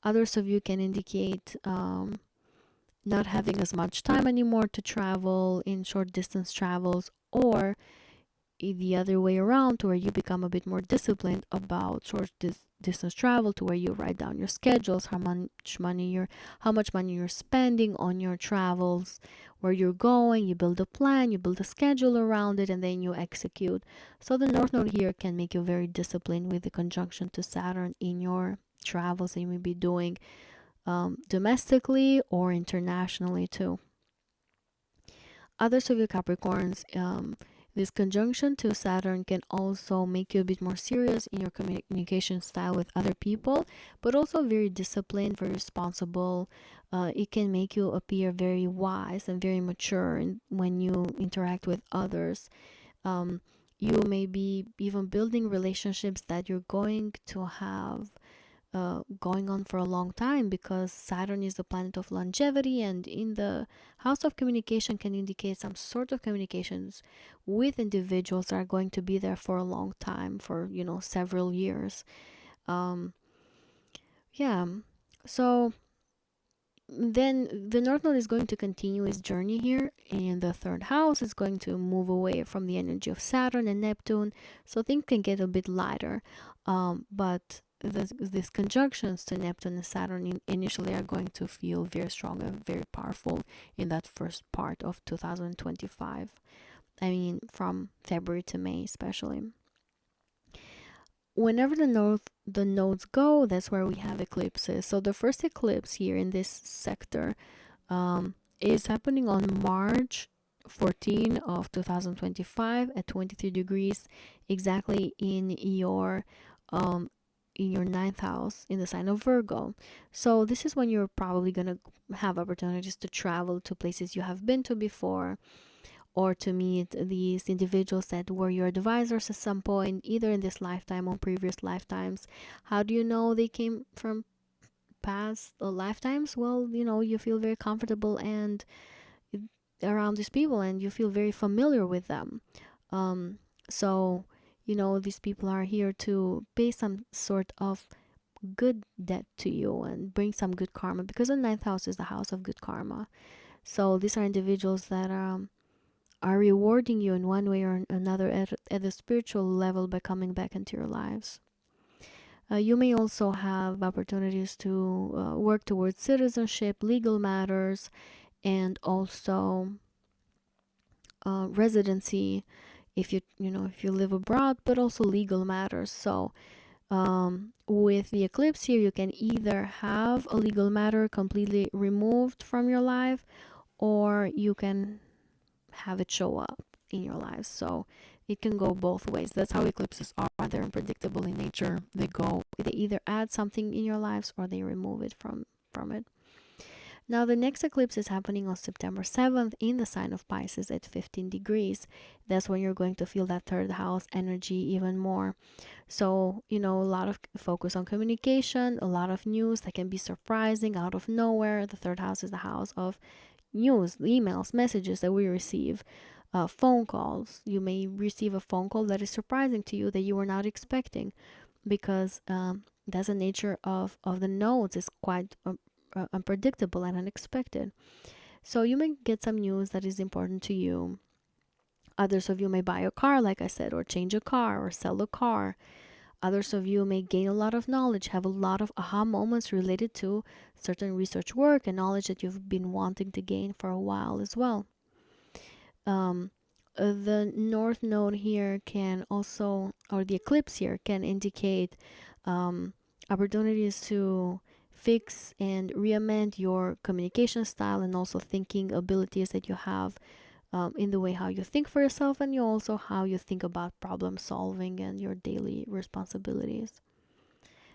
Others of you can indicate not having as much time anymore to travel in short distance travels, or the other way around, to where you become a bit more disciplined about short distance travel, to where you write down your schedules, how much money you're spending on your travels, where you're going. You build a plan, you build a schedule around it, and then you execute. So the North Node here can make you very disciplined with the conjunction to Saturn in your travels that you may be doing domestically or internationally too. Others of you Capricorns, this conjunction to Saturn can also make you a bit more serious in your communication style with other people, but also very disciplined, very responsible. It can make you appear very wise and very mature when you interact with others. You may be even building relationships that you're going to have going on for a long time, because Saturn is the planet of longevity, and in the house of communication can indicate some sort of communications with individuals that are going to be there for a long time, for several years. Yeah, so then the North Node is going to continue its journey here in the third house. It's going to move away from the energy of Saturn and Neptune, so things can get a bit lighter, but these conjunctions to Neptune and Saturn initially are going to feel very strong and very powerful in that first part of 2025. I mean, from February to May especially. Whenever the nodes go, that's where we have eclipses. So the first eclipse here in this sector is happening on March 14 of 2025 at 23 degrees exactly in your ninth house in the sign of Virgo. So this is when you're probably gonna have opportunities to travel to places you have been to before, or to meet these individuals that were your advisors at some point, either in this lifetime or previous lifetimes. How do you know they came from past lifetimes? Well, you feel very comfortable and around these people, and you feel very familiar with them. So these people are here to pay some sort of good debt to you and bring some good karma, because the ninth house is the house of good karma. So these are individuals that are rewarding you in one way or another at the spiritual level by coming back into your lives. You may also have opportunities to work towards citizenship, legal matters, and also residency if you live abroad, but also legal matters. So with the eclipse here, you can either have a legal matter completely removed from your life, or you can have it show up in your life. So it can go both ways. That's how eclipses are. They're unpredictable in nature. They either add something in your lives, or they remove it from it. Now the next eclipse is happening on September 7th in the sign of Pisces at 15 degrees. That's when you're going to feel that third house energy even more. So, a lot of focus on communication, a lot of news that can be surprising out of nowhere. The third house is the house of news, emails, messages that we receive, phone calls. You may receive a phone call that is surprising to you, that you were not expecting, because that's the nature of the nodes. It's quite unpredictable and unexpected. So you may get some news that is important to you. Others of you may buy a car, like I said, or change a car, or sell a car. Others of you may gain a lot of knowledge, have a lot of aha moments related to certain research work and knowledge that you've been wanting to gain for a while as well. Um, the North Node here can also, or the eclipse here can indicate opportunities to fix and re-amend your communication style and also thinking abilities that you have in the way how you think for yourself, and you also how you think about problem solving and your daily responsibilities.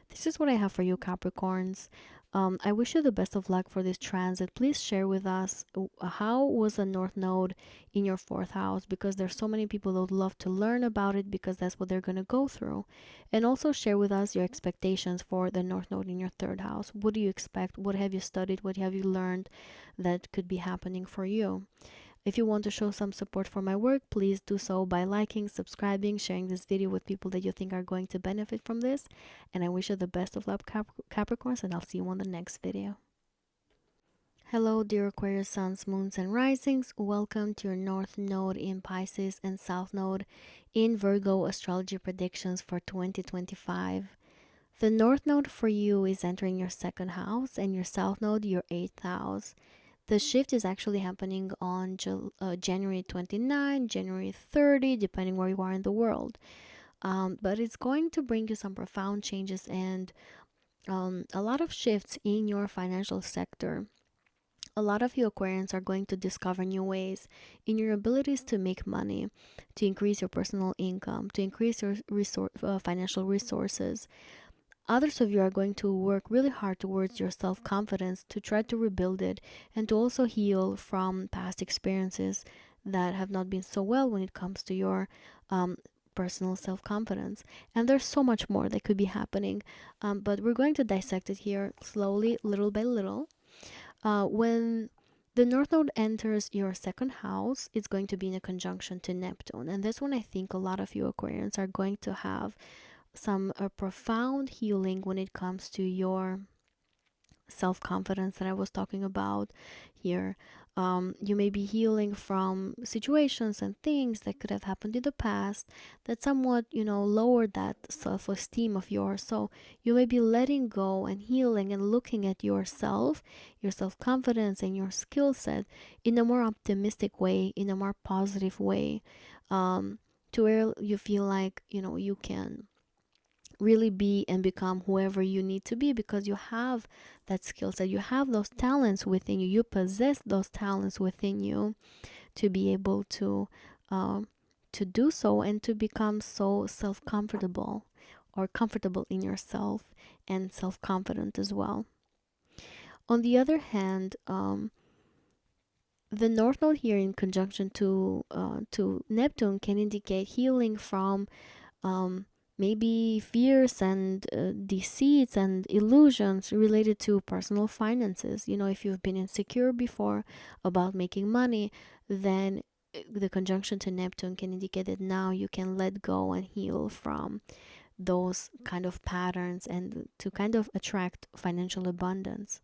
This is what I have for you, Capricorns. I wish you the best of luck for this transit. Please share with us how was the North Node in your fourth house, because there's so many people that would love to learn about it because that's what they're going to go through. And also share with us your expectations for the North Node in your third house. What do you expect? What have you studied? What have you learned that could be happening for you? If you want to show some support for my work, please do so by liking, subscribing, sharing this video with people that you think are going to benefit from this. And I wish you the best of luck, Capricorns, and I'll see you on the next video. Hello, dear Aquarius suns, moons, and risings. Welcome to your North Node in Pisces and South Node in Virgo astrology predictions for 2025. The North Node for you is entering your second house, and your South Node your eighth house. The shift is actually happening on January 29, January 30, depending where you are in the world. But it's going to bring you some profound changes and a lot of shifts in your financial sector. A lot of you Aquarians are going to discover new ways in your abilities to make money, to increase your personal income, to increase your financial resources. Others of you are going to work really hard towards your self-confidence to try to rebuild it and to also heal from past experiences that have not been so well when it comes to your personal self-confidence. And there's so much more that could be happening, but we're going to dissect it here slowly, little by little. When the North Node enters your second house, it's going to be in a conjunction to Neptune. And this one, I think a lot of you Aquarians are going to have some profound healing when it comes to your self-confidence that I was talking about here. You may be healing from situations and things that could have happened in the past that somewhat, lowered that self-esteem of yours. So you may be letting go and healing and looking at yourself, your self-confidence and your skill set in a more optimistic way, in a more positive way, to where you feel like, you can really be and become whoever you need to be because you have that skill set, you have those talents within you, you possess those talents within you to be able to do so and to become so self-comfortable or comfortable in yourself and self-confident as well. On the other hand, the North Node here in conjunction to Neptune can indicate healing from maybe fears and deceits and illusions related to personal finances. If you've been insecure before about making money, then the conjunction to Neptune can indicate that now you can let go and heal from those kind of patterns and to kind of attract financial abundance.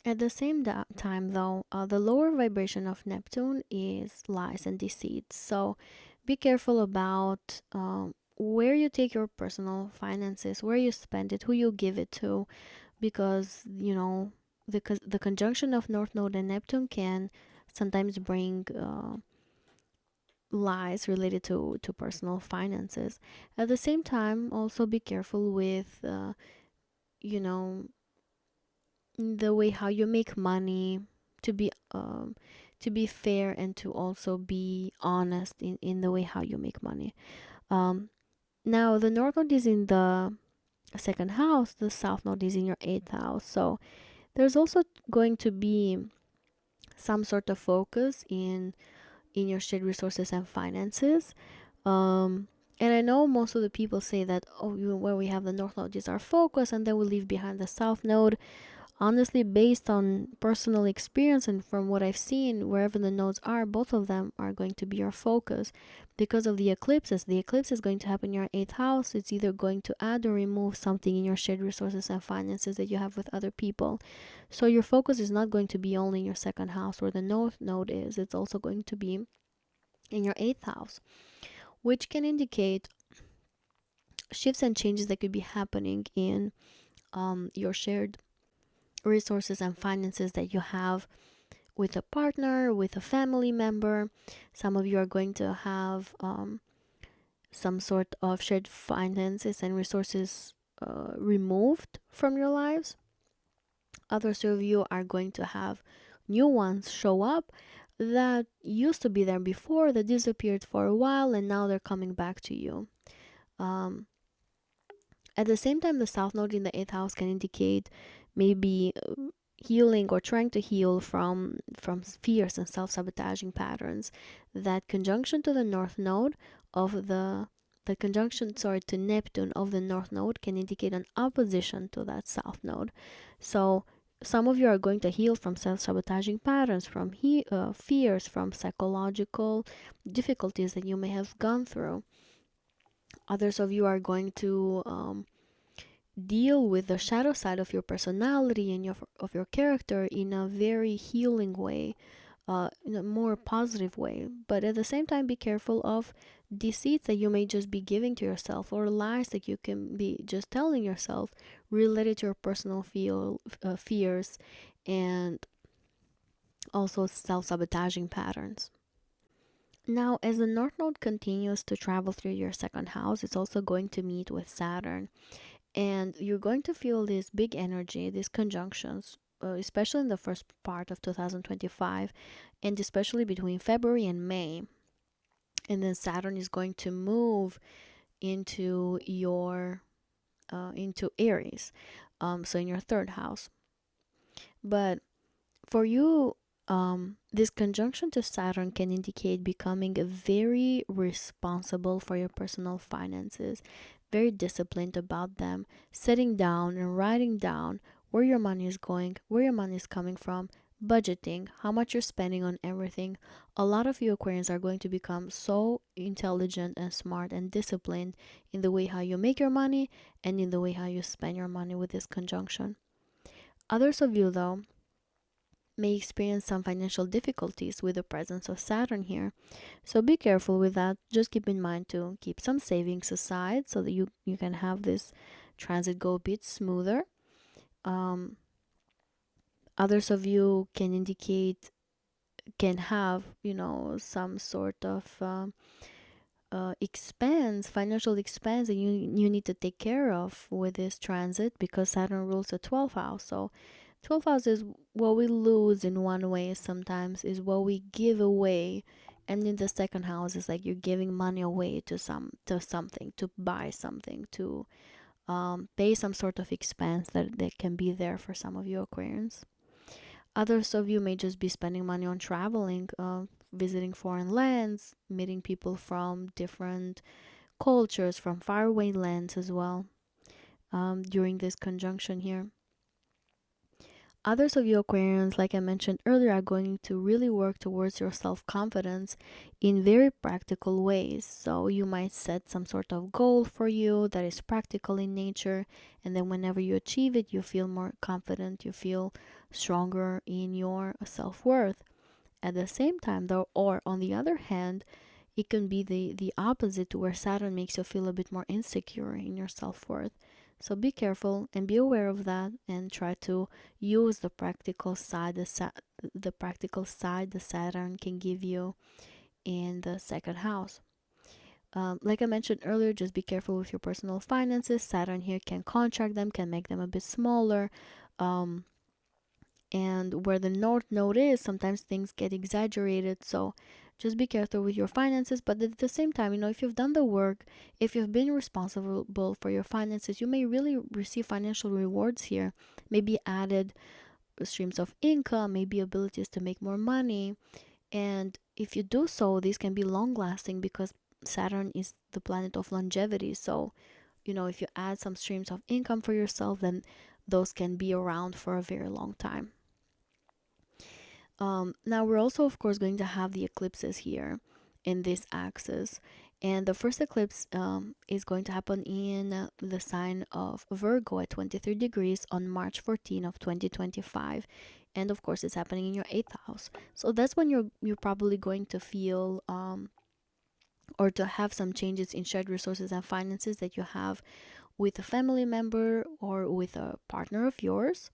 At the same time, though, the lower vibration of Neptune is lies and deceit. So be careful about where you take your personal finances, where you spend it, who you give it to, because, the conjunction of North Node and Neptune can sometimes bring lies related to personal finances. At the same time, also be careful with, you know, the way how you make money, to be fair and to also be honest in the way how you make money. Now the North Node is in the second house, the South Node is in your eighth house. So there's also going to be some sort of focus in your shared resources and finances. And I know most of the people say that, oh, where we have the North Node is our focus, and then we leave behind the South Node. Honestly, based on personal experience and from what I've seen, wherever the nodes are, both of them are going to be your focus because of the eclipses. The eclipse is going to happen in your eighth house. It's either going to add or remove something in your shared resources and finances that you have with other people. So your focus is not going to be only in your second house where the North Node is. It's also going to be in your eighth house, which can indicate shifts and changes that could be happening in your shared resources and finances that you have with a partner, with a family member. Some of you are going to have some sort of shared finances and resources removed from your lives. Others of you are going to have new ones show up that used to be there before, that disappeared for a while, and now they're coming back to you. Um, at the same time, the South Node in the 8th house can indicate maybe healing or trying to heal from fears and self-sabotaging patterns. That conjunction to the North Node of the conjunction, sorry, to Neptune of the North Node can indicate an opposition to that South Node. So some of you are going to heal from self-sabotaging patterns, from fears, from psychological difficulties that you may have gone through. Others of you are going to deal with the shadow side of your personality and of your character in a very healing way, in a more positive way. But at the same time, be careful of deceits that you may just be giving to yourself, or lies that you can be just telling yourself related to your personal fears and also self-sabotaging patterns. Now, as the North Node continues to travel through your second house, it's also going to meet with Saturn. And you're going to feel this big energy, these conjunctions, especially in the first part of 2025, and especially between February and May. And then Saturn is going to move into your into Aries, so in your third house. But for you, this conjunction to Saturn can indicate becoming very responsible for your personal finances, very disciplined about them, sitting down and writing down where your money is going, where your money is coming from, budgeting, how much you're spending on everything. A lot of you Aquarians are going to become so intelligent and smart and disciplined in the way how you make your money and in the way how you spend your money with this conjunction. Others of you, though, may experience some financial difficulties with the presence of Saturn here. So be careful with that. Just keep in mind to keep some savings aside so that you can have this transit go a bit smoother. Others of you can have, some sort of financial expense that you need to take care of with this transit, because Saturn rules the 12th house. So 12th house is what we lose in one way, sometimes is what we give away, and in the second house is like you're giving money away to something, to buy something, to pay some sort of expense that can be there for some of you Aquarians. Others of you may just be spending money on traveling, visiting foreign lands, meeting people from different cultures, from faraway lands as well, during this conjunction here. Others of you Aquarians, like I mentioned earlier, are going to really work towards your self-confidence in very practical ways. So you might set some sort of goal for you that is practical in nature, and then whenever you achieve it, you feel more confident, you feel stronger in your self-worth. At the same time, though, or on the other hand, it can be the opposite, to where Saturn makes you feel a bit more insecure in your self-worth. So be careful and be aware of that, and try to use the practical side, the practical side the Saturn can give you in the second house. Like I mentioned earlier, just be careful with your personal finances. Saturn here can contract them, can make them a bit smaller. And where the North Node is, sometimes things get exaggerated. So just be careful with your finances. But at the same time, if you've done the work, if you've been responsible for your finances, you may really receive financial rewards here. Maybe added streams of income, maybe abilities to make more money. And if you do so, these can be long lasting, because Saturn is the planet of longevity. So, if you add some streams of income for yourself, then those can be around for a very long time. Now we're also, of course, going to have the eclipses here in this axis. And the first eclipse is going to happen in the sign of Virgo at 23 degrees on March 14 of 2025. And of course, it's happening in your 8th house. So that's when you're probably going to feel or to have some changes in shared resources and finances that you have with a family member or with a partner of yours.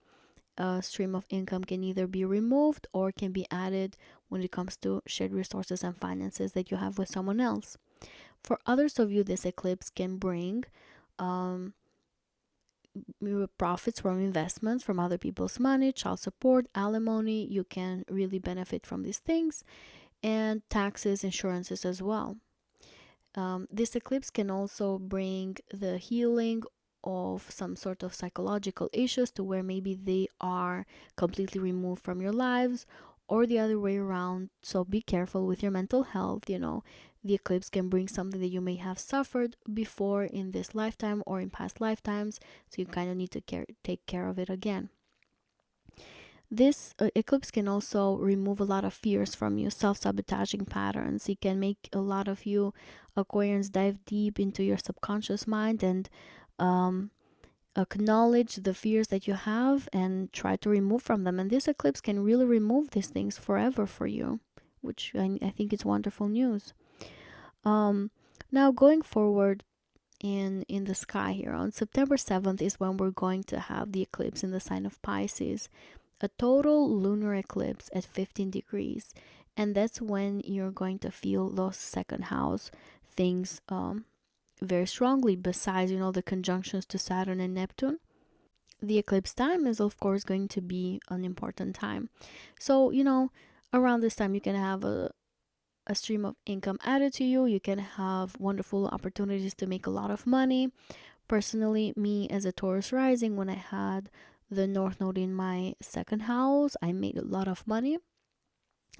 stream of income can either be removed or can be added when it comes to shared resources and finances that you have with someone else. For others of you, this eclipse can bring um, profits from investments, from other people's money, child support, alimony. You can really benefit from these things, and taxes, insurances as well. This eclipse can also bring the healing of some sort of psychological issues to where maybe they are completely removed from your lives, or the other way around. So be careful with your mental health. The eclipse can bring something that you may have suffered before in this lifetime or in past lifetimes, so you kind of need to take care of it again. This eclipse can also remove a lot of fears from you, self-sabotaging patterns. It can make a lot of you Aquarians dive deep into your subconscious mind and um, acknowledge the fears that you have and try to remove from them. And this eclipse can really remove these things forever for you, which I think is wonderful news. Now going forward in the sky here on September 7th is when we're going to have the eclipse in the sign of Pisces, a total lunar eclipse at 15 degrees, and that's when you're going to feel those second house things very strongly. Besides the conjunctions to Saturn and Neptune, the eclipse time is of course going to be an important time. So around this time you can have a stream of income added to you. You can have wonderful opportunities to make a lot of money. Personally, me as a Taurus rising, when I had the North Node in my second house, I made a lot of money.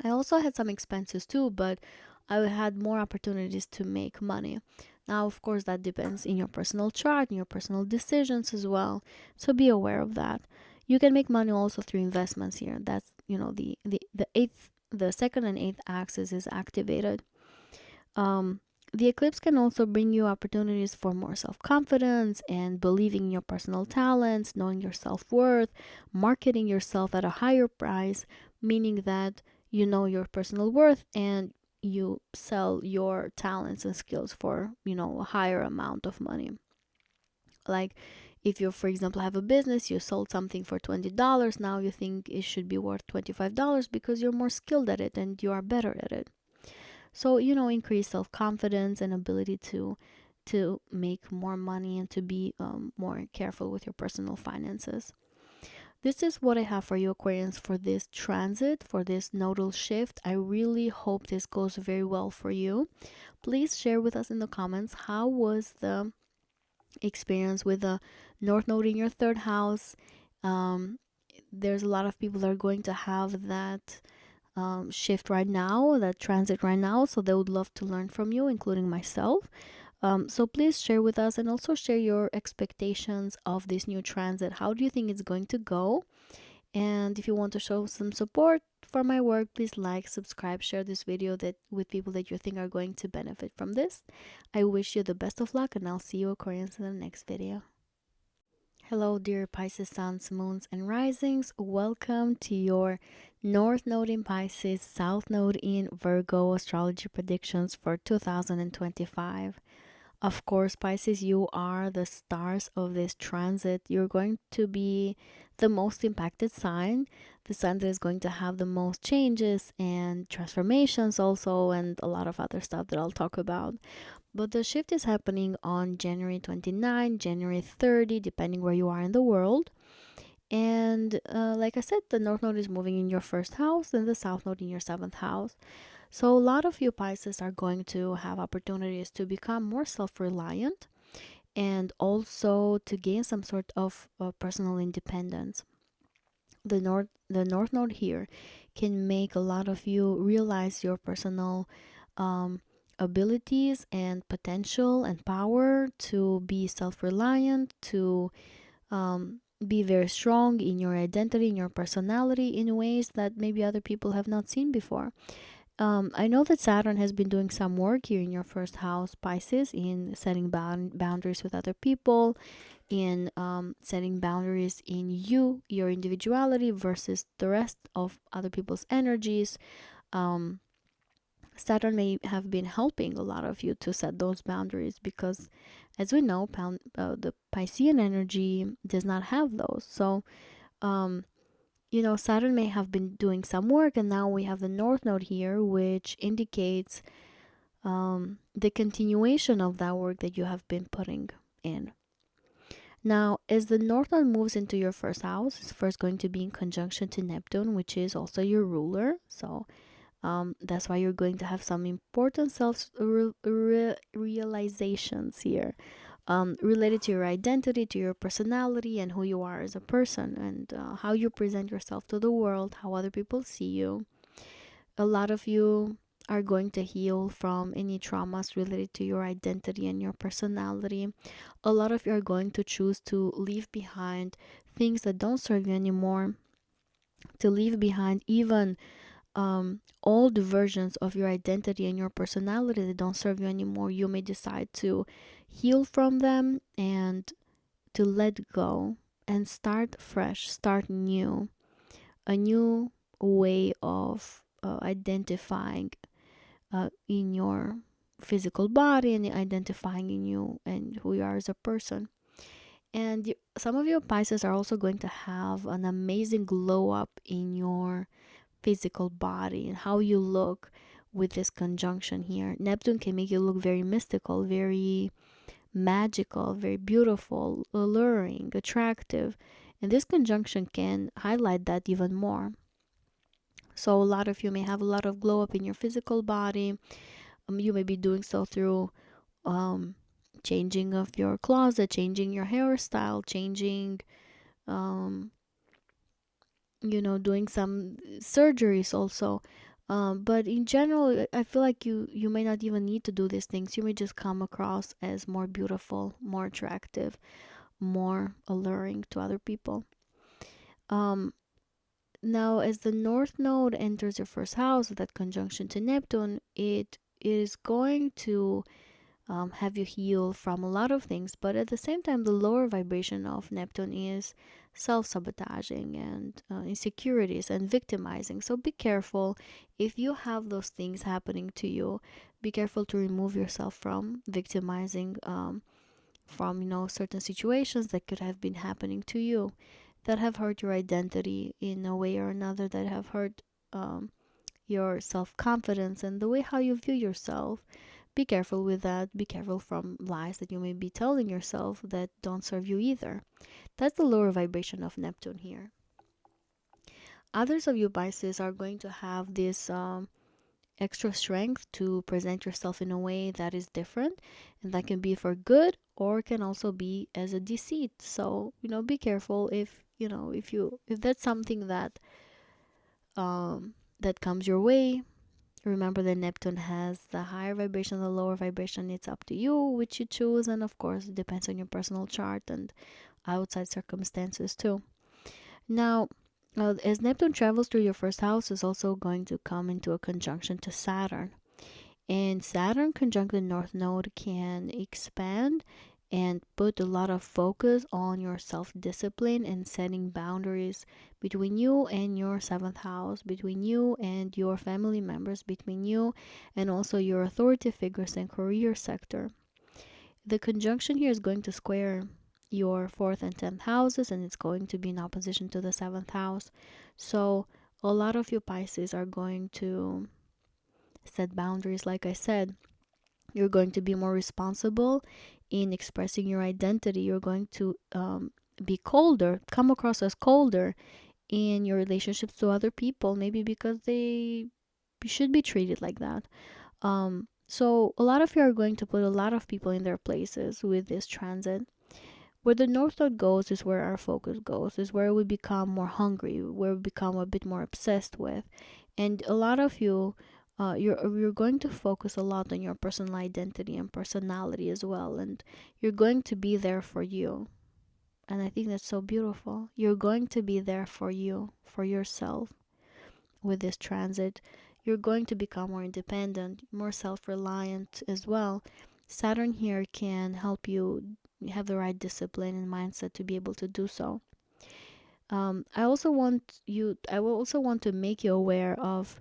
I also had some expenses too, but I had more opportunities to make money. Now, of course, that depends in your personal chart and your personal decisions as well. So be aware of that. You can make money also through investments here. That's the second and eighth axis is activated. Um, the eclipse can also bring you opportunities for more self-confidence and believing in your personal talents, knowing your self-worth, marketing yourself at a higher price, meaning that you know your personal worth and you sell your talents and skills for, a higher amount of money. Like if you, for example, have a business, you sold something for $20, now you think it should be worth $25 because you're more skilled at it and you are better at it. So, increase self-confidence and ability to make more money and to be more careful with your personal finances. This is what I have for you, Aquarians, for this transit, for this nodal shift. I really hope this goes very well for you. Please share with us in the comments, how was the experience with the North Node in your third house? There's a lot of people that are going to have that shift right now, that transit right now, so they would love to learn from you, including myself. So please share with us and also share your expectations of this new transit. How do you think it's going to go? And if you want to show some support for my work, please like, subscribe, share this video with people that you think are going to benefit from this. I wish you the best of luck, and I'll see you, Aquarians, in the next video. Hello, dear Pisces suns, moons, and risings. Welcome to your North Node in Pisces, South Node in Virgo astrology predictions for 2025. Of course, Pisces, you are the stars of this transit. You're going to be the most impacted sign, the sign that is going to have the most changes and transformations also, and a lot of other stuff that I'll talk about. But the shift is happening on January 29, January 30, depending where you are in the world. And like I said, the North Node is moving in your first house and the South Node in your seventh house. So a lot of you Pisces are going to have opportunities to become more self-reliant and also to gain some sort of personal independence. The North Node here can make a lot of you realize your personal abilities and potential and power to be self-reliant, to be very strong in your identity, in your personality, in ways that maybe other people have not seen before. I know that Saturn has been doing some work here in your first house, Pisces, in setting boundaries with other people, in setting boundaries in your individuality versus the rest of other people's energies. Saturn may have been helping a lot of you to set those boundaries because, as we know, the Piscean energy does not have those. So Saturn may have been doing some work, and now we have the North Node here, which indicates the continuation of that work that you have been putting in. Now, as the North Node moves into your first house, it's first going to be in conjunction to Neptune, which is also your ruler. So that's why you're going to have some important realizations here, related to your identity, to your personality, and who you are as a person, and how you present yourself to the world, how other people see you. A lot of you are going to heal from any traumas related to your identity and your personality. A lot of you are going to choose to leave behind things that don't serve you anymore, to leave behind even old versions of your identity and your personality that don't serve you anymore. You may decide to heal from them and to let go and start fresh, start new, a new way of identifying in your physical body and identifying in you and who you are as a person. And some of your Pisces are also going to have an amazing glow up in your physical body and how you look with this conjunction here. Neptune can make you look very mystical, very magical, very beautiful, alluring, attractive. And this conjunction can highlight that even more. So a lot of you may have a lot of glow up in your physical body. You may be doing so through changing of your closet, changing your hairstyle, changing, um, doing some surgeries also. But in general, I feel like you may not even need to do these things. You may just come across as more beautiful, more attractive, more alluring to other people. Um, Now, as the North Node enters your first house with that conjunction to Neptune, it is going to have you heal from a lot of things. But at the same time, the lower vibration of Neptune is self-sabotaging and insecurities and victimizing. So be careful if you have those things happening to you. Be careful to remove yourself from victimizing, from certain situations that could have been happening to you, that have hurt your identity in a way or another, that have hurt your self-confidence and the way how you view yourself. Be careful with that. Be careful from lies that you may be telling yourself that don't serve you either. That's the lower vibration of Neptune here. Others of you Pisces are going to have this extra strength to present yourself in a way that is different, and that can be for good or can also be as a deceit. So be careful if that's something that that comes your way. Remember that Neptune has the higher vibration, the lower vibration. It's up to you which you choose, and of course, it depends on your personal chart and outside circumstances too. Now, as Neptune travels through your first house, is also going to come into a conjunction to Saturn. And Saturn conjunct the North Node can expand and put a lot of focus on your self-discipline and setting boundaries between you and your seventh house, between you and your family members, between you and also your authority figures and career sector. The conjunction here is going to square your fourth and 10th houses, and it's going to be in opposition to the seventh house. So a lot of you Pisces are going to set boundaries. Like I said, you're going to be more responsible in expressing your identity. You're going to be colder, come across as colder in your relationships to other people, maybe because they should be treated like that. So a lot of you are going to put a lot of people in their places with this transit. Where the North Node goes is where our focus goes, is where we become more hungry, where we become a bit more obsessed with. And a lot of you, you're going to focus a lot on your personal identity and personality as well. And you're going to be there for you. And I think that's so beautiful. You're going to be there for you, for yourself with this transit. You're going to become more independent, more self-reliant as well. Saturn here can help you have the right discipline and mindset to be able to do so. I will also want to make you aware of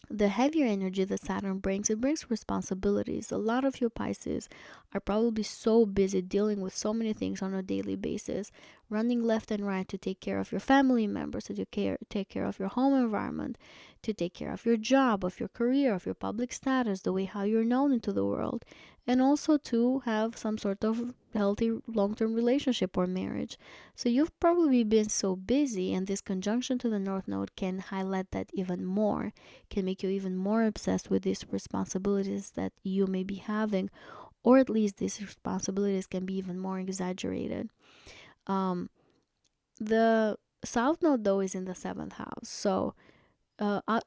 The heavier energy that Saturn brings, it brings responsibilities. A lot of you Pisces are probably so busy dealing with so many things on a daily basis, running left and right to take care of your family members, to take care of your home environment, to take care of your job, of your career, of your public status, the way how you're known into the world, and also to have some sort of healthy long-term relationship or marriage. So you've probably been so busy, and this conjunction to the North Node can highlight that even more, can make you even more obsessed with these responsibilities that you may be having, or at least these responsibilities can be even more exaggerated. Um, the South Node, though, is in the seventh house. So,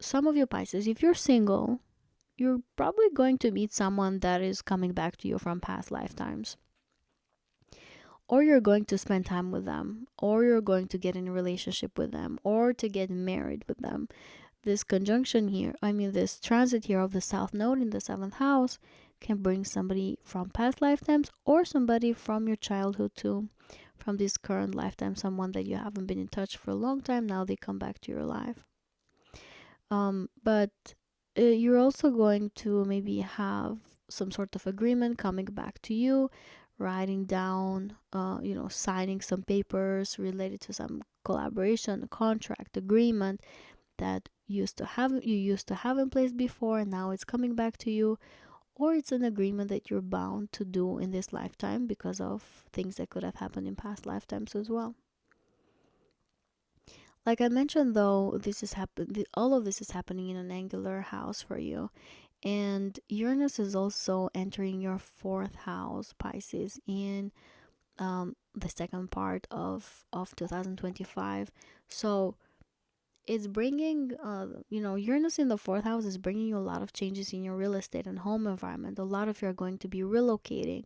some of you Pisces, if you're single, you're probably going to meet someone that is coming back to you from past lifetimes. Or you're going to spend time with them, or you're going to get in a relationship with them, or to get married with them. This conjunction here, this transit here of the South Node in the seventh house can bring somebody from past lifetimes or somebody from your childhood too, from this current lifetime, someone that you haven't been in touch for a long time. Now they come back to your life. But you're also going to maybe have some sort of agreement coming back to you, writing down, signing some papers related to some collaboration, contract, agreement that you used to have in place before, and now it's coming back to you, or it's an agreement that you're bound to do in this lifetime because of things that could have happened in past lifetimes as well. Like I mentioned, though, all of this is happening in an angular house for you, and Uranus is also entering your fourth house, Pisces, in the second part of 2025. So it's bringing, Uranus in the fourth house is bringing you a lot of changes in your real estate and home environment. A lot of you are going to be relocating.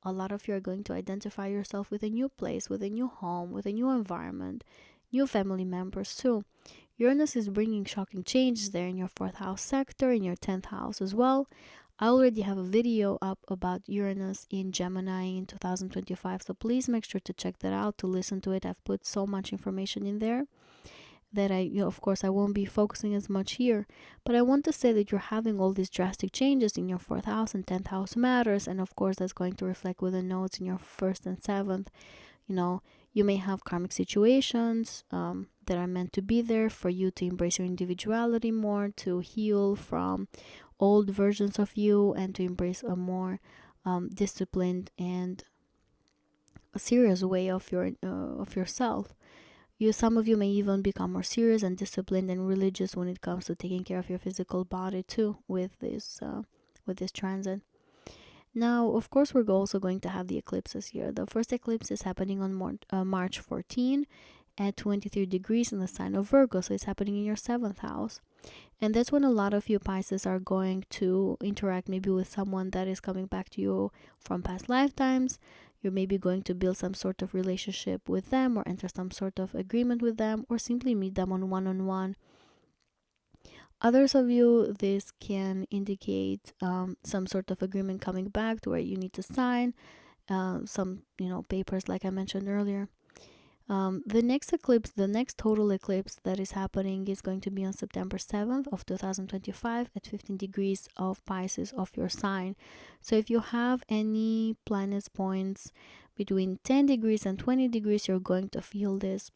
A lot of you are going to identify yourself with a new place, with a new home, with a new environment, new family members too. Uranus is bringing shocking changes there in your fourth house sector, in your 10th house as well. I already have a video up about Uranus in Gemini in 2025, so please make sure to check that out, to listen to it. I've put so much information in there that of course, I won't be focusing as much here. But I want to say that you're having all these drastic changes in your fourth house, and 10th house matters. And of course, that's going to reflect with the nodes in your first and seventh. You may have karmic situations that are meant to be there for you to embrace your individuality more, to heal from old versions of you, and to embrace a more disciplined and a serious way of yourself. Some of you may even become more serious and disciplined and religious when it comes to taking care of your physical body too, with this transit. Now, of course, we're also going to have the eclipses here. The first eclipse is happening on March 14 at 23 degrees in the sign of Virgo, so it's happening in your 7th house. And that's when a lot of you Pisces are going to interact maybe with someone that is coming back to you from past lifetimes. You're maybe going to build some sort of relationship with them, or enter some sort of agreement with them, or simply meet them on one-on-one. Others of you, this can indicate some sort of agreement coming back to where you need to sign some papers like I mentioned earlier. The next total eclipse that is happening is going to be on September 7th of 2025 at 15 degrees of Pisces of your sign. So if you have any planets points between 10 degrees and 20 degrees, you're going to feel this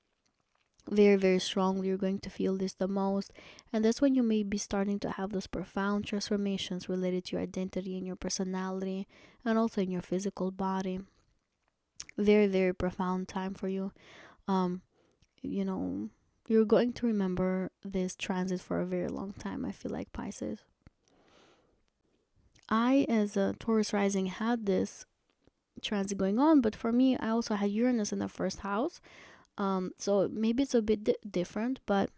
very, very strongly. You're going to feel this the most. And that's when you may be starting to have those profound transformations related to your identity and your personality, and also in your physical body. Very, very profound time for you. um you're going to remember this transit for a very long time, I feel like, Pisces. I, as a Taurus rising, had this transit going on, but for me, I also had Uranus in the first house. So maybe it's a bit different, but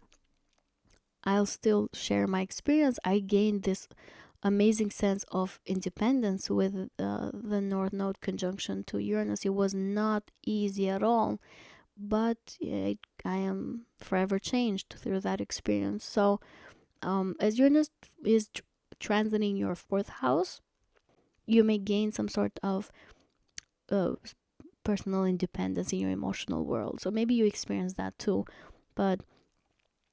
I'll still share my experience. I gained this amazing sense of independence with the North Node conjunction to Uranus. It was not easy at all, but I am forever changed through that experience. So, as Uranus is transiting your fourth house, you may gain some sort of uh, personal independence in your emotional world. So maybe you experience that too, but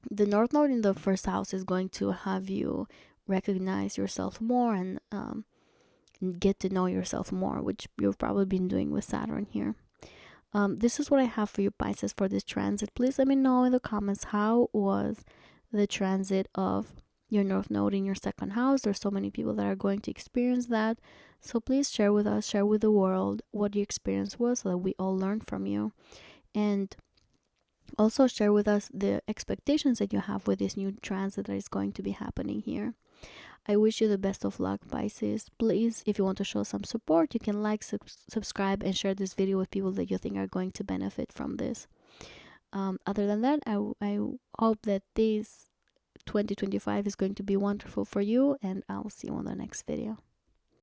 The North Node in the first house is going to have you recognize yourself more and get to know yourself more, which you've probably been doing with Saturn here. This is what I have for you, Pisces, for this transit. Please let me know in the comments, how was the transit of your North Node in your second house. There's so many people that are going to experience that. So please share with us, share with the world what your experience was, so that we all learn from you. And also share with us the expectations that you have with this new transit that is going to be happening here. I wish you the best of luck, Pisces. Please, if you want to show some support, you can like, subscribe, and share this video with people that you think are going to benefit from this. Other than that, I hope that this 2025 is going to be wonderful for you, and I'll see you on the next video.